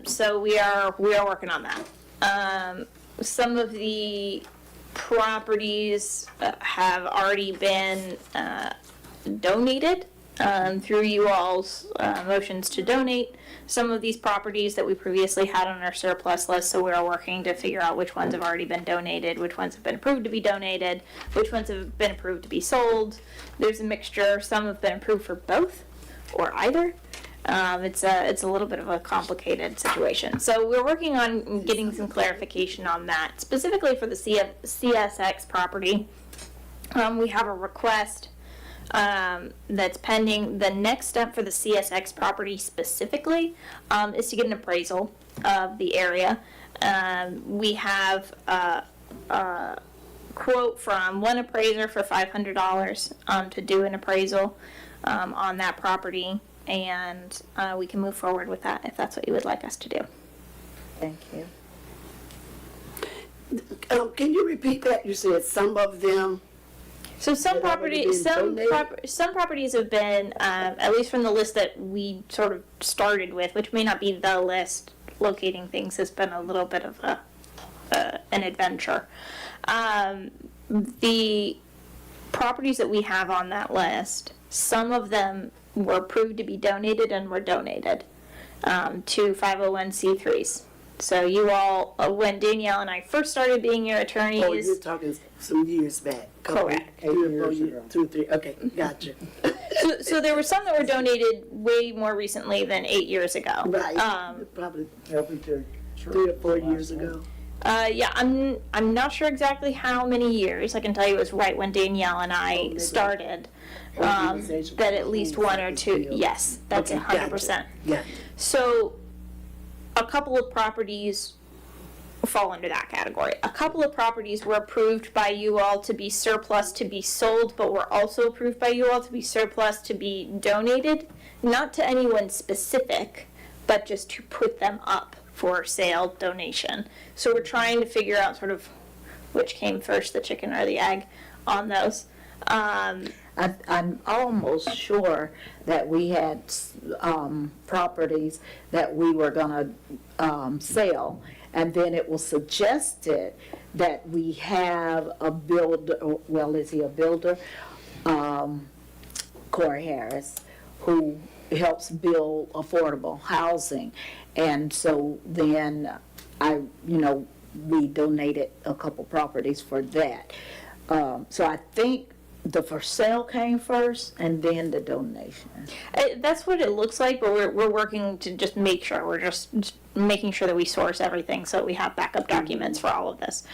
So we are working on that. Some of the properties have already been donated through you all's motions to donate. Some of these properties that we previously had on our surplus list, so we are working to figure out which ones have already been donated, which ones have been approved to be donated, which ones have been approved to be sold. There's a mixture. Some have been approved for both or either. It's a little bit of a complicated situation. So we're working on getting some clarification on that. Specifically for the CSX property, we have a request that's pending. The next step for the CSX property specifically is to get an appraisal of the area. We have a quote from one appraiser for $500 to do an appraisal on that property. And we can move forward with that if that's what you would like us to do. Thank you. Can you repeat that? You said some of them. So some Had already been some properties have been, at least from the list that we sort of started with, which may not be the list. Locating things has been a little bit of an adventure. The properties that we have on that list, some of them were approved to be donated and were donated to 501c3s. So you all, when Danielle and I first started being your attorneys. Oh, you're talking some years back. Correct. 3 or 4 years, 2 or 3. Okay, gotcha. So there were some that were donated way more recently than 8 years ago. Right. Probably 3 or 4 years ago. Yeah, I'm not sure exactly how many years. I can tell you it was right when Danielle and I started. That at least 1 or 2. Yes, that's 100%. Yeah. So a couple of properties fall under that category. A couple of properties were approved by you all to be surplus to be sold, but were also approved by you all to be surplus to be donated, not to anyone specific, but just to put them up for sale donation. So we're trying to figure out sort of which came first, the chicken or the egg, on those. I'm almost sure that we had properties that we were going to sell, and then it was suggested that we have a builder, well, is he a builder? Corey Harris, who helps build affordable housing. And so then we donated a couple properties for that. So I think the for sale came first and then the donation. That's what it looks like, but we're working to just make sure. We're just making sure that we source everything so that we have backup documents for all of this.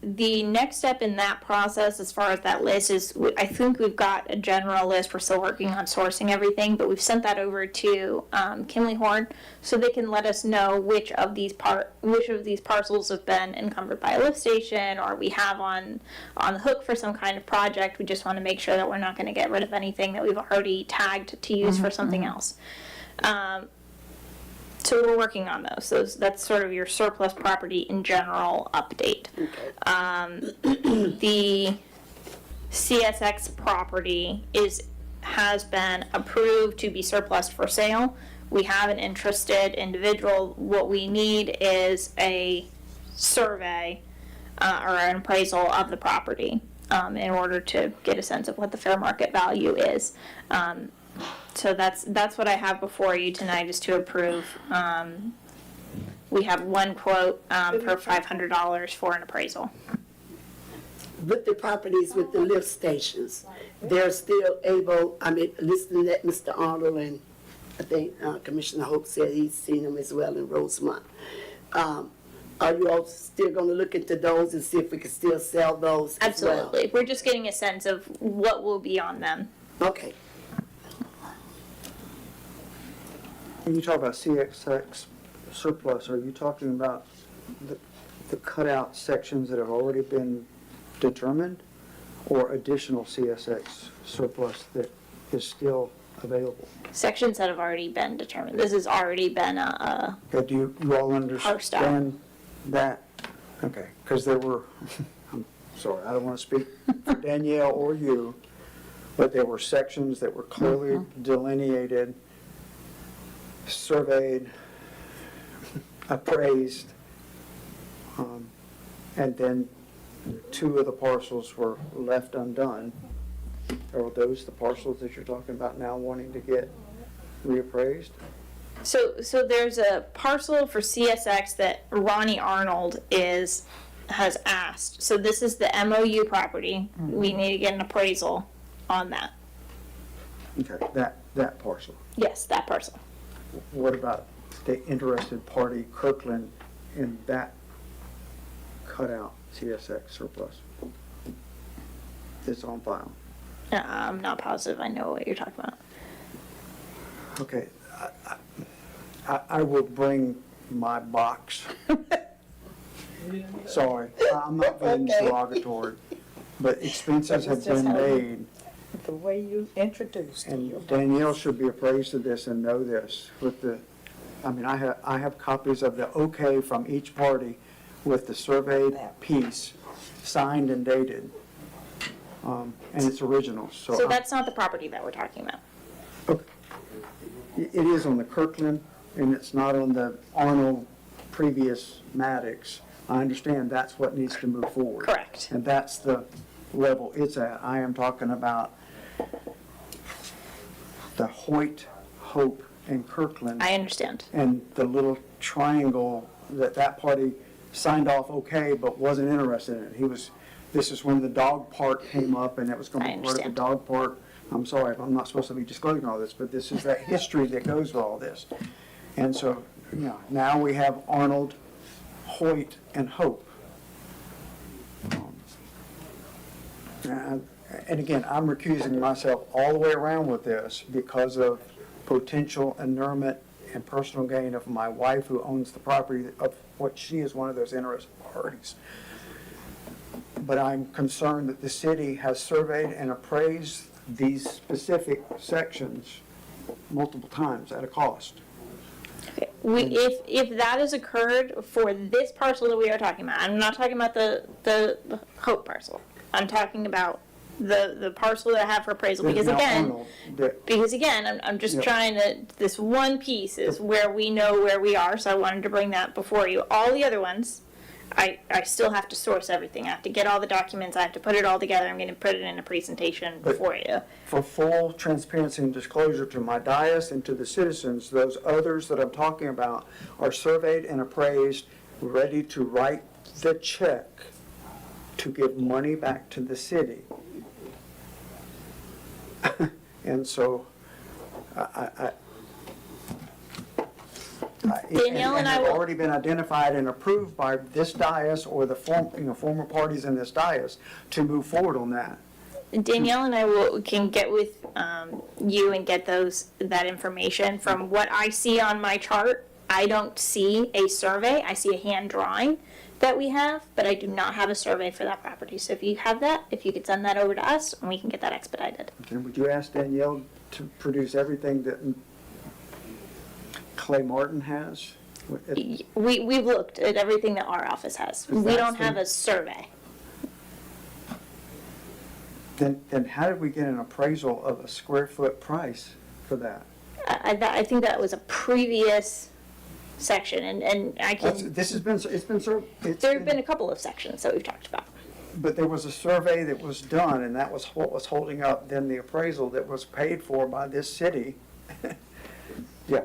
The next step in that process, as far as that list, is I think we've got a general list. We're still working on sourcing everything, but we've sent that over to Kinley Horn so they can let us know which of these parcels have been encumbered by a lift station or we have on the hook for some kind of project. We just want to make sure that we're not going to get rid of anything that we've already tagged to use for something else. So we're working on those. That's sort of your surplus property in general update. The CSX property has been approved to be surplus for sale. We have an interested individual. What we need is a survey or an appraisal of the property in order to get a sense of what the fair market value is. So that's what I have before you tonight is to approve. We have one quote for $500 for an appraisal. With the properties with the lift stations, they're still able, listening to Mr. Arnold and I think Commissioner Hope said he's seen them as well in Rosemont. Are you all still gonna look into those and see if we can still sell those as well? Absolutely. We're just getting a sense of what will be on them. Okay. When you talk about CSX surplus, are you talking about the cutout sections that have already been determined, or additional CSX surplus that is still available? Sections that have already been determined. This has already been Okay, do you all understand that? Okay, because there were, I'm sorry, I don't want to speak for Danielle or you, but there were sections that were clearly delineated, surveyed, appraised, and then 2 of the parcels were left undone. Are those the parcels that you're talking about now wanting to get reappraised? So there's a parcel for CSX that Ronnie Arnold has asked. So this is the MOU property. We need to get an appraisal on that. Okay, that parcel. Yes, that parcel. What about the interested party, Kirkland, in that cutout CSX surplus that's on file? I'm not positive I know what you're talking about. Okay, I will bring my box. Sorry, I'm not being derogatory, but expenses have been made. The way you introduced it. And Danielle should be appraised of this and know this with I have copies of the okay from each party with the surveyed piece signed and dated. And it's original, So that's not the property that we're talking about. It is on the Kirkland, and it's not on the Arnold previous Maddox. I understand that's what needs to move forward. Correct. And that's the level it's at. I am talking about the Hoyt, Hope, and Kirkland. I understand. And the little triangle that party signed off okay, but wasn't interested in it. This is when the dog park came up, and it was going to be part of the dog park. I'm sorry, I'm not supposed to be disclosing all this, but this is that history that goes with all this. And so, now we have Arnold, Hoyt, and Hope. And again, I'm recusing myself all the way around with this because of potential inurement and personal gain of my wife, who owns the property, of what she is one of those interested parties. But I'm concerned that the city has surveyed and appraised these specific sections multiple times at a cost. If that has occurred for this parcel that we are talking about, I'm not talking about the Hope parcel. I'm talking about the parcel that I have for appraisal, because again, I'm just trying to, this one piece is where we know where we are, so I wanted to bring that before you. All the other ones, I still have to source everything. I have to get all the documents, I have to put it all together, I'm going to put it in a presentation before you. For full transparency and disclosure to my dais and to the citizens, those others that I'm talking about are surveyed and appraised, ready to write the check to give money back to the city. And so, Danielle and I have will already been identified and approved by this dais or the former parties in this dais to move forward on that. Danielle and I can get with you and get that information. From what I see on my chart, I don't see a survey. I see a hand drawing that we have, but I do not have a survey for that property. So if you have that, if you could send that over to us, and we can get that expedited. Okay, would you ask Danielle to produce everything that Clay Martin has? We've looked at everything that our office has. We don't have a survey. Then how did we get an appraisal of a square foot price for that? I think that was a previous section, and I can. There have been a couple of sections that we've talked about. But there was a survey that was done, and that was what was holding up then the appraisal that was paid for by this city. Yeah.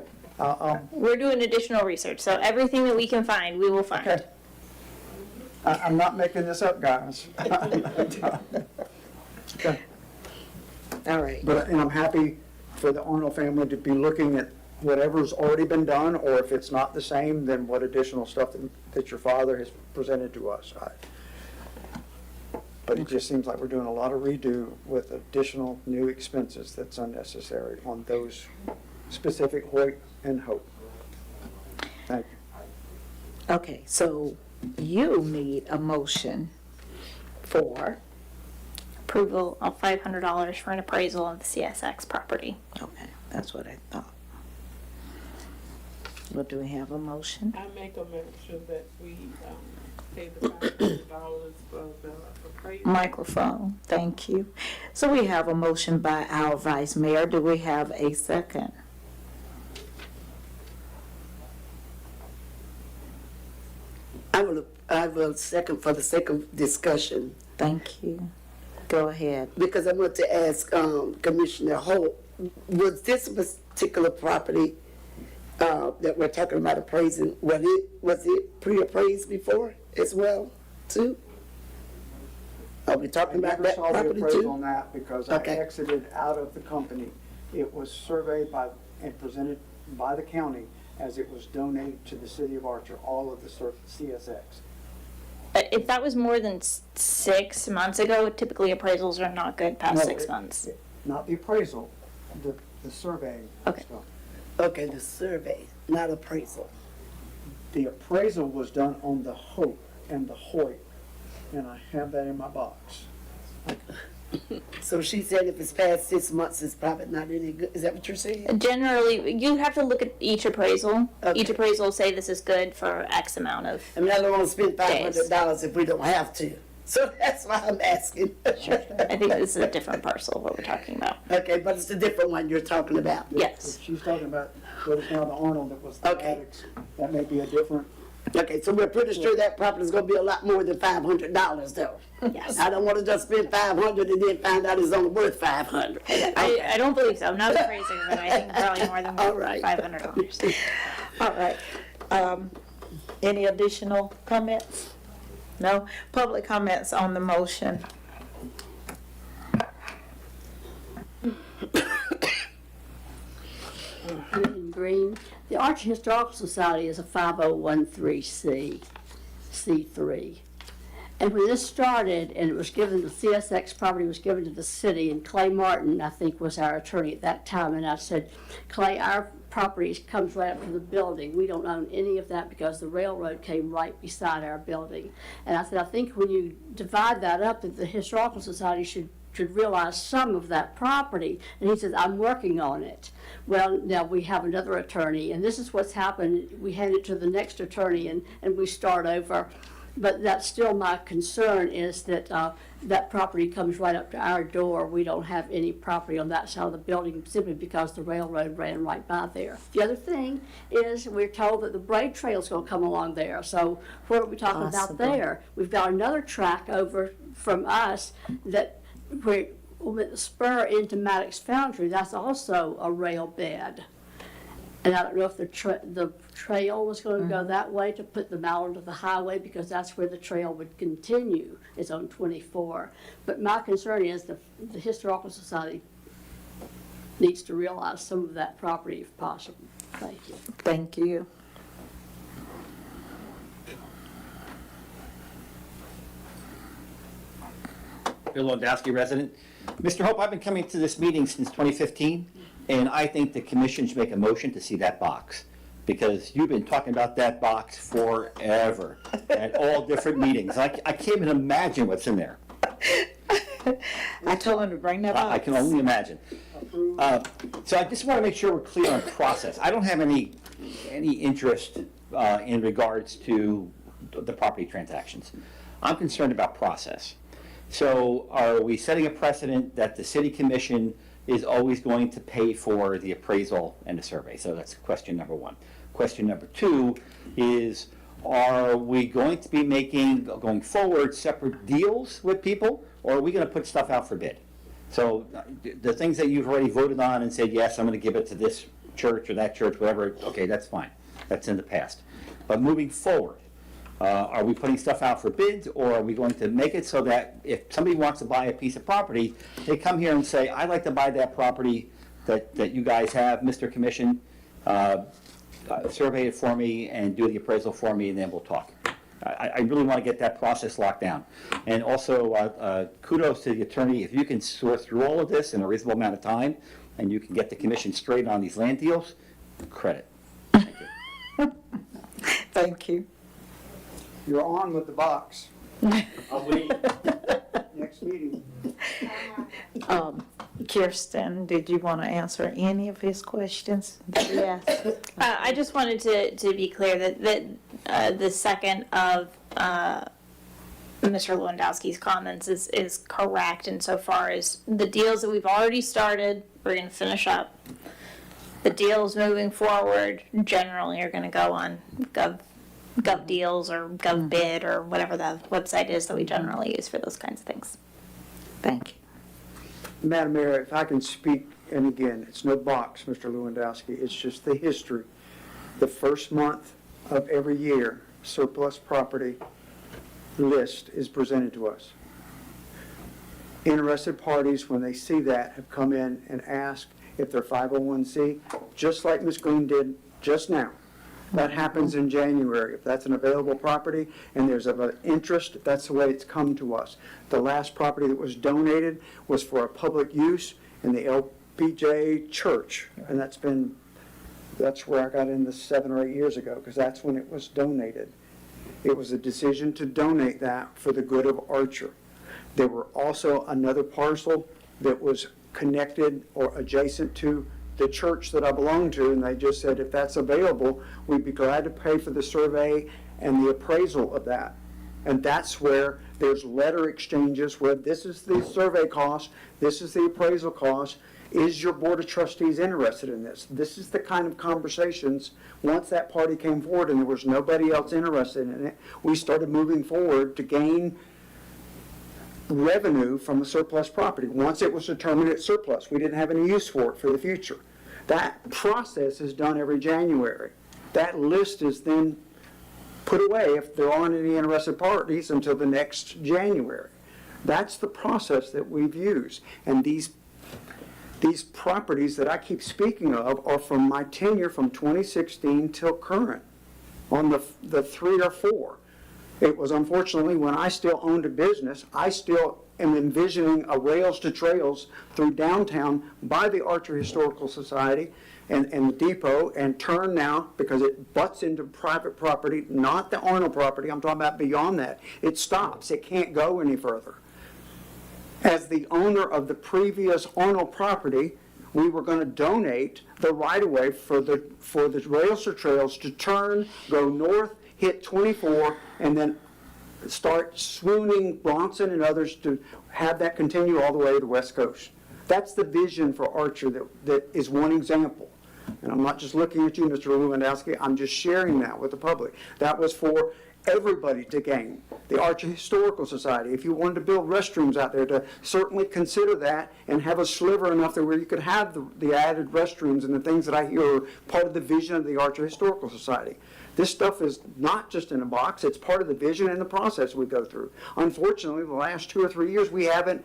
We're doing additional research, so everything that we can find, we will find. Okay. I'm not making this up, guys. Okay. All right. And I'm happy for the Arnold family to be looking at whatever's already been done, or if it's not the same, then what additional stuff that your father has presented to us. But it just seems like we're doing a lot of redo with additional new expenses that's unnecessary on those specific Hoyt and Hope. Thank you. Okay, so you need a motion for, Approval of $500 for an appraisal of the CSX property. okay, that's what I thought. Well, do we have a motion? I make a motion that we pay the $500 for the appraisal. Microphone, thank you. So we have a motion by our vice mayor. Do we have a second? I will second for the sake of discussion. Thank you. Go ahead. Because I want to ask Commissioner Holt, was this particular property that we're talking about appraising, was it pre-appraised before as well, too? Are we talking about that I never saw the property appraisal too? on that because Okay. I exited out of the company. It was surveyed and presented by the county as it was donated to the city of Archer, all of the CSX. If that was more than 6 months ago, typically appraisals are not good past No, 6 months. Not the appraisal, the surveying Okay. stuff. Okay, the survey, not appraisal. The appraisal was done on the Hope and the Hoyt, and I have that in my box. So she said if it's past 6 months, it's probably not any good. Is that what you're saying? Generally, you have to look at each appraisal. Okay. Each appraisal will say this is good for X amount of. I mean, I don't want to spend days. $500 if we don't have to. So that's why I'm asking. Sure. I think this is a different parcel, what we're talking about. Okay, but it's a different one you're talking about. Yes. If she's talking about what is now the Arnold that was the Okay. attics, that may be a different. Okay, so we're pretty sure that property's gonna be a lot more than $500 though. Yes. I don't want to just spend 500 and then find out it's only worth 500. I don't believe so. I'm not appraising, but I think probably more than All right. $500. All right. Any additional comments? No? Public comments on the motion? Green. The Archer Historical Society is a 5013C3. And when this started, and it was given, the CSX property was given to the city, and Clay Martin, I think, was our attorney at that time, and I said, Clay, our property comes right up to the building. We don't own any of that because the railroad came right beside our building. And I said, I think when you divide that up, that the Historical Society should realize some of that property. And he says, I'm working on it. Well, now we have another attorney, and this is what's happened. We hand it to the next attorney, and we start over. But that's still my concern, is that that property comes right up to our door. We don't have any property on that side of the building simply because the railroad ran right by there. The other thing is we're told that the Braid Trail's going to come along there. So what are we talking about there? We've got another track over from us that where with the spur into Maddox Foundry, that's also a rail bed. And I don't know if the trail was going to go that way to put them out onto the highway, because that's where the trail would continue. It's on 24. But my concern is the Historical Society needs to realize some of that property if possible. Thank you. Thank you. Bill Lewandowski, resident. Mr. Hope, I've been coming to this meeting since 2015, and I think the commission should make a motion to see that box, because you've been talking about that box forever at all different meetings. I can't even imagine what's in there. I told him to bring that up. I can only imagine. So I just want to make sure we're clear on process. I don't have any interest in regards to the property transactions. I'm concerned about process. So are we setting a precedent that the city commission is always going to pay for the appraisal and the survey? So that's question number one. Question number two is, are we going to be going forward, separate deals with people, or are we going to put stuff out for bid? So the things that you've already voted on and said, yes, I'm going to give it to this church or that church, whatever, okay, that's fine. That's in the past. But moving forward, are we putting stuff out for bids, or are we going to make it so that if somebody wants to buy a piece of property, they come here and say, I'd like to buy that property that you guys have, Mr. Commission, survey it for me and do the appraisal for me, and then we'll talk. I really want to get that process locked down. And also, kudos to the attorney. If you can sort through all of this in a reasonable amount of time, and you can get the commission straight on these land deals, credit. Thank you. You're on with the box. I'll wait. Next meeting. Kirsten, did you want to answer any of his questions that he asked? I just wanted to be clear that the second of Mr. Lewandowski's comments is correct insofar as the deals that we've already started, we're going to finish up. The deals moving forward generally are going to go on Gov Deals or Gov Bid or whatever the website is that we generally use for those kinds of things. Thank you. Madam Mayor, if I can speak, and again, it's no box, Mr. Lewandowski, it's just the history. The first month of every year, surplus property list is presented to us. Interested parties, when they see that, have come in and asked if they're 501c, just like Ms. Green did just now. That happens in January. If that's an available property and there's an interest, that's the way it's come to us. The last property that was donated was for a public use in the LPJ church, and that's where I got into 7 or 8 years ago, because that's when it was donated. It was a decision to donate that for the good of Archer. There were also another parcel that was connected or adjacent to the church that I belong to, and they just said if that's available, we'd be glad to pay for the survey and the appraisal of that. And that's where there's letter exchanges where this is the survey cost, this is the appraisal cost. Is your Board of Trustees interested in this? This is the kind of conversations, once that party came forward and there was nobody else interested in it, we started moving forward to gain revenue from the surplus property. Once it was determined it's surplus, we didn't have any use for it for the future. That process is done every January. That list is then put away if there aren't any interested parties until the next January. That's the process that we've used. And these properties that I keep speaking of are from my tenure from 2016 till current on the 3 or 4. It was unfortunately when I still owned a business, I still am envisioning a rails to trails through downtown by the Archer Historical Society and the depot, and turn now, because it butts into private property, not the Arnold property, I'm talking about beyond that. It stops, it can't go any further. As the owner of the previous Arnold property, we were going to donate the right-of-way for the rails to trails to turn, go north, hit 24, and then start swooning Bronson and others to have that continue all the way to the West Coast. That's the vision for Archer that is one example. And I'm not just looking at you, Mr. Lewandowski, I'm just sharing that with the public. That was for everybody to gain. The Archer Historical Society, if you wanted to build restrooms out there, to certainly consider that and have a sliver enough there where you could have the added restrooms and the things that I hear are part of the vision of the Archer Historical Society. This stuff is not just in a box, it's part of the vision and the process we go through. Unfortunately, the last 2 or 3 years, we haven't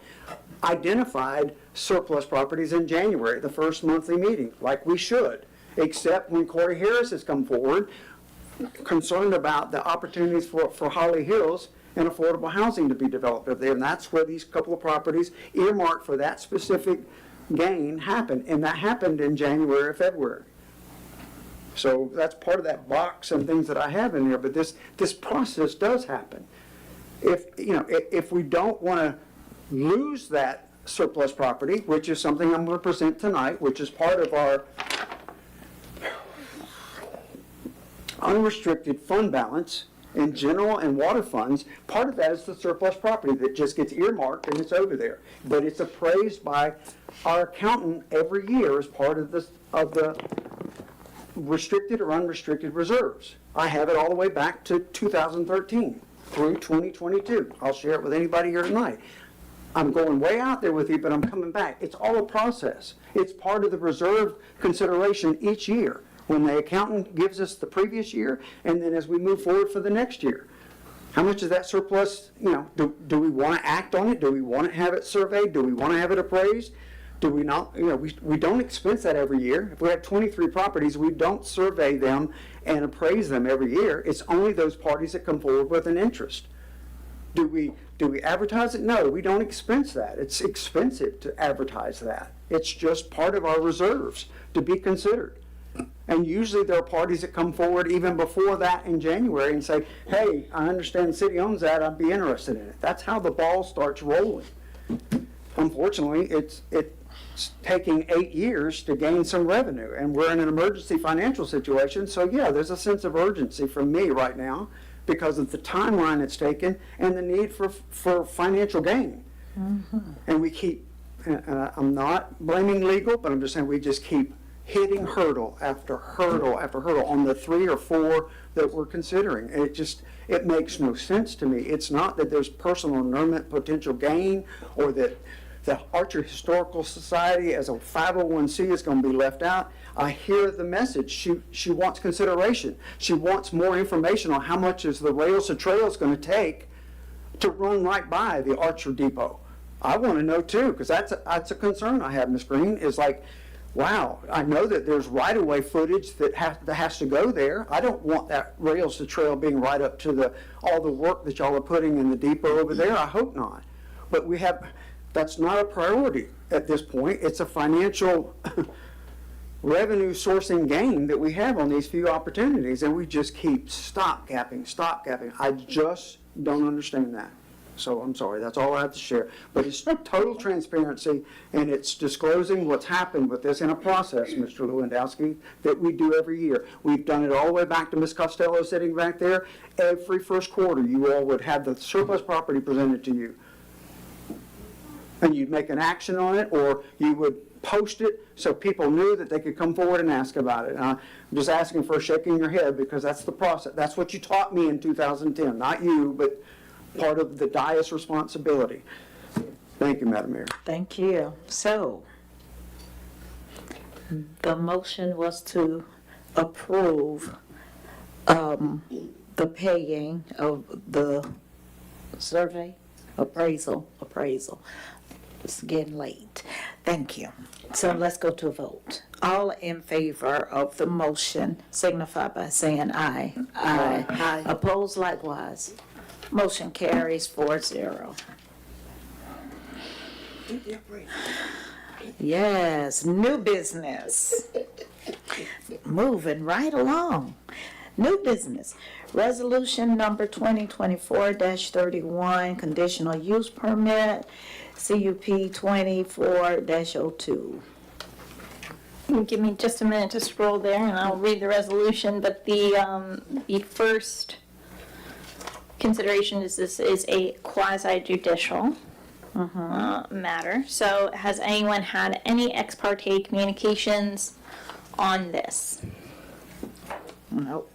identified surplus properties in January, the first monthly meeting, like we should, except when Corey Harris has come forward, concerned about the opportunities for Holly Hills and affordable housing to be developed up there. And that's where these couple of properties earmarked for that specific gain happened. And that happened in January or February. So that's part of that box and things that I have in there. But this process does happen. If we don't want to lose that surplus property, which is something I'm going to present tonight, which is part of our unrestricted fund balance in general and water funds, part of that is the surplus property that just gets earmarked and it's over there. But it's appraised by our accountant every year as part of the restricted or unrestricted reserves. I have it all the way back to 2013 through 2022. I'll share it with anybody here tonight. I'm going way out there with you, but I'm coming back. It's all a process. It's part of the reserve consideration each year, when the accountant gives us the previous year, and then as we move forward for the next year. How much is that surplus, do we want to act on it? Do we want to have it surveyed? Do we want to have it appraised? Do we not, we don't expense that every year. If we have 23 properties, we don't survey them and appraise them every year. It's only those parties that come forward with an interest. Do we advertise it? No, we don't expense that. It's expensive to advertise that. It's just part of our reserves to be considered. And usually there are parties that come forward even before that in January and say, hey, I understand the city owns that, I'd be interested in it. That's how the ball starts rolling. Unfortunately, it's taking 8 years to gain some revenue, and we're in an emergency financial situation, so yeah, there's a sense of urgency from me right now because of the timeline it's taken and the need for financial gain. And we keep, I'm not blaming legal, but I'm just saying we just keep hitting hurdle after hurdle after hurdle on the 3 or 4 that we're considering. And it makes no sense to me. It's not that there's personal annulment potential gain or that the Archer Historical Society as a 501c is going to be left out. I hear the message. She wants consideration. She wants more information on how much is the Rails to Trails going to take to run right by the Archer Depot. I want to know too, because that's a concern I have, Ms. Green, is like, wow, I know that there's right-of-way footage that has to go there. I don't want that Rails to Trail being right up to all the work that y'all are putting in the depot over there. I hope not. But that's not a priority at this point. It's a financial revenue sourcing gain that we have on these few opportunities, and we just keep stopgapping. I just don't understand that. So I'm sorry, that's all I have to share. But it's total transparency, and it's disclosing what's happened with this in a process, Mr. Lewandowski, that we do every year. We've done it all the way back to Ms. Costello sitting back there. Every first quarter, you all would have the surplus property presented to you. And you'd make an action on it, or you would post it so people knew that they could come forward and ask about it. I'm just asking for a shaking your head because that's the process. That's what you taught me in 2010. Not you, but part of the dais responsibility. Thank you, Madam Mayor. Thank you. So, the motion was to approve the paying of the survey, appraisal. It's getting late. Thank you. So let's go to a vote. All in favor of the motion signify by saying aye. Aye. Opposed likewise. Motion carries 4-0. Yes, new business. Moving right along. New business. Resolution number 2024-31, conditional use permit, CUP 24-02. Give me just a minute to scroll there and I'll read the resolution, but the first consideration is this is a quasi-judicial matter. So has anyone had any ex parte communications on this? Nope.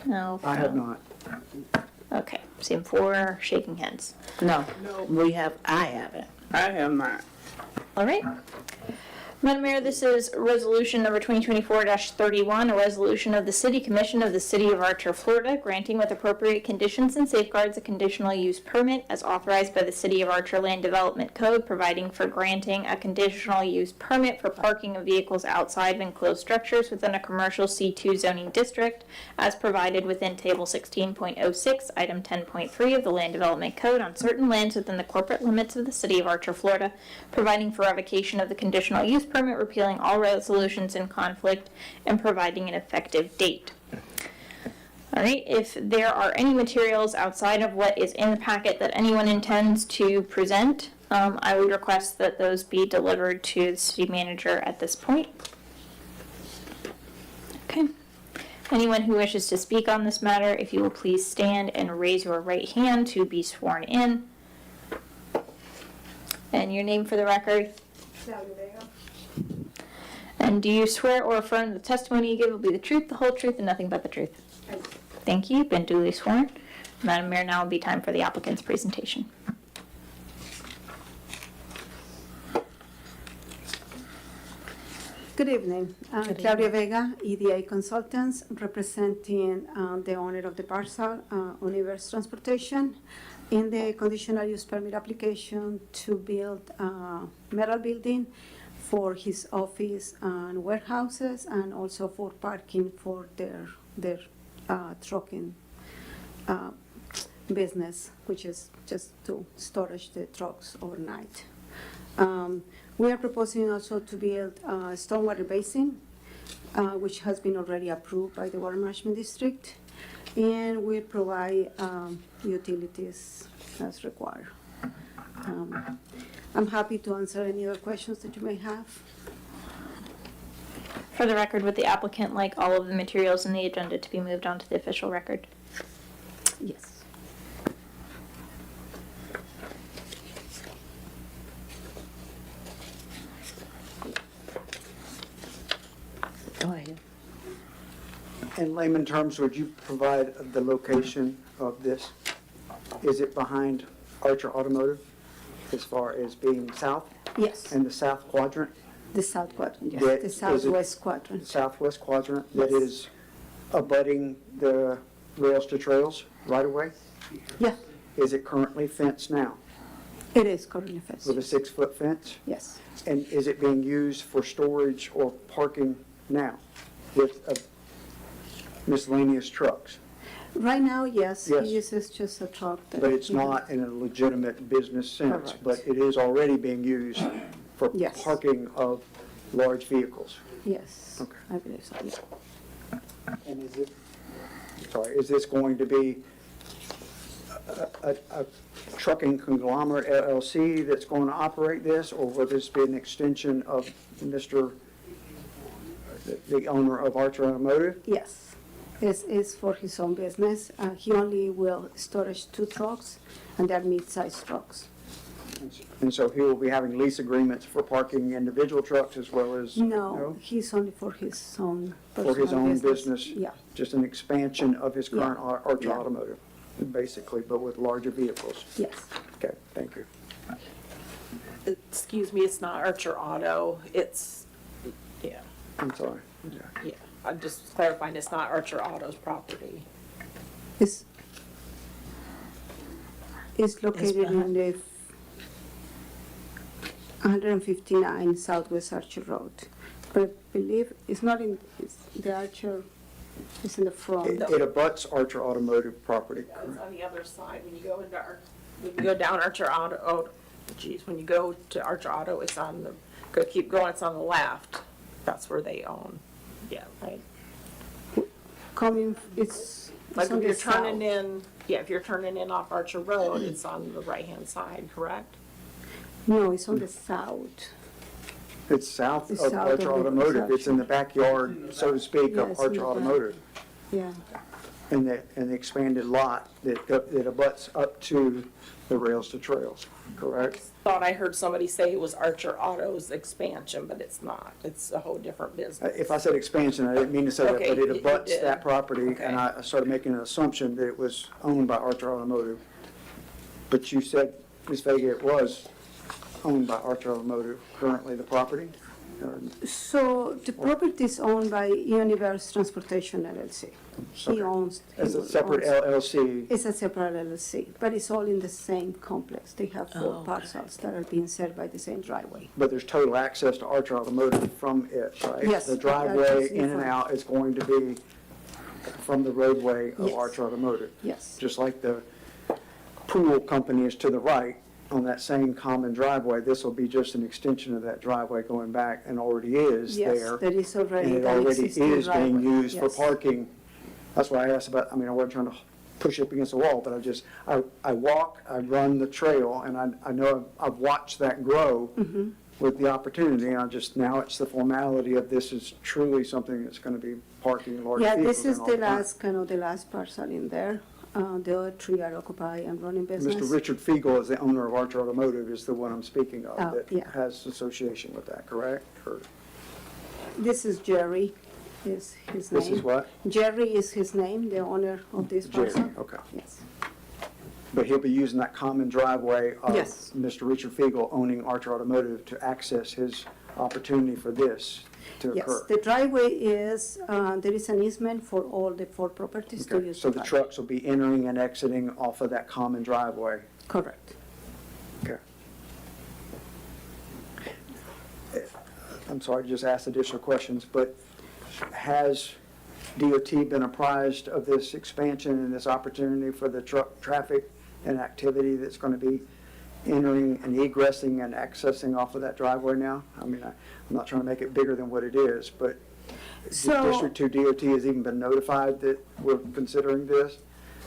No. I have not. Okay, same 4 shaking heads. No, I haven't. I have not. All right. Madam Mayor, this is resolution number 2024-31, a resolution of the City Commission of the City of Archer, Florida, granting with appropriate conditions and safeguards a conditional use permit as authorized by the City of Archer Land Development Code, providing for granting a conditional use permit for parking of vehicles outside of enclosed structures within a commercial C2 zoning district, as provided within Table 16.06, Item 10.3 of the Land Development Code on certain lands within the corporate limits of the City of Archer, Florida, providing for revocation of the conditional use permit, repealing all resolutions in conflict, and providing an effective date. All right, if there are any materials outside of what is in the packet that anyone intends to present, I would request that those be delivered to the city manager at this point. Okay. Anyone who wishes to speak on this matter, if you will please stand and raise your right hand to be sworn in. And your name for the record? And do you swear or affirm the testimony you give will be the truth, the whole truth, and nothing but the truth? Thank you. You've been duly sworn. Madam Mayor, now will be time for the applicant's presentation. Good evening. Claudia Vega, EDA Consultants, representing the owner of the parcel, Universe Transportation. in the conditional use permit application to build a metal building for his office and warehouses, and also for parking for their trucking business, which is just to storage the trucks overnight. We are proposing also to build a stormwater basin, which has been already approved by the Water Management District, and we provide utilities as required. I'm happy to answer any other questions that you may have. For the record, would the applicant like all of the materials in the agenda to be moved onto the official record? Yes. Go ahead. In layman terms, would you provide the location of this? Is it behind Archer Automotive as far as being south? Yes. In the south quadrant? The south quadrant, yes, That- the is it southwest quadrant. Southwest quadrant that is abutting the rails to trails right away? Yeah. Is it currently fenced now It is currently fenced. with a 6-foot fence? Yes. And is it being used for storage or parking now with miscellaneous trucks? Right now, yes, Yes. he uses just a truck. that But it's he- not in a legitimate business sense, Correct. but it is already being used for Yes. parking of large vehicles. Yes, Okay. I believe so, yeah. And is this going to be a trucking conglomerate LLC that's going to operate this, or will this be an extension of the owner of Archer Automotive? Yes, it's for his own business. He only will storage 2 trucks, and they're mid-sized trucks. And so he will be having lease agreements for parking individual trucks as well as? No, he's only for his own For his personal own business? Yeah, Just an expansion of his Yeah. current Archer Yeah. Automotive, basically, but with larger vehicles? yes. Okay, thank you. Excuse me, it's not Archer Auto, it's, yeah, I'm sorry. yeah. I'm just clarifying, it's not Archer Auto's property. It's located in the 159 Southwest Archer Road. But I believe it's not the Archer, it's in the front. It abuts Archer Automotive property, It's correct? on the other side, when you go into when you go down Archer Auto, oh, geez, when you go to Archer Auto, it's on keep going, it's on the left. That's where they own, yeah, right? It's Like on if the you're turning south. in, yeah, if you're turning in off Archer Road, it's on the right-hand side, correct? No, it's on the south. It's south It's of south Archer of the Automotive. It's in the backyard, so to speak, Yes, of in the Archer back. Automotive. Yeah, And the expanded lot that abuts up to the rails to trails, correct? Thought I heard somebody say it was Archer Auto's expansion, but it's not. It's a whole different business. If I said expansion, I didn't mean to say that, Okay, but it you abuts did. that property, Okay. and I started making an assumption that it was owned by Archer Automotive. But you said, Ms. Vega, it was owned by Archer Automotive, currently the property? Or- so the property is owned by Universe Transportation LLC. He Okay. owns. As a he separate owns- LLC? It's a separate LLC, but it's all in the same complex. They have 4 Oh, okay. parcels that are being served by the same driveway. But there's total access to Archer Automotive from it, right? Yes, The that's driveway in in and front. out is going to be from the roadway of Yes. Archer Automotive. Yes, Just like the pool company is to the right on that same common driveway, this will be just an extension of that driveway going back, and already is yes, there. there is already And it an already existing is being driveway. used for Yes. parking. That's why I asked about, I mean, I wasn't trying to push up against the wall, but I walk, I run the trail, and I know I've watched that grow Mhm. with the opportunity, and now it's the formality of this is truly something that's gonna be parking large Yeah, vehicles this is in all the the time. last, kind of the last parcel in there. The other 3 are occupied and running business. Mr. Richard Fiegel is the owner of Archer Automotive, is the one I'm speaking of, Oh, that yeah. has association with that, correct? Or This is Jerry, is his name. this is what? Jerry is his name, the owner of this Jerry, parcel. okay. Yes, But he'll be using that common driveway of Yes. Mr. Richard Fiegel owning Archer Automotive to access his opportunity for this to Yes, occur? the driveway is, there is an easement for all the 4 properties to Okay, use. so the driveway. trucks will be entering and exiting off of that common driveway? Correct. Okay. I'm sorry to just ask additional questions, but has DOT been apprised of this expansion and this opportunity for the truck traffic and activity that's going to be entering and egressing and accessing off of that driveway now? I mean, I'm not trying to make it bigger than what it is, but the So- District 2 DOT has even been notified that we're considering this?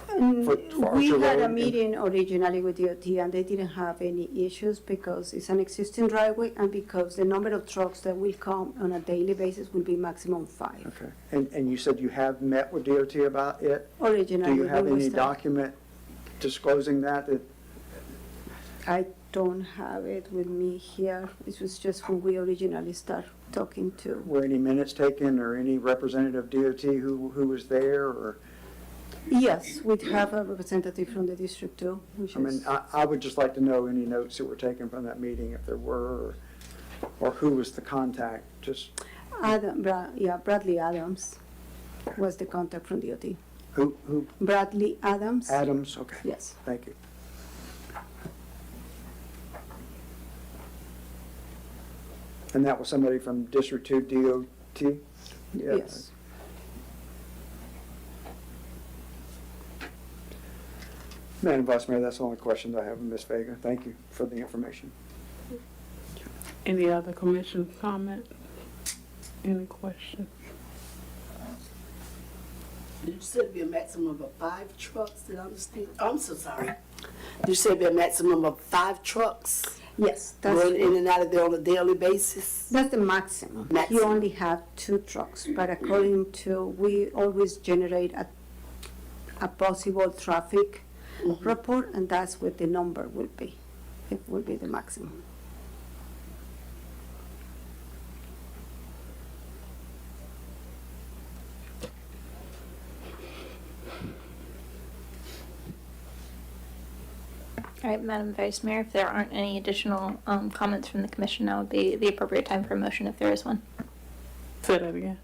for We Archer had Road a and- meeting originally with DOT and they didn't have any issues because it's an existing driveway and because the number of trucks that will come on a daily basis will be maximum 5. Okay. And you said you have met with DOT about it? Originally, Do you when have we any started. document disclosing that? I don't have it with me here. This was just when we originally started talking to. Were any minutes taken or any representative DOT who was there or? Yes, we have a representative from the District 2, which I mean, is, I would just like to know any notes that were taken from that meeting, if there were, or who was the contact, just, Bradley Adams was the contact from DOT. who? Bradley Adams? Adams, okay. Yes. Thank you. And that was somebody from District 2 DOT? Yeah. Yes. Madam Vice Mayor, that's the only questions I have of Ms. Vega. Thank you for the information. Any other commission comment? Any questions? Did you say it'd be a maximum of 5 trucks? Did I understand? I'm so sorry. Did you say it'd be a maximum of 5 trucks? Yes, Going in and out of there on a daily basis? That's the maximum. You Maximum. only have 2 trucks, but according to, we always generate a possible traffic report, and that's what the number will be. It will be the maximum. All right, Madam Vice Mayor, if there aren't any additional comments from the commission, now would be the appropriate time for a motion if there is one. Say that again.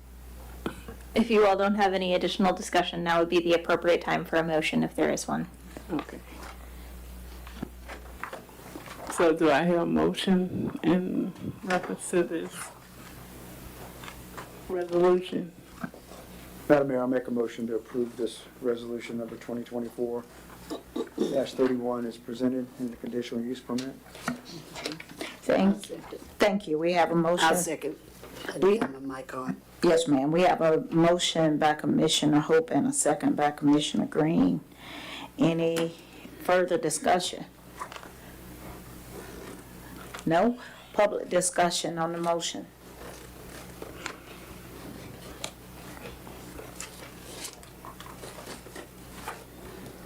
If you all don't have any additional discussion, now would be the appropriate time for a motion if there is one. Okay. So do I hear a motion in reference to this resolution? Madam Mayor, I'll make a motion to approve this resolution number 2024-31 is presented in the conditional use permit. Thank you. We have a motion. I'll second. I do have my mic on. Yes, ma'am. We have a motion by Commissioner Hope and a second by Commissioner Green. Any further discussion? No? Public discussion on the motion?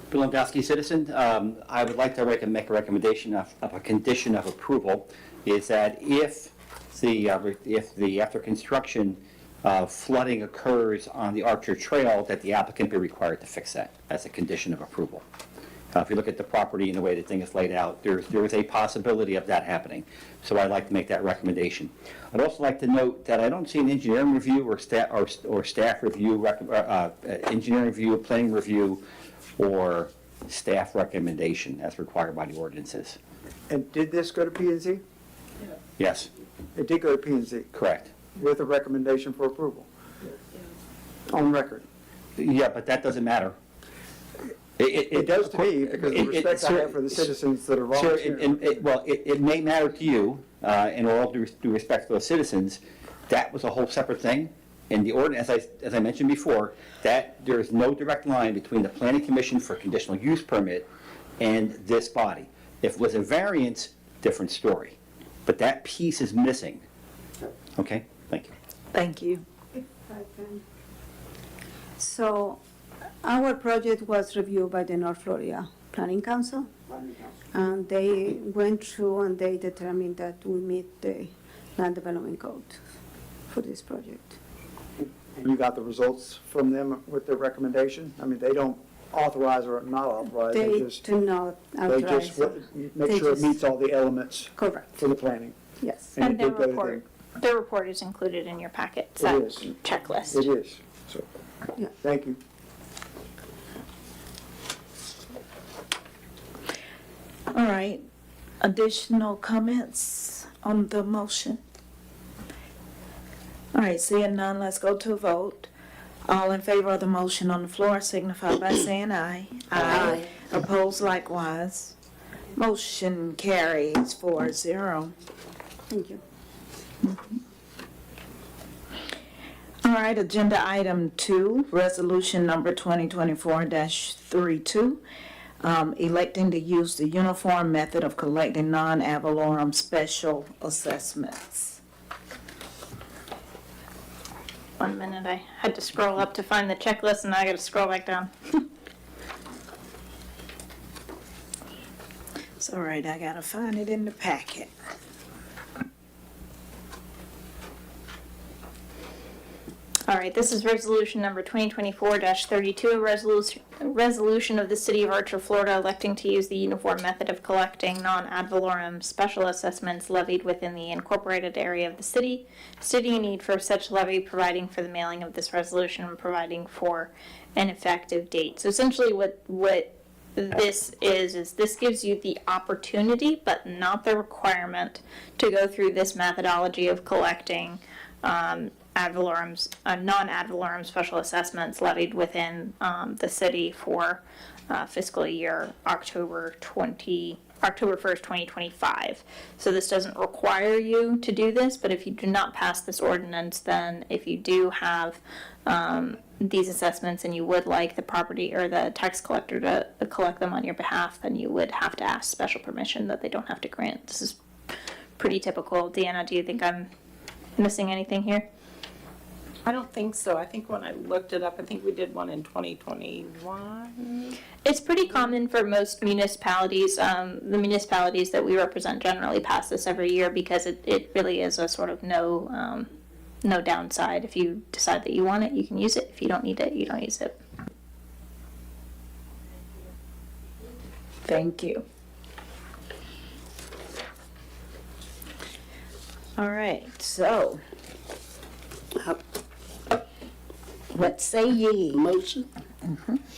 Bill Dombrowski, citizen. I would like to make a recommendation of a condition of approval, is that if the after construction flooding occurs on the Archer Trail, that the applicant be required to fix that as a condition of approval. If you look at the property and the way the thing is laid out, there is a possibility of that happening. So I'd like to make that recommendation. I'd also like to note that I don't see an engineering review or staff review, engineering review, planning review, or staff recommendation as required by the ordinances. And did this go to P&Z? Yes, It did go to P&Z correct. with a recommendation for approval. On record. Yeah, but that doesn't matter. It does to me because of the respect I have for the citizens that are Sir, volunteering. it may matter to you, and with all due respect to those citizens, that was a whole separate thing. And the ordinance, as I mentioned before, that there is no direct line between the planning commission for conditional use permit and this body. If it was a variance, different story. But that piece is missing. Okay, thank you. Thank you. So, our project was reviewed by the North Florida Planning Council, and they went through and they determined that we meet the land development code for this project. You got the results from them with their recommendation? I mean, they don't authorize or not authorize, They just, do not they just authorize. make They sure it just- meets all the elements Correct, for the planning. yes. And it their did go to them. report The report is included in your packet, that It is. checklist. It is. So, Yeah. thank you. All right, additional comments on the motion? All right, seeing none, let's go to a vote. All in favor of the motion on the floor signify by saying aye. Aye. Opposed likewise. Motion carries 4-0. Thank you. All right, agenda item 2, resolution number 2024-32, electing to use the uniform method of collecting non-ad valorem special assessments. 1 minute, I had to scroll up to find the checklist and now I gotta scroll back down. It's all right, I gotta find it in the packet. All right, this is resolution number 2024-32, a resolution of the City of Archer, Florida, electing to use the uniform method of collecting non-ad valorem special assessments levied within the incorporated area of the city, stating a need for such levy, providing for the mailing of this resolution, and providing for an effective date. So essentially what this is this gives you the opportunity, but not the requirement, to go through this methodology of collecting ad valorems, non-ad valorem special assessments levied within the city for fiscal year October 1st, 2025. So this doesn't require you to do this, but if you do not pass this ordinance, then if you do have these assessments and you would like the property or the tax collector to collect them on your behalf, then you would have to ask special permission that they don't have to grant. This is pretty typical. Deanna, do you think I'm missing anything here? I don't think so. I think when I looked it up, I think we did one in 2021. It's pretty common for most municipalities. The municipalities that we represent generally pass this every year because it really is a sort of no downside. If you decide that you want it, you can use it. If you don't need it, you don't use it. Thank you. All right, so what say ye? Motion?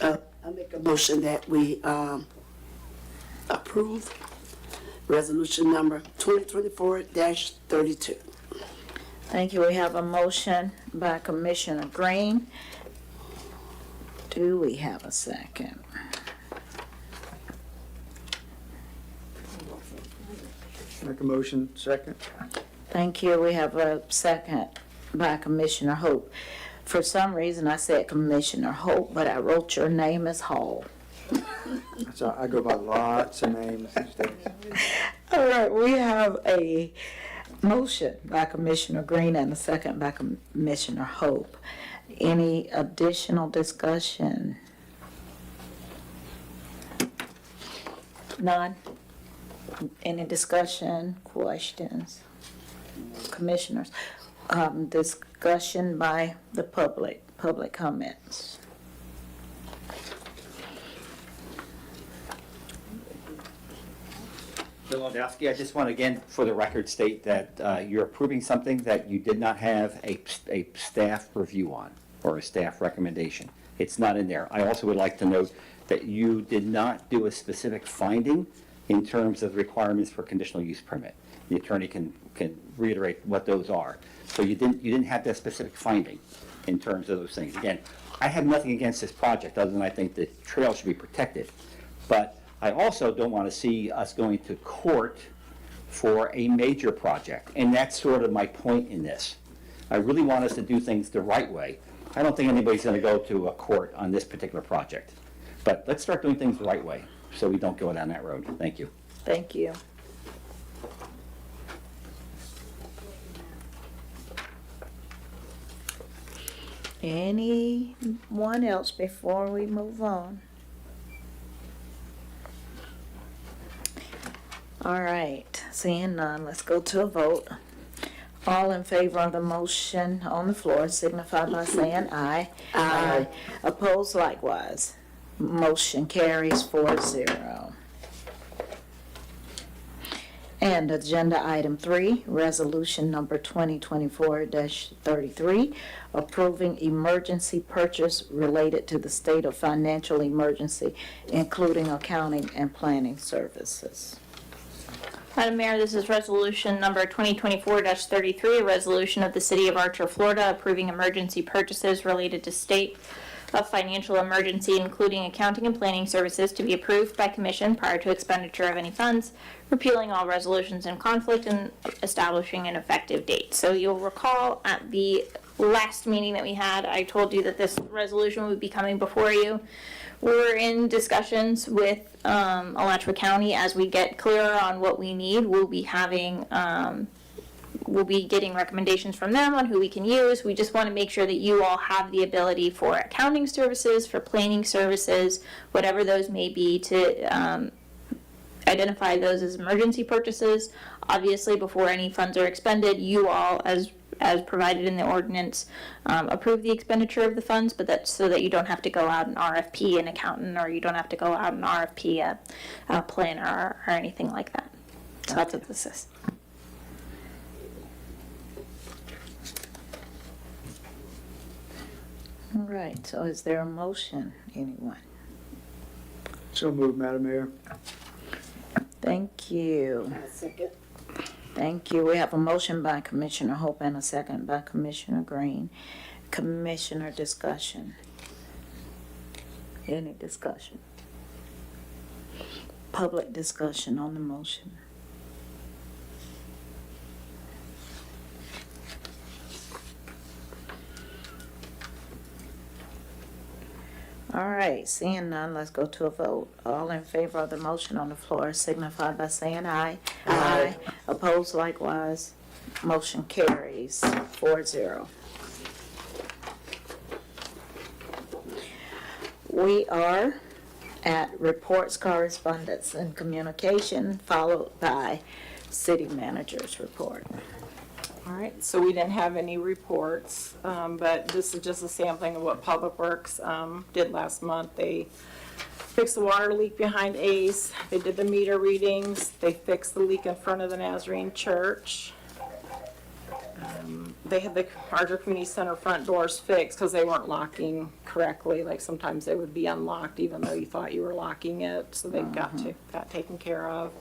I make a motion that we approve resolution number 2024-32. Thank you. We have a motion by Commissioner Green. Do we have a second? Make a motion, second. Thank you. We have a second by Commissioner Hope. For some reason, I said Commissioner Hope, but I wrote your name as Hall. So I go by lots of names these days. All right, we have a motion by Commissioner Green and a second by Commissioner Hope. Any additional discussion? None? Any discussion, questions? Commissioners? Discussion by the public comments. Bill Lewandowski, I just want to again, for the record, state that you're approving something that you did not have a staff review on, or a staff recommendation. It's not in there. I also would like to note that you did not do a specific finding in terms of requirements for conditional use permit. The attorney can reiterate what those are. So you didn't have that specific finding in terms of those things. Again, I have nothing against this project other than I think the trail should be protected. But I also don't want to see us going to court for a major project. And that's sort of my point in this. I really want us to do things the right way. I don't think anybody's going to go to a court on this particular project. But let's start doing things the right way so we don't go down that road. Thank you. Thank you. Anyone else before we move on? All right, seeing none, let's go to a vote. All in favor of the motion on the floor signify by saying aye. Aye. Opposed likewise. Motion carries 4-0. And agenda item 3, resolution number 2024-33, approving emergency purchase related to the state of financial emergency, including accounting and planning services. Madam Mayor, this is resolution number 2024-33, a resolution of the City of Archer, Florida, approving emergency purchases related to state of financial emergency, including accounting and planning services, to be approved by commission prior to expenditure of any funds, repealing all resolutions in conflict, and establishing an effective date. So you'll recall at the last meeting that we had, I told you that this resolution would be coming before you. We're in discussions with Alachua County as we get clearer on what we need. We'll be having we'll be getting recommendations from them on who we can use. We just want to make sure that you all have the ability for accounting services, for planning services, whatever those may be, to identify those as emergency purchases. Obviously, before any funds are expended, you all, as provided in the ordinance, approve the expenditure of the funds, but that's so that you don't have to go out and RFP an accountant, or you don't have to go out and RFP a planner or anything like that. So that's what this is. All right, so is there a motion, anyone? So moved, Madam Mayor. Thank you. Second. Thank you. We have a motion by Commissioner Hope and a second by Commissioner Green. Commissioner discussion. Any discussion? Public discussion on the motion. All right, seeing none, let's go to a vote. All in favor of the motion on the floor signify by saying aye. Aye. Opposed likewise. Motion carries 4-0. We are at reports, correspondence, and communication, followed by city manager's report. All right, so we didn't have any reports, but this is just a sampling of what Public Works did last month. They fixed the water leak behind Ace, they did the meter readings, they fixed the leak in front of the Nazarene Church. They had the Archer Community Center front doors fixed because they weren't locking correctly. Like sometimes they would be unlocked even though you thought you were locking it, so they got taken care of.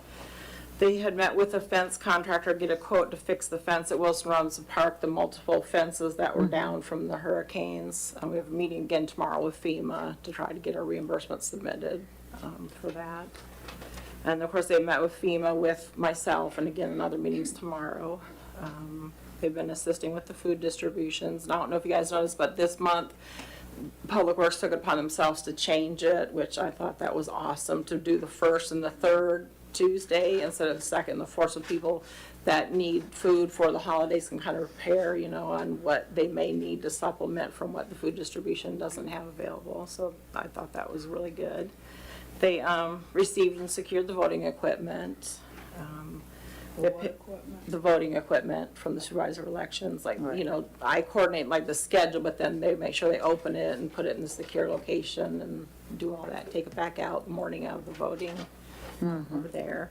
They had met with a fence contractor, get a quote to fix the fence at Wilson Robinson Park, the multiple fences that were down from the hurricanes. We have a meeting again tomorrow with FEMA to try to get our reimbursement submitted for that. And of course, they met with FEMA with myself, and again in other meetings tomorrow. They've been assisting with the food distributions. And I don't know if you guys noticed, but this month, Public Works took it upon themselves to change it, which I thought that was awesome, to do the first and the third Tuesday instead of the second and the fourth, so people that need food for the holidays can kind of prepare, you know, on what they may need to supplement from what the food distribution doesn't have available. So I thought that was really good. They received and secured the voting equipment. The voting equipment from the supervisor of elections, like, you know, I coordinate like the schedule, but then they make sure they open it and put it in the secure location and do all that, take it back out the morning of the voting over there.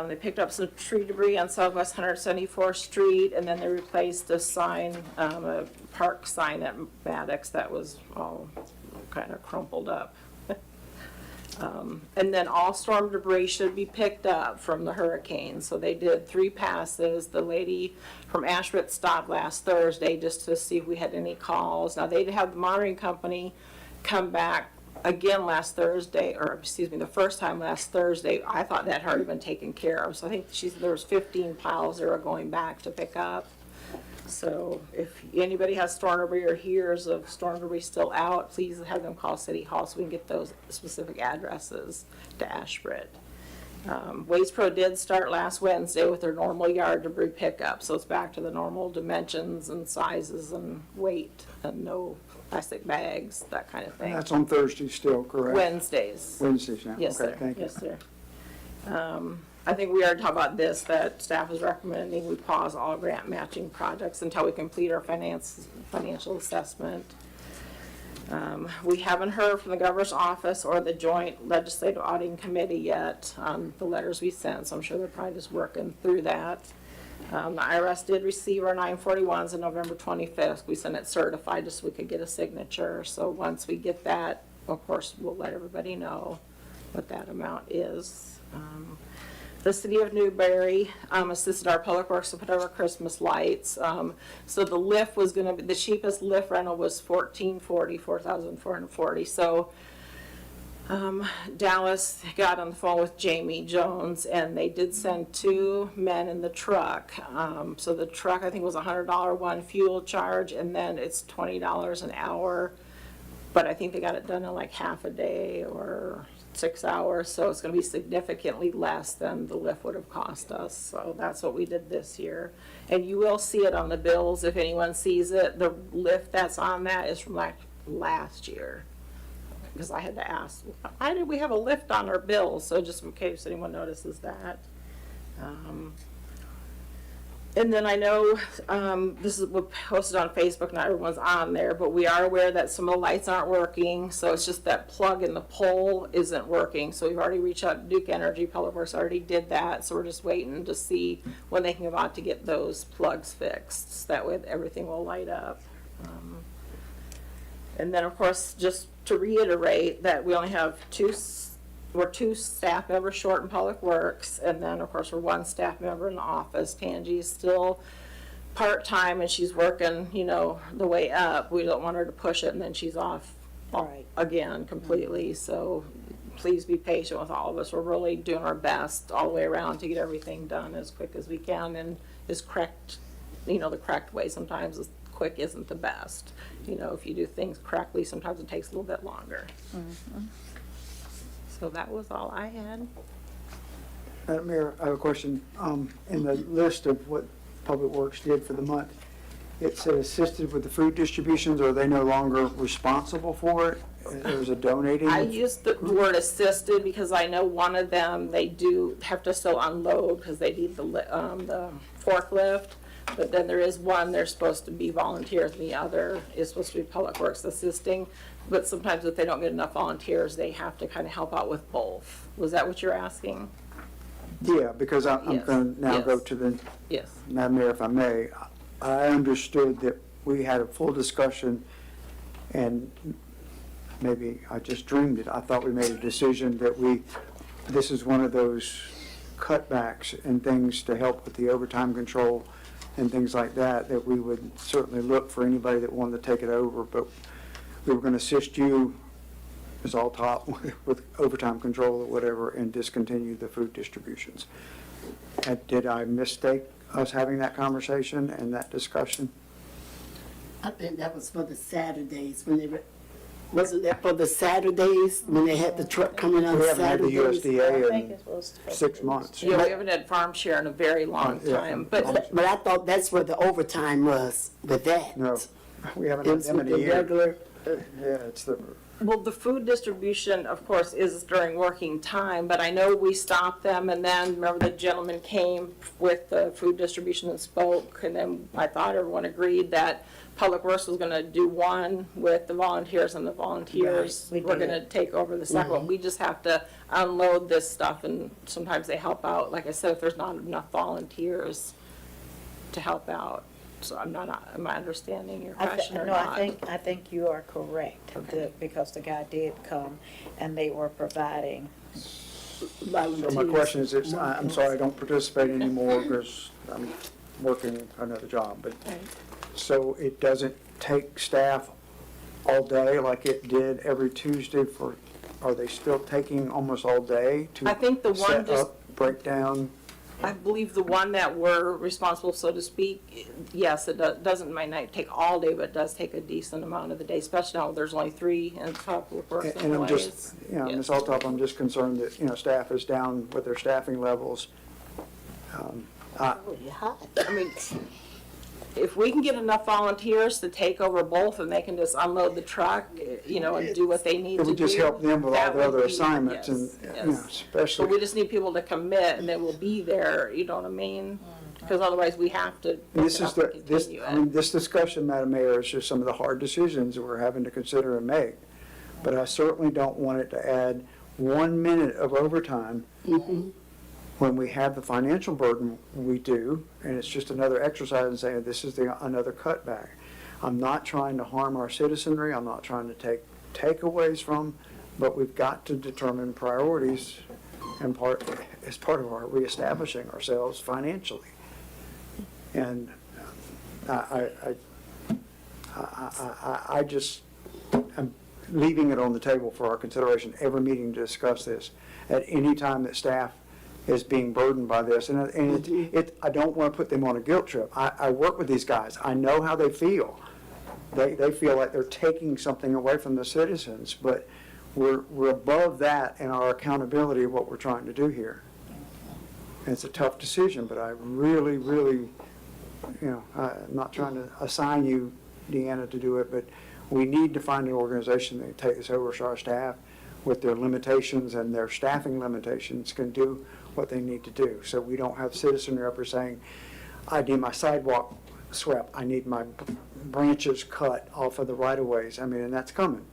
They picked up some tree debris on Southwest 174th Street, and then they replaced a sign, a park sign at Maddox that was all kind of crumpled up. And then all storm debris should be picked up from the hurricane. So they did 3 passes. The lady from Asheville stopped last Thursday just to see if we had any calls. Now, they had the monitoring company come back again last Thursday, or excuse me, the first time last Thursday. I thought that had already been taken care of. So I think she said there was 15 piles they were going back to pick up. So if anybody has storm debris or hears of storm debris still out, please have them call City Hall so we can get those specific addresses to Ashbridge. Waste Pro did start last Wednesday with their normal yard debris pickup, so it's back to the normal dimensions and sizes and weight and no plastic bags, that kind of thing. That's on Thursday still, correct? Wednesdays. Wednesdays now? Yes, Okay, sir. thank you. Yes, sir. I think we already talked about this, that staff is recommending we pause all grant matching projects until we complete our financial assessment. We haven't heard from the governor's office or the joint legislative auditing committee yet on the letters we sent, so I'm sure they're probably just working through that. The IRS did receive our 941s on November 25th. We sent it certified just so we could get a signature. So once we get that, of course, we'll let everybody know what that amount is. The city of Newberry assisted our public works to put over Christmas lights. So the lift was going to be, the cheapest lift rental was $4,440. So Dallas got on the phone with Jamie Jones, and they did send 2 men in the truck. So the truck, I think, was $100 one fuel charge, and then it's $20 an hour. But I think they got it done in like half a day or 6 hours, so it's going to be significantly less than the lift would have cost us. So that's what we did this year. And you will see it on the bills if anyone sees it. The lift that's on that is from like last year. Because I had to ask, why did we have a lift on our bills? So just in case anyone notices that. And then I know this is posted on Facebook, not everyone's on there, but we are aware that some of the lights aren't working. So it's just that plug in the pole isn't working. So we've already reached out to Duke Energy. Public Works already did that. So we're just waiting to see when they can come out to get those plugs fixed. So that way everything will light up. And then, of course, just to reiterate that we only have we're 2 staff members short in Public Works, and then, of course, we're 1 staff member in the office. Tangi is still part-time, and she's working, you know, the way up. We don't want her to push it, and then she's off again completely. So please be patient with all of us. We're really doing our best all the way around to get everything done as quick as we can and as correct, you know, the correct way. Sometimes quick isn't the best. You know, if you do things correctly, sometimes it takes a little bit longer. So that was all I had. Madam Mayor, I have a question. In the list of what Public Works did for the month, it said assisted with the food distributions. Are they no longer responsible for it? There's a donating? I used the word assisted because I know one of them, they do have to still unload because they need the forklift. But then there is one, they're supposed to be volunteers, and the other is supposed to be Public Works assisting. But sometimes if they don't get enough volunteers, they have to kind of help out with both. Was that what you're asking? Yeah, because I'm Yes. going to now Yes. go to the, Yes. Madam Mayor, if I may. I understood that we had a full discussion, and maybe I just dreamed it. I thought we made a decision that this is one of those cutbacks and things to help with the overtime control and things like that, that we would certainly look for anybody that wanted to take it over. But we were going to assist you as all top with overtime control or whatever and discontinue the food distributions. And did I mistake us having that conversation and that discussion? I think that was for the Saturdays when they were, wasn't that for the Saturdays when they had the truck coming on We haven't had the Saturdays? USDA in 6 months. Yeah, we haven't had farm share in a very long Yeah. time. But But I thought that's where the overtime was with that. No, we haven't had It's them with in a the year. regular, Yeah, it's the, well, the food distribution, of course, is during working time, but I know we stopped them, and then, remember, the gentleman came with the food distribution and spoke, and then I thought everyone agreed that Public Works was gonna do one with the volunteers, and the volunteers Right, we were did. gonna take over the second one. We just have to unload this stuff, and sometimes they help out, like I said, if there's not enough volunteers to help out. So am I understanding your question or No, not? I think you are correct, because the guy did come and they were providing. so my question is, I'm sorry I don't participate anymore because I'm working another job, but, so it doesn't take staff all day like it did every Tuesday for, are they still taking almost all day to I think the one set just up, break down? I believe the one that we're responsible, so to speak, yes, it might not take all day, but it does take a decent amount of the day, especially now there's only 3 in Public Works And I'm just, employees. Ms. Althoff, I'm just concerned that, staff is down with their staffing levels. I mean, if we can get enough volunteers to take over both and they can just unload the truck, and do what they need to It do. would just help them with all that the would other be- assignments yes, and, yes. So especially. we just need people to commit and they will be there, you know what I mean? Because otherwise we have to. This is this discussion, Madam Mayor, is just some of the hard decisions that we're having to consider and make. But I certainly don't want it to add 1 minute of overtime when we have the financial burden we do, and it's just another exercise in saying this is another cutback. I'm not trying to harm our citizenry. I'm not trying to take takeaways from, but we've got to determine priorities and as part of our reestablishing ourselves financially. And I just am leaving it on the table for our consideration every meeting to discuss this at any time that staff is being burdened by this. And I don't want to put them on a guilt trip. I work with these guys. I know how they feel. They feel like they're taking something away from the citizens, but we're above that in our accountability of what we're trying to do here. And it's a tough decision, but I really, really, I'm not trying to assign you, Deanna, to do it, but we need to find an organization that can take this over so our staff, with their limitations and their staffing limitations, can do what they need to do. So we don't have citizenry up here saying, I need my sidewalk swept, I need my branches cut off of the right-of-ways. I mean, and that's coming.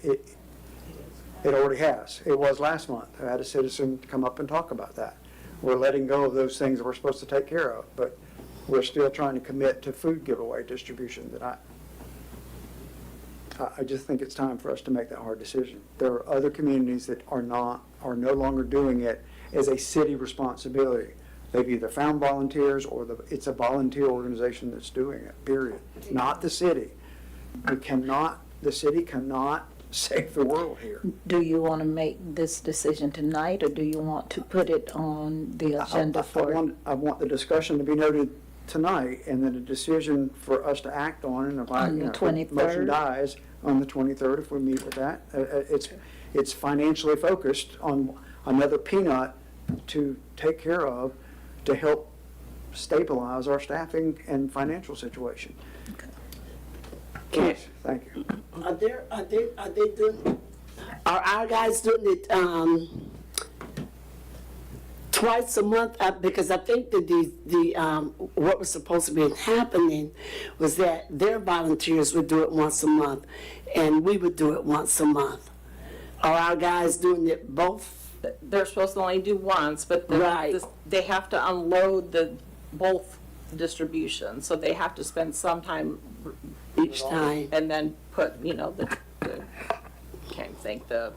It already has. It was last month. I had a citizen come up and talk about that. We're letting go of those things that we're supposed to take care of, but we're still trying to commit to food giveaway distribution that I just think it's time for us to make that hard decision. There are other communities that are no longer doing it as a city responsibility. They've either found volunteers or it's a volunteer organization that's doing it, period. Not the city. The city cannot save the world here. Do you want to make this decision tonight, or do you want to put it on the agenda I want the discussion to be noted tonight, and then a decision for us to act on, and if the 23rd? Motion dies on the 23rd, if we meet with that. It's financially focused on another peanut to take care of to help stabilize our staffing and financial situation. Please, thank you. Are they doing, are our guys doing it, twice a month? Because I think that what was supposed to be happening was that their volunteers would do it once a month, and we would do it once a month. Are our guys doing it both? They're supposed to only do once, but they have to unload both distributions, so they have to spend some time each time, and then put, can't think the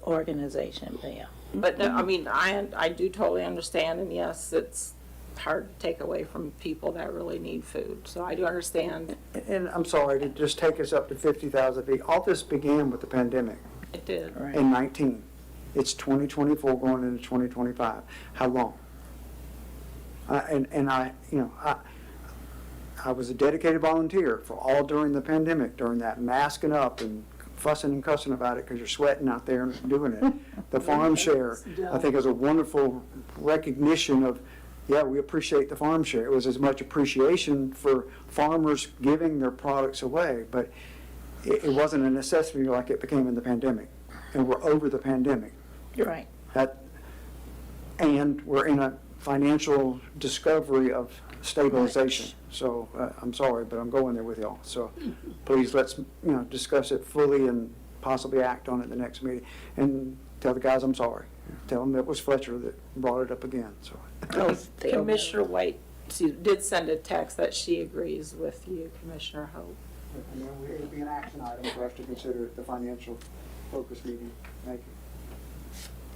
organization there. But no, I mean, I do totally understand, and yes, it's hard to take away from people that really need food, so I do understand. And I'm sorry to just take us up to 50,000 feet. All this began with the pandemic. It did. In 19. It's 2024 going into 2025. How long? I was a dedicated volunteer for all during the pandemic, during that masking up and fussing and cussing about it because you're sweating out there and doing it. The farm share, I think, is a wonderful recognition of, we appreciate the farm share. It was as much appreciation for farmers giving their products away, but it wasn't a necessity like it became in the pandemic. And we're over the pandemic. You're right. And we're in a financial discovery of stabilization. So I'm sorry, but I'm going there with y'all. So please let's discuss it fully and possibly act on it the next meeting. And tell the guys I'm sorry. Tell them it was Fletcher that brought it up again. So Commissioner White did send a text that she agrees with you, Commissioner Hope. And then it would be an action item for us to consider at the financial focus meeting. Thank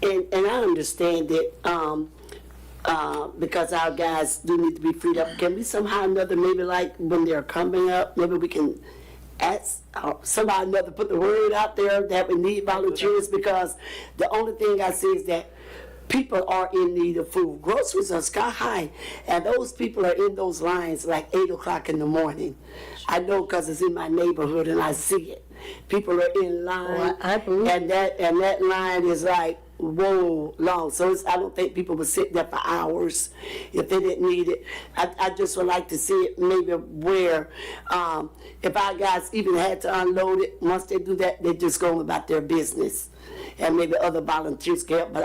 you. And I understand it, because our guys do need to be freed up. Can we somehow or another, maybe like when they're coming up, maybe we can ask somehow or another put the word out there that we need volunteers, because the only thing I see is that people are in need of food. Groceries are sky high, and those people are in those lines like 8 o'clock in the morning. I know because it's in my neighborhood and I see it. People are in line, and that line is like, whoa, long. So I don't think people would sit there for hours if they didn't need it. I just would like to see it maybe where if our guys even had to unload it, once they do that, they just go about their business, and maybe other volunteers can help. But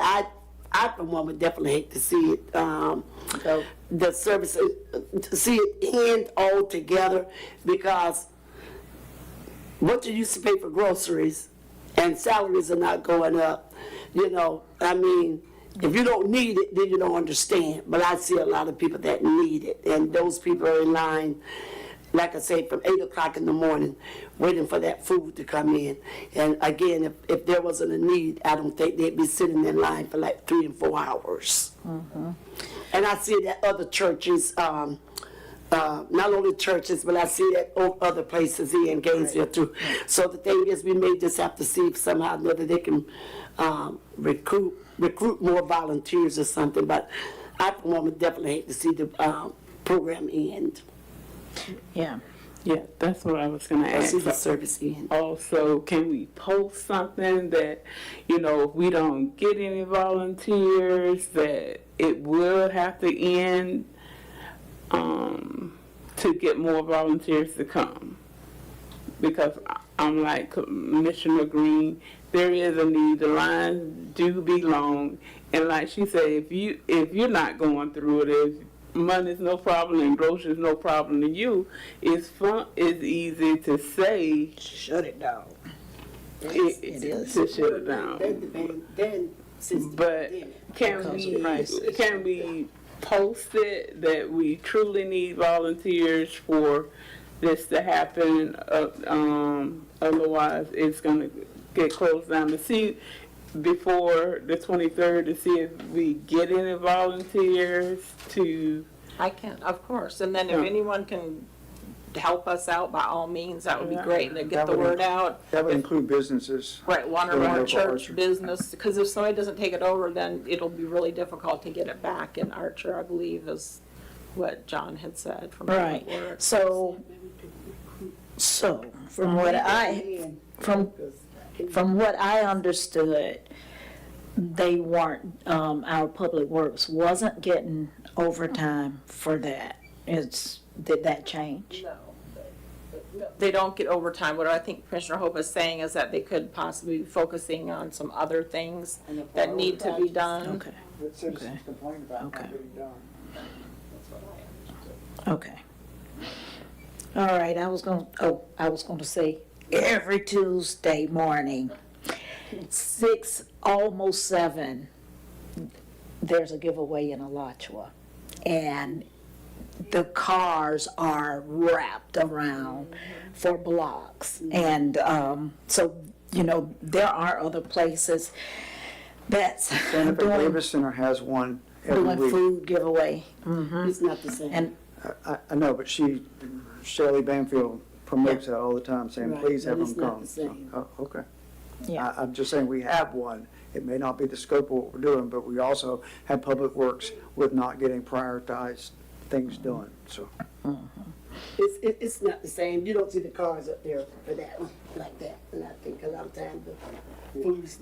I for one would definitely hate to see it, the service, to see it end altogether, because what you used to pay for groceries and salaries are not going up, you know, I mean, if you don't need it, then you don't understand. But I see a lot of people that need it, and those people are in line, like I say, from 8 o'clock in the morning, waiting for that food to come in. And again, if there wasn't a need, I don't think they'd be sitting in line for like 3 and 4 hours. And I see that other churches, not only churches, but I see that other places here in Gainesville too. So the thing is, we may just have to see if somehow or another they can recruit more volunteers or something. But I for one would definitely hate to see the program end. Yeah. Yeah, that's what I was gonna I see ask. the service end. Also, can we post something that, you know, if we don't get any volunteers, that it will have to end, to get more volunteers to come? Because I'm like Commissioner Green, there is a need, the lines do be long, and like she said, if you're not going through it, if money's no problem and groceries no problem to you, it's easy to say, shut it down. It is to shut it down. But can we post it that we truly need volunteers for this to happen? Otherwise, it's gonna get closed down. To see before the 23rd, to see if we get any volunteers to. I can, of course, and then if anyone can help us out, by all means, that would be great, and to get the word out. That would include businesses. Right, one or Going more over church Archer. business, because if somebody doesn't take it over, then it'll be really difficult to get it back in Archer, I believe, is what John had said from Right. Public Works. So from what I understood, they weren't, our Public Works wasn't getting overtime for that. Did that change? They don't get overtime. What I think Commissioner Hope is saying is that they could possibly be focusing on some other things that need to be done. Okay. That citizens complain about not getting done. Okay. All right, I was going to say, every Tuesday morning, 6, almost 7, there's a giveaway in Alachua. And the cars are wrapped around for blocks. And so, you know, there are other places that's Santa Fe Davis Center has one every doing week. food giveaway. It's not the same. And I know, but Shirley Banfield promotes that all the time, saying, Right, please have but them it's not come. the same. Oh, okay. yeah. I'm just saying, we have one. It may not be the scope of what we're doing, but we also have Public Works with not getting prioritized things done, so. It's not the same. You don't see the cars up there for that, like that. And I think a lot of times the food's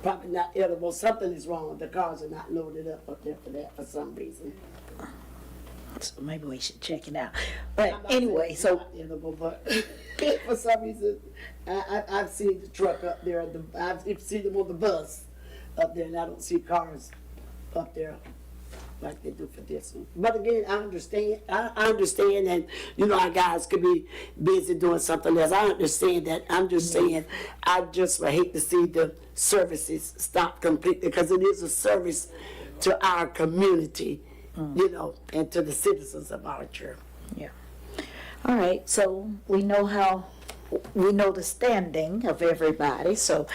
probably not edible. Something is wrong. The cars are not loaded up there for that for some reason. So maybe we should check it out. But anyway, so Not edible, but for some reason, I've seen the truck up there. I've seen them on the bus up there, and I don't see cars up there like they do for this one. But again, I understand. I understand that, you know, our guys could be busy doing something else. I understand that. I'm just saying, I just would hate to see the services stop completely, because it is a service to our community, you know, and to the citizens of Archer. yeah. All right, so we know the standing of everybody, so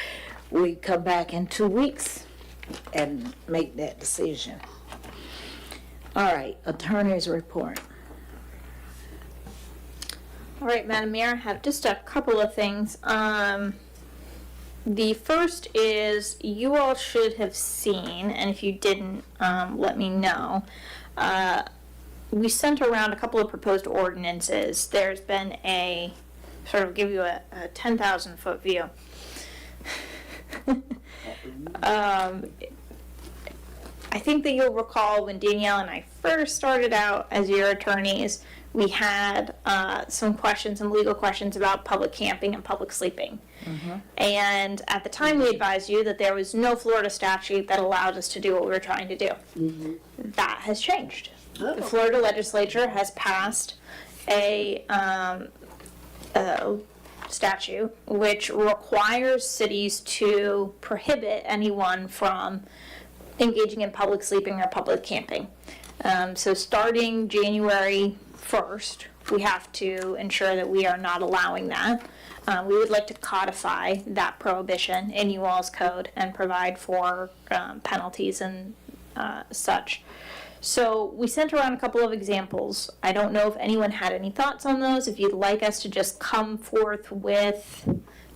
we come back in 2 weeks and make that decision. All right, attorney's report. All right, Madam Mayor, I have just a couple of things. The first is, you all should have seen, and if you didn't, let me know. We sent around a couple of proposed ordinances. There's been a, sort of give you a 10,000 foot view. I think that you'll recall when Danielle and I first started out as your attorneys, we had some legal questions about public camping and public sleeping. And at the time, we advised you that there was no Florida statute that allowed us to do what we were trying to do. That has changed. The Florida legislature has passed a statute which requires cities to prohibit anyone from engaging in public sleeping or public camping. So starting January 1st, we have to ensure that we are not allowing that. We would like to codify that prohibition in you all's code and provide for penalties and such. So we sent around a couple of examples. I don't know if anyone had any thoughts on those. If you'd like us to just come forth with,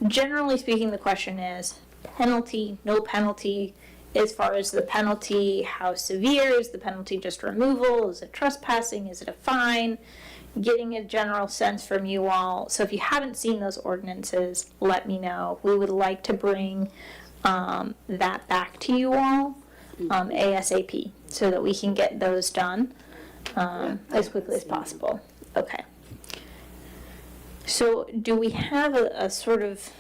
generally speaking, the question is penalty, no penalty. As far as the penalty, how severe is the penalty? Just removal? Is it trespassing? Is it a fine? Getting a general sense from you all. So if you haven't seen those ordinances, let me know. We would like to bring that back to you all ASAP so that we can get those done as quickly as possible. Okay. So do we have a sort of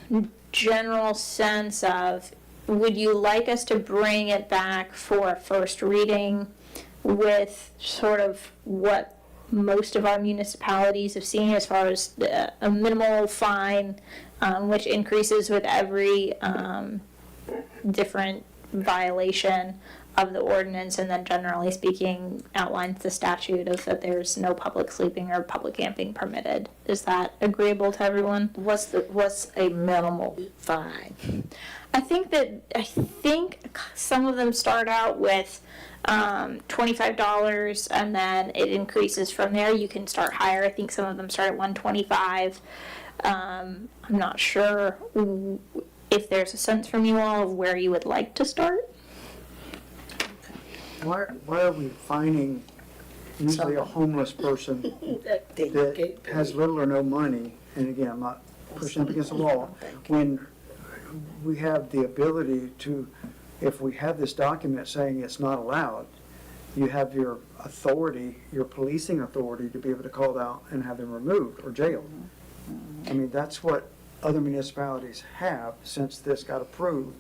general sense of, would you like us to bring it back for a first reading with sort of what most of our municipalities have seen as far as a minimal fine, which increases with every different violation of the ordinance, and then generally speaking outlines the statute of that there's no public sleeping or public camping permitted? Is that agreeable to everyone? What's a minimal fine? I think some of them start out with $25 and then it increases from there. You can start higher. I think some of them start at $125. I'm not sure if there's a sense from you all of where you would like to start. Why are we finding usually a homeless person that has little or no money? And again, I'm not pushing up against the wall. When we have the ability to, if we have this document saying it's not allowed, you have your authority, your policing authority to be able to call it out and have them removed or jailed. I mean, that's what other municipalities have since this got approved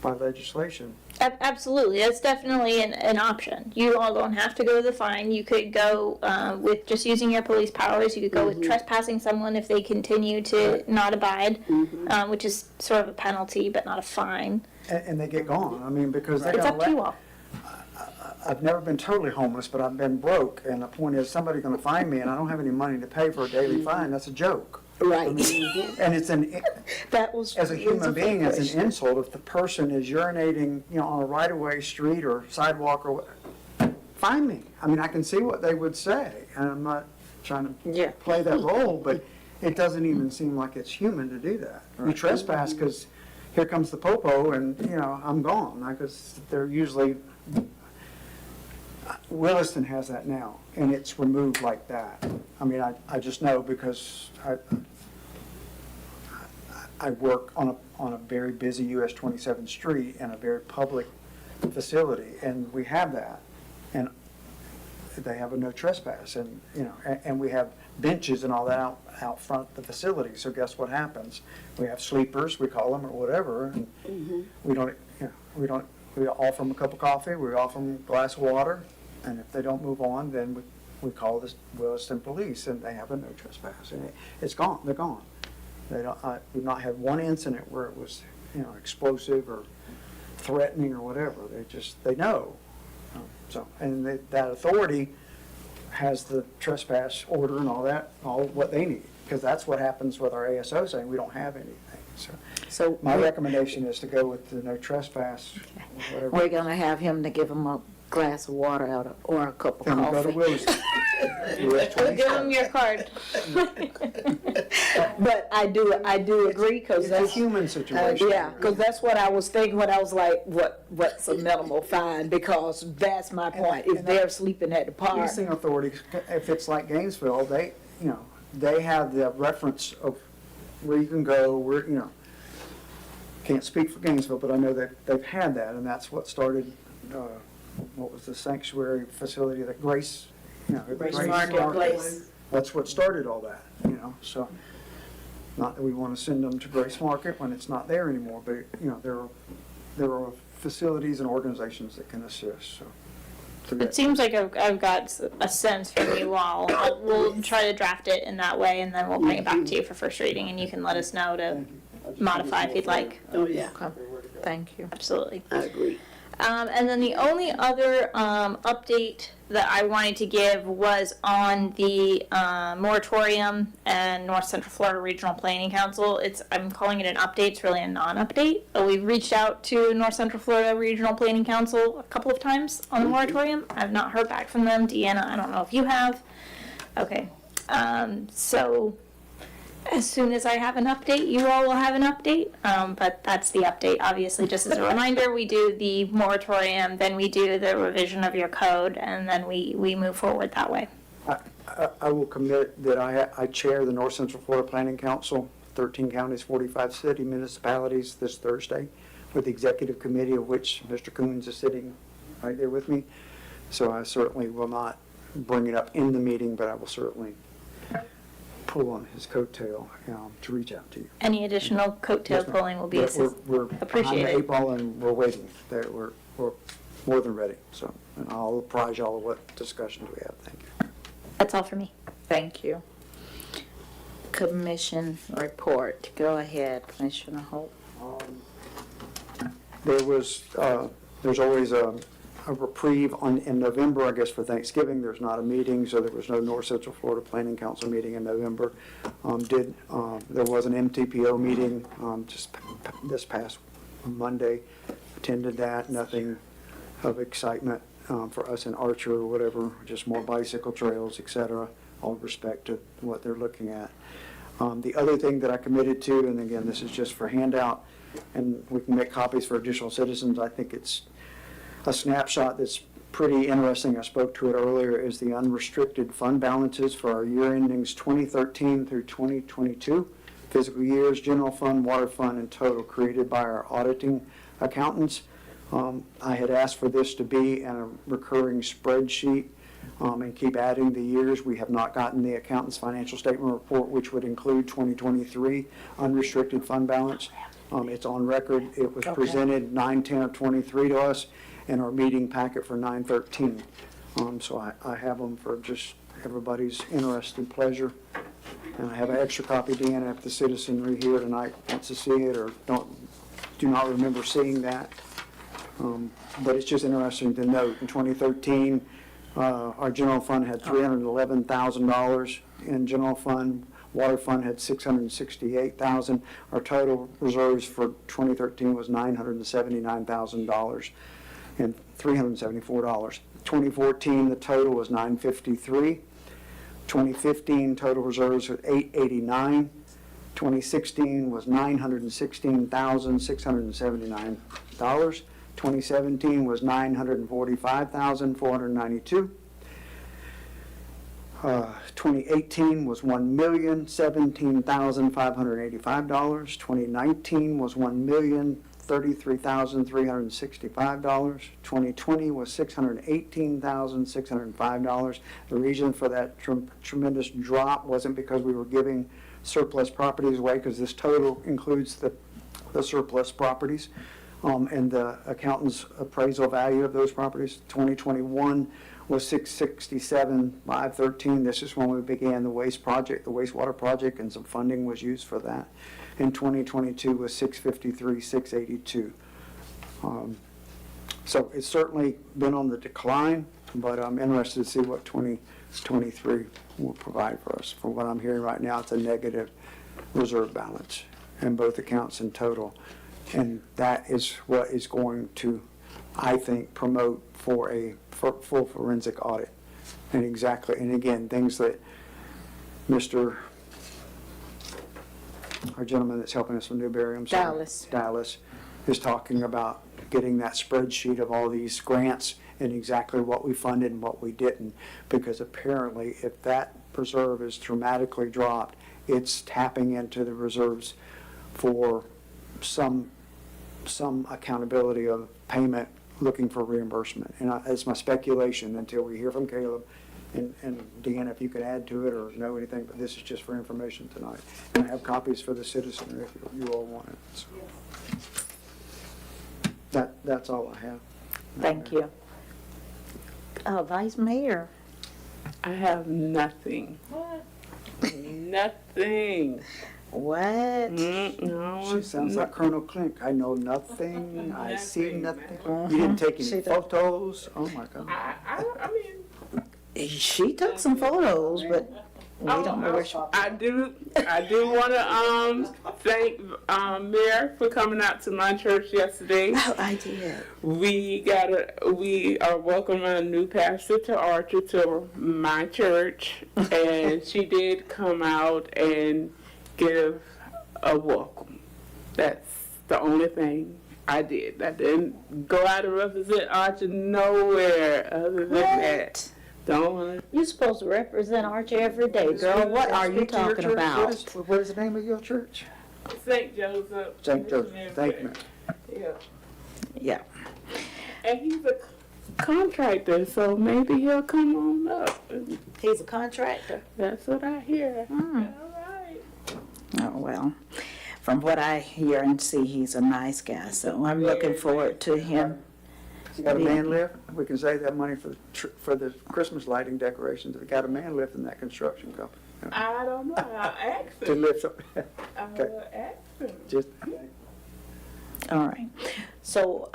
by legislation. Absolutely, that's definitely an option. You all don't have to go to the fine. You could go with just using your police powers. You could go with trespassing someone if they continue to not abide, which is sort of a penalty but not a fine. And they get gone. I mean, because they It's up to you all. I've never been totally homeless, but I've been broke. And the point is, somebody's going to find me, and I don't have any money to pay for a daily fine. That's a joke. Right. I mean, and it's as a human being, it's an insult if the person is urinating, on a right-of-way street or sidewalk or find me. I mean, I can see what they would say, and I'm not trying to play that role, but it doesn't even seem like it's human to do that. You trespass because here comes the popo, and I'm gone. Because they're usually Williston has that now, and it's removed like that. I mean, I just know because I work on a very busy US 27th Street and a very public facility, and we have that, and they have a no trespass, and and we have benches and all that out front of the facility. So guess what happens? We have sleepers, we call them, or whatever, and we offer them a cup of coffee, we offer them a glass of water, and if they don't move on, then we call the Williston Police, and they have a no trespass, and it's gone. They're gone. They don't. We've not had one incident where it was, explosive or threatening or whatever. They know. And that authority has the trespass order and all what they need, because that's what happens with our ASO saying we don't have anything. So my recommendation is to go with the no trespass. Whatever. We're gonna have him to give them a glass of water or a cup of Then coffee. we'll go to Williston. We'll give them your card. But I do agree, because It's a that's human situation. yeah, because that's what I was thinking when I was like, what's a minimal fine? Because that's my point. If they're sleeping at the park, Policing authorities, if it's like Gainesville, they have the reference of where you can go, can't speak for Gainesville, but I know that they've had that, and that's what started, what was the sanctuary facility, that Grace Grace Marketplace. That's what started all that, you know, so. Not that we want to send them to Grace Market when it's not there anymore, but, you know, there are facilities and organizations that can assist, so. It seems like I've got a sense from you all. We'll try to draft it in that way, and then we'll bring it back to you for first reading, and you can let us know to modify if you'd like. Oh, yeah. Thank you. Absolutely. I agree. And then the only other update that I wanted to give was on the moratorium and North Central Florida Regional Planning Council. I'm calling it an update. It's really a non-update. We've reached out to North Central Florida Regional Planning Council a couple of times on the moratorium. I've not heard back from them. Deanna, I don't know if you have. Okay. So as soon as I have an update, you all will have an update. But that's the update. Obviously, just as a reminder, we do the moratorium, then we do the revision of your code, and then we move forward that way. I will commit that I chair the North Central Florida Planning Council, 13 counties, 45 city municipalities this Thursday, with the executive committee of which Mr. Coons is sitting right there with me. So I certainly will not bring it up in the meeting, but I will certainly pull on his coattail to reach out to you. Any additional coattail pulling will be We're behind appreciated. the 8 ball and we're waiting. We're more than ready. So and I'll apprise y'all of what discussions we have. Thank you. That's all for me. Thank you. Commission report. Go ahead, Commissioner Holt. There's always a reprieve in November, I guess, for Thanksgiving. There's not a meeting, so there was no North Central Florida Planning Council meeting in November. There was an MTPO meeting just this past Monday. Attended that. Nothing of excitement for us in Archer or whatever, just more bicycle trails, et cetera, all respect to what they're looking at. The other thing that I committed to, and again, this is just for handout, and we can make copies for additional citizens. I think it's a snapshot that's pretty interesting. I spoke to it earlier, is the unrestricted fund balances for our year endings 2013 through 2022, fiscal years, general fund, water fund, and total created by our auditing accountants. I had asked for this to be in a recurring spreadsheet and keep adding the years. We have not gotten the accountant's financial statement report, which would include 2023 unrestricted fund balance. It's on record. It was presented 9/10 of 23 to us in our meeting packet for 9/13. So I have them for just everybody's interested pleasure. And I have an extra copy, Deanna, if the citizenry here tonight wants to see it or do not remember seeing that. But it's just interesting to note, in 2013, our general fund had $311,000 in general fund. Water fund had $668,000. Our total reserves for 2013 was $979,000 and $374. 2014, the total was $953. 2015, total reserves were $889. 2016 was $916,679. 2017 was $945,492. 2018 was $1,017,585. 2019 was $1,033,365. 2020 was $618,605. The reason for that tremendous drop wasn't because we were giving surplus properties away, because this total includes the surplus properties and the accountant's appraisal value of those properties. 2021 was $667,513. This is when we began the wastewater project, and some funding was used for that. And 2022 was $653,682. So it's certainly been on the decline, but I'm interested to see what 2023 will provide for us. From what I'm hearing right now, it's a negative reserve balance in both accounts in total. And that is what is going to, I think, promote for a full forensic audit. And again, things that our gentleman that's helping us from Newberry, Dallas, is talking about, getting that spreadsheet of all these grants and exactly what we funded and what we didn't. Because apparently, if that reserve is dramatically dropped, it's tapping into the reserves for some accountability of payment, looking for reimbursement. And it's my speculation, until we hear from Caleb And Deanna, if you could add to it or know anything, but this is just for information tonight. And I have copies for the citizenry if you all want it. So that's all I have. Thank you. Vice Mayor. I have nothing. Nothing. What? No. She sounds like Colonel Klink. I know nothing. I see nothing. You didn't take any She does. photos? Oh, my God. I mean, She took some photos, but we don't know where she. I do want to thank Mayor for coming out to my church yesterday. Oh, I did. We are welcoming a new pastor to Archer to my church, and she did come out and give a welcome. That's the only thing I did. I didn't go out and represent Archer nowhere other than that. Don't want You're supposed to represent Archer every day, girl. What are you talking about? What is the name of your church? to St. Joseph. St. Joseph. Thank you, ma'am. Yeah. Yeah. And he's a contractor, so maybe he'll come on up. He's a contractor. That's what I hear. Oh, well, from what I hear and see, he's a nice guy, so I'm looking forward to him. You got a man lift? We can save that money for the Christmas lighting decorations. We got a man lift in that construction company. I don't know. I'll ask To him. lift up. I Okay. will ask him. Just, All right. So,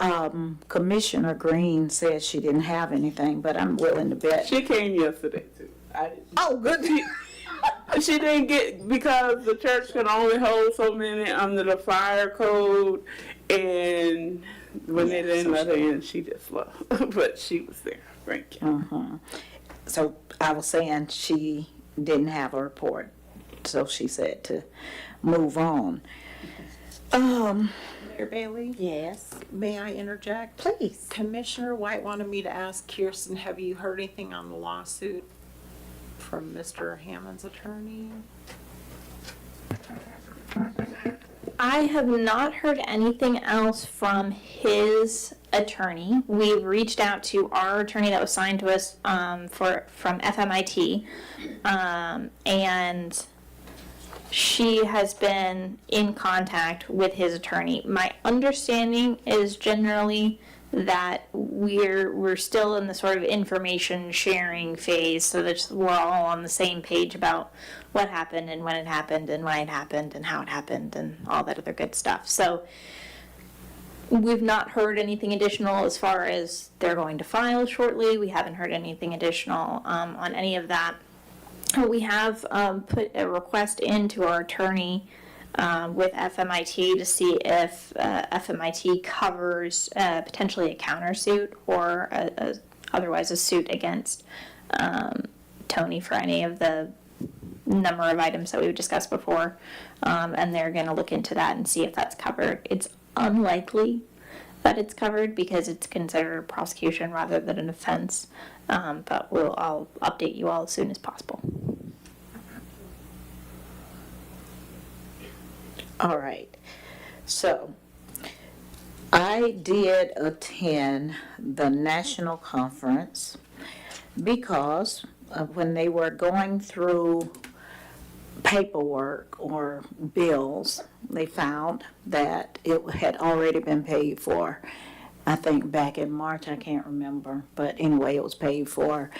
Commissioner Green said she didn't have anything, but I'm willing to bet. She came yesterday, too. Oh, good. She didn't get, because the church can only hold so many under the fire code, and when they didn't let her in, she just left. But she was there. Thank you. So I was saying she didn't have a report, so she said to move on. Mayor Bailey? Yes. May I interject? Please. Commissioner White wanted me to ask Kirsten, have you heard anything on the lawsuit from Mr. Hammond's attorney? I have not heard anything else from his attorney. We've reached out to our attorney that was signed to us from FMIT, and she has been in contact with his attorney. My understanding is generally that we're still in the sort of information sharing phase, so that we're all on the same page about what happened and when it happened and why it happened and how it happened and all that other good stuff. So we've not heard anything additional as far as they're going to file shortly. We haven't heard anything additional on any of that. We have put a request into our attorney with FMIT to see if FMIT covers potentially a countersuit or otherwise a suit against Tony for any of the number of items that we've discussed before. And they're going to look into that and see if that's covered. It's unlikely that it's covered because it's considered a prosecution rather than an offense. But I'll update you all as soon as possible. All right. So, I did attend the national conference because when they were going through paperwork or bills, they found that it had already been paid for. I think back in March, I can't remember, but anyway, it was paid for.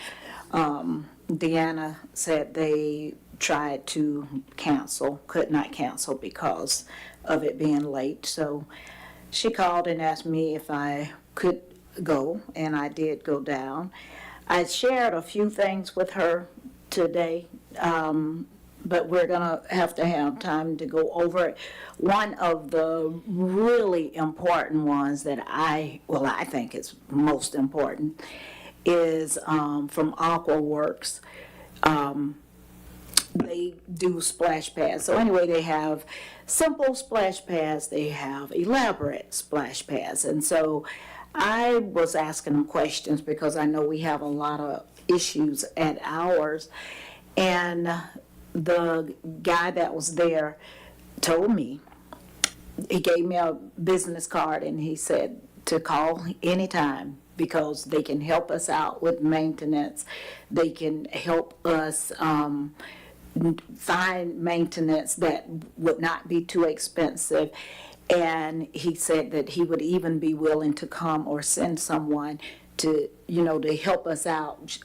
Deanna said they tried to cancel, could not cancel because of it being late. So she called and asked me if I could go, and I did go down. I shared a few things with her today, but we're gonna have time to go over it. One of the really important ones that I think is most important is from AquaWorks. They do splash pads. So anyway, they have simple splash pads, they have elaborate splash pads. And so I was asking them questions because I know we have a lot of issues at ours. And the guy that was there told me, he gave me a business card and he said to call anytime because they can help us out with maintenance. They can help us find maintenance that would not be too expensive. And he said that he would even be willing to come or send someone to, to help us out,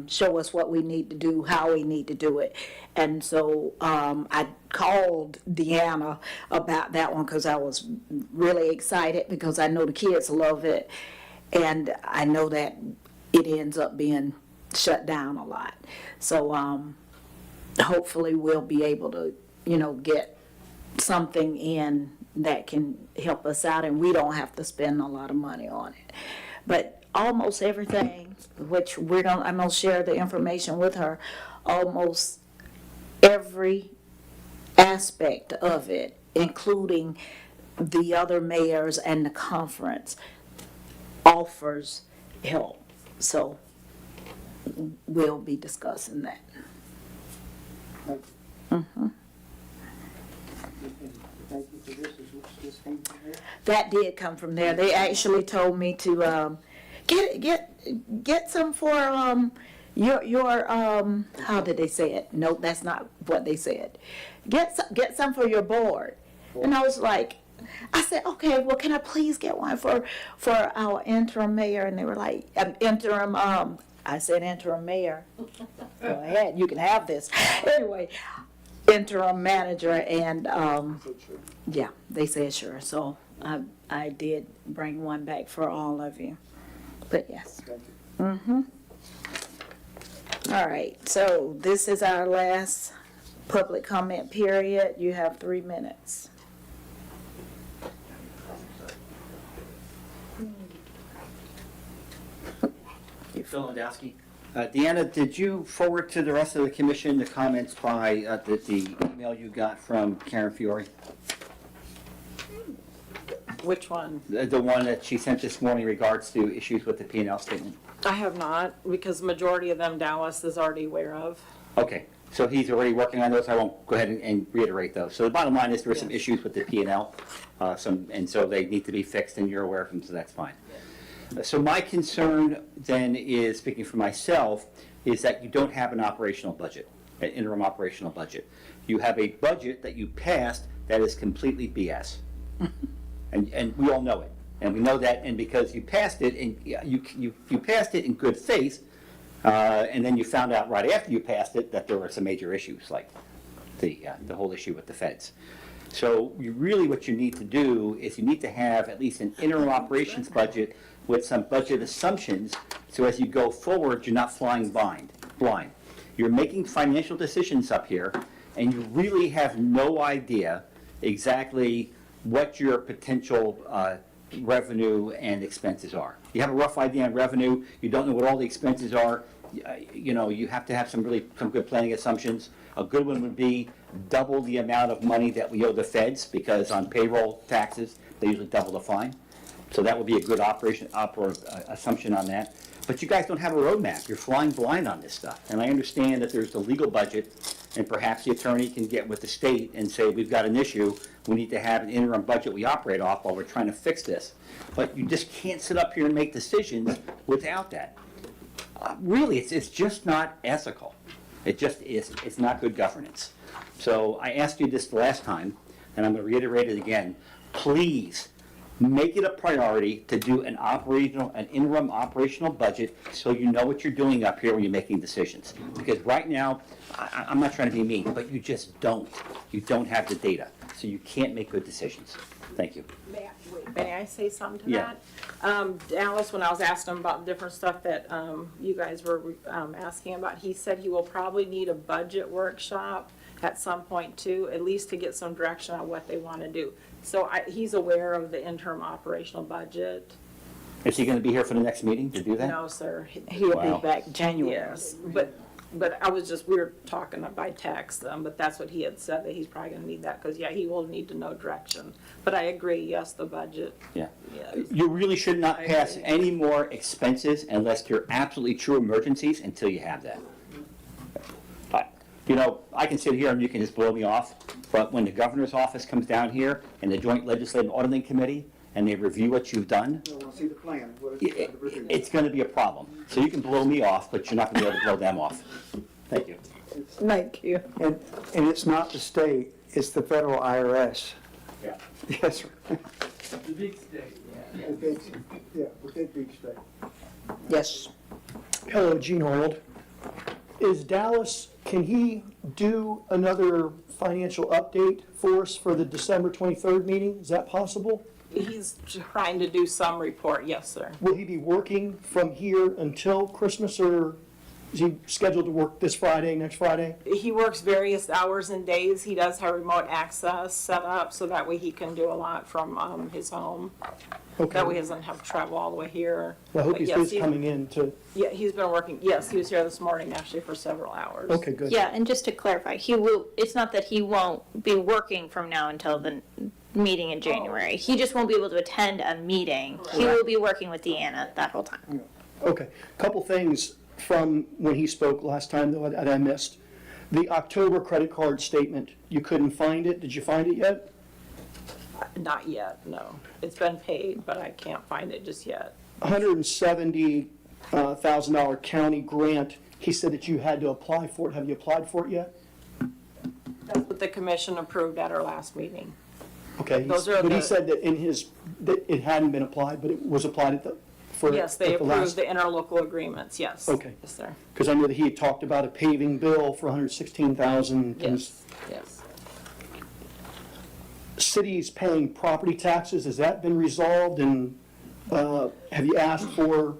show us what we need to do, how we need to do it. And so I called Deanna about that one because I was really excited because I know the kids love it. And I know that it ends up being shut down a lot. So hopefully we'll be able to, get something in that can help us out, and we don't have to spend a lot of money on it. But almost everything, which I'm gonna share the information with her, almost every aspect of it, including the other mayors and the conference, offers help. So we'll be discussing that. Mm-hmm. Thank you for this. Is this came from here? That did come from there. They actually told me to get some for your how did they say it? No, that's not what they said. Get some for your board. And I was like, I said, okay, well, can I please get one for our interim mayor? And they were like, interim. I said interim mayor. Go ahead, you can have this. Anyway, interim manager, and yeah, they said sure. So I did bring one back for all of you. But yes. Mm-hmm. All right, so this is our last public comment period. You have 3 minutes. Phil Landowski. Deanna, did you forward to the rest of the commission the comments by the email you got from Karen Fiore? Which one? The one that she sent this morning in regards to issues with the P&L statement? I have not, because the majority of them Dallas is already aware of. Okay, so he's already working on those. I won't go ahead and reiterate those. So the bottom line is there were some issues with the P&L, and so they need to be fixed, and you're aware of them, so that's fine. So my concern then is, speaking for myself, is that you don't have an operational budget, an interim operational budget. You have a budget that you passed that is completely BS. And we all know it. And we know that, and because you passed it, and you passed it in good faith, and then you found out right after you passed it that there were some major issues, like the whole issue with the feds. So what you need to do is you need to have at least an interim operations budget with some budget assumptions, so as you go forward, you're not flying blind. You're making financial decisions up here, and you really have no idea exactly what your potential revenue and expenses are. You have a rough idea on revenue, you don't know what all the expenses are, you have to have some good planning assumptions. A good one would be double the amount of money that we owe the feds, because on payroll taxes, they usually double the fine. So that would be a good assumption on that. But you guys don't have a roadmap. You're flying blind on this stuff. And I understand that there's the legal budget, and perhaps the attorney can get with the state and say, we've got an issue, we need to have an interim budget we operate off while we're trying to fix this. But you just can't sit up here and make decisions without that. Really, it's just not ethical. It just is. It's not good governance. So I asked you this the last time, and I'm going to reiterate it again. Please make it a priority to do an interim operational budget, so you know what you're doing up here when you're making decisions. Because right now, I'm not trying to be mean, but you just don't. You don't have the data, so you can't make good decisions. Thank you. May I say something to Yeah. that? Dallas, when I was asking him about different stuff that you guys were asking about, he said he will probably need a budget workshop at some point too, at least to get some direction on what they want to do. So he's aware of the interim operational budget. Is he going to be here for the next meeting to do that? No, sir. He'll Wow. be back January. Yes, but we were talking by text, but that's what he had said, that he's probably gonna need that, because, yeah, he will need to know direction. But I agree, yes, the budget. Yeah. Yes. You really should not I pass agree. any more expenses unless they're absolutely true emergencies until you have that. I can sit here and you can just blow me off, but when the governor's office comes down here and the Joint Legislative Auditing Committee and they review what you've done, I want to see the plan. it's going to be a problem. So you can blow me off, but you're not going to be able to blow them off. Thank you. Thank you. And it's not the state, it's the federal IRS. Yeah. Yes, sir. The big state. The big state. Yes. Hello, Gene Arnold. Is Dallas, can he do another financial update for us for the December 23rd meeting? Is that possible? He's trying to do some report, yes, sir. Will he be working from here until Christmas, or is he scheduled to work this Friday, next Friday? He works various hours and days. He does have remote access set up, so that way he can do a lot from his home. Okay. That way he doesn't have to travel all the way here. Well, I hope But he's yes, busy coming in to, Yeah, he's been working, yes, he was here this morning actually for several hours. okay, good. Yeah, and just to clarify, it's not that he won't be working from now until the meeting in January. He just won't be able to attend a meeting. He will be working with Deanna that whole time. Okay, couple things from when he spoke last time that I missed. The October credit card statement, you couldn't find it. Did you find it yet? Not yet, no. It's been paid, but I can't find it just yet. $170,000 county grant. He said that you had to apply for it. Have you applied for it yet? That's what the commission approved at our last meeting. Okay, Those are but he the- said that that it hadn't been applied, but it was applied at the, for. Yes, they at the approved last- the interlocal agreements, yes. Okay. Yes, sir. Because I know that he had talked about a paving bill for $116,000. Yes, yes. Cities paying property taxes, has that been resolved, and have you asked for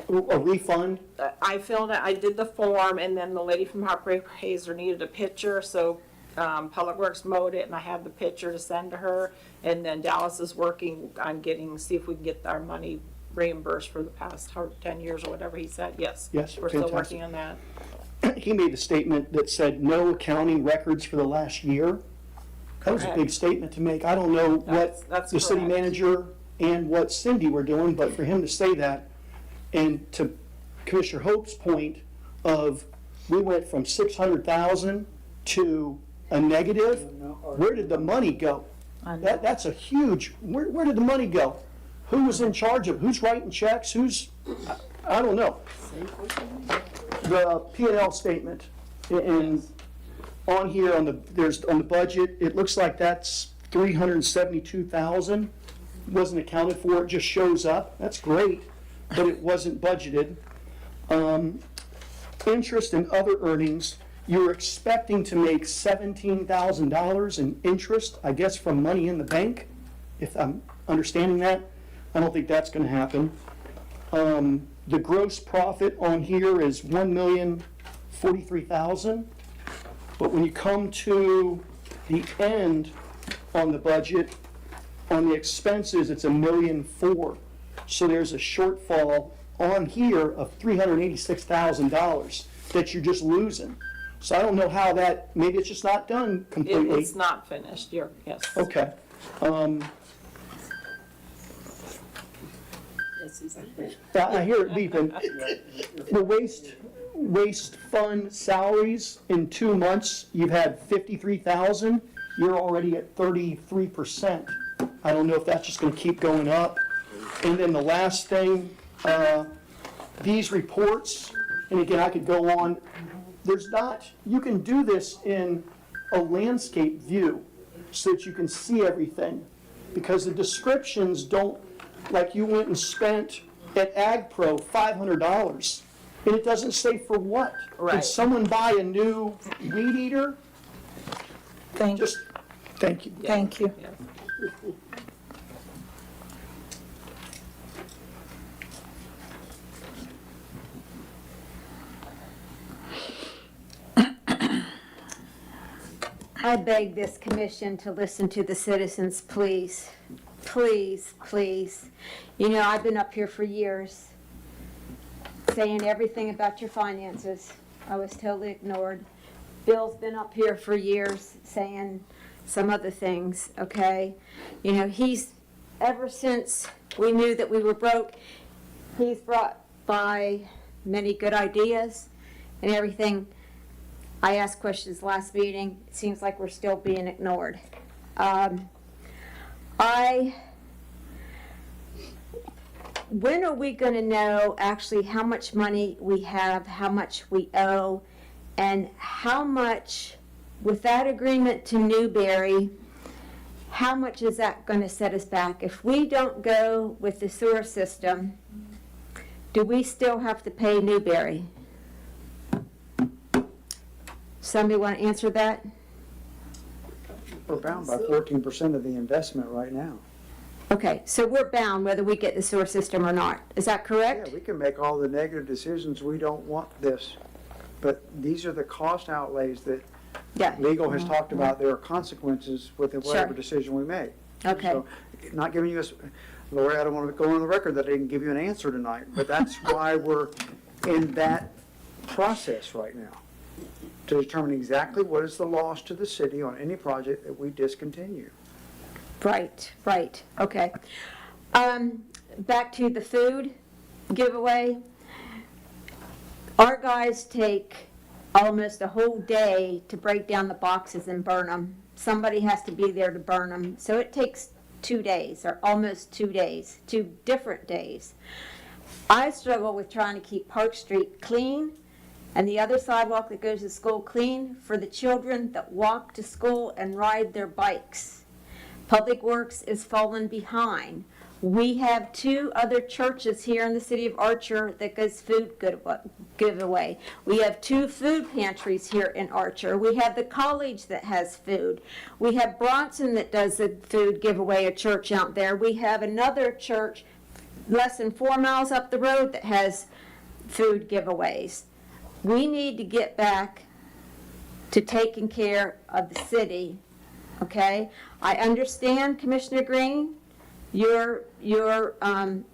a refund? I filled it, I did the form, and then the lady from Harper Hazer needed a picture, so Public Works mowed it, and I have the picture to send to her. And then Dallas is working on see if we can get our money reimbursed for the past 10 years or whatever he said. Yes. Yes, We're still fantastic. working on that. He made a statement that said no accounting records for the last year. That was a Correct. big statement to make. I don't know what That's the city correct. manager and what Cindy were doing, but for him to say that, and to Commissioner Hope's point of, we went from 600,000 to a negative, where did the money go? That's a huge, where did the money go? Who was in charge of, who's writing checks, I don't know. The P&L statement, and on here, on the budget, it looks like that's 372,000, wasn't accounted for, it just shows up, that's great, but it wasn't budgeted. Interest and other earnings, you're expecting to make $17,000 in interest, I guess, from money in the bank, if I'm understanding that. I don't think that's gonna happen. The gross profit on here is $1,043,000. But when you come to the end on the budget, on the expenses, it's $1,004,000. So there's a shortfall on here of $386,000 that you're just losing. So I don't know how that, maybe it's just not done completely. It's not finished, yes. Okay. I hear it beeping. The waste fund salaries in 2 months, you've had 53,000. You're already at 33%. I don't know if that's just gonna keep going up. And then the last thing, these reports, and again, I could go on, you can do this in a landscape view so that you can see everything. Because the descriptions don't, like you went and spent at AgPro $500, and it doesn't say for what. Right. Did someone buy a new weed eater? Thank you. Thank you. Thank you. I beg this commission to listen to the citizens, please. Please, please. You know, I've been up here for years saying everything about your finances. I was totally ignored. Bill's been up here for years saying some other things, okay? You know, ever since we knew that we were broke, he's brought by many good ideas and everything. I asked questions last meeting. It seems like we're still being ignored. I when are we gonna know actually how much money we have, how much we owe, and how much, with that agreement to Newberry, how much is that gonna set us back? If we don't go with the sewer system, do we still have to pay Newberry? Somebody wanna answer that? We're bound by 14% of the investment right now. Okay, so we're bound whether we get the sewer system or not. Is that correct? Yeah, we can make all the negative decisions. We don't want this. But these are the cost outlays that Yeah. legal has talked about. There are consequences with whatever Sure. decision we make. Okay. So, not giving you Lori, I don't want to go on the record that I didn't give you an answer tonight, but that's why we're in that process right now, to determine exactly what is the loss to the city on any project that we discontinue. Right, right, okay. Back to the food giveaway. Our guys take almost a whole day to break down the boxes and burn them. Somebody has to be there to burn them, so it takes 2 days, or almost 2 days, 2 different days. I struggle with trying to keep Park Street clean and the other sidewalk that goes to school clean for the children that walk to school and ride their bikes. Public Works is falling behind. We have 2 other churches here in the city of Archer that goes food giveaway. We have 2 food pantries here in Archer. We have the college that has food. We have Bronson that does a food giveaway, a church out there. We have another church less than 4 miles up the road that has food giveaways. We need to get back to taking care of the city, okay? I understand, Commissioner Green, your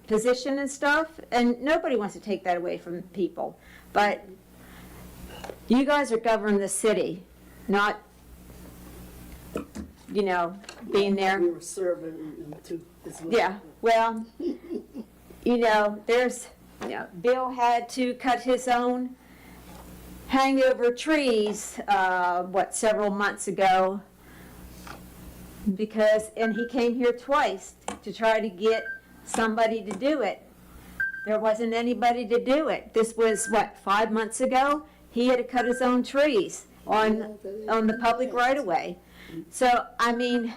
position and stuff, and nobody wants to take that away from people. But you guys are governing the city, not, you know, being there. We were serving them too, as well. Yeah, well, you know, Bill had to cut his own hangover trees, several months ago, and he came here twice to try to get somebody to do it. There wasn't anybody to do it. This was, 5 months ago? He had to cut his own trees on the public right-of-way. So, I mean,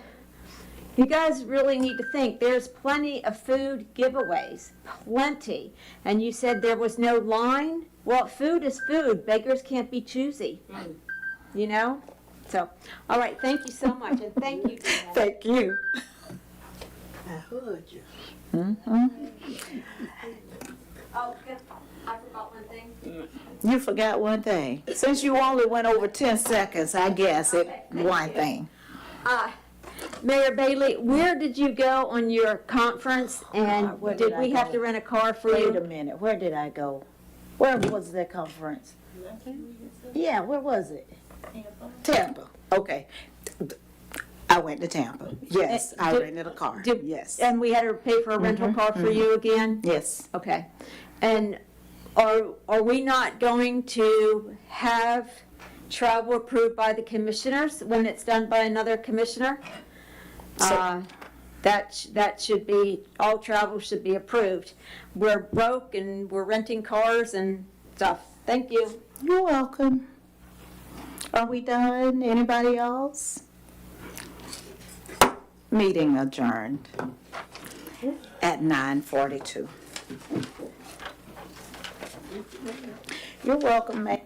you guys really need to think, there's plenty of food giveaways, plenty. And you said there was no line? Well, food is food. Beggars can't be choosy, you know? So, all right, thank you so much, and thank you. Thank you. I heard you. Oh, I forgot one thing. You forgot one thing. Since you only went over 10 seconds, I guess one thing. Mayor Bailey, where did you go on your conference, and Where did did we I have go? to rent a car for you? Wait a minute, where did I go? Where was the conference? Yeah, where was it? Tampa. Okay. I went to Tampa. Yes, I rented a car. Yes. And we had to pay for a rental car for you again? Yes. Okay. And are we not going to have travel approved by the commissioners when it's done by another commissioner? That should be, all travel should be approved. We're broke and we're renting cars and stuff. Thank you. You're welcome. Are we done? Anybody else? Meeting adjourned at 9:42. You're welcome, ma'am.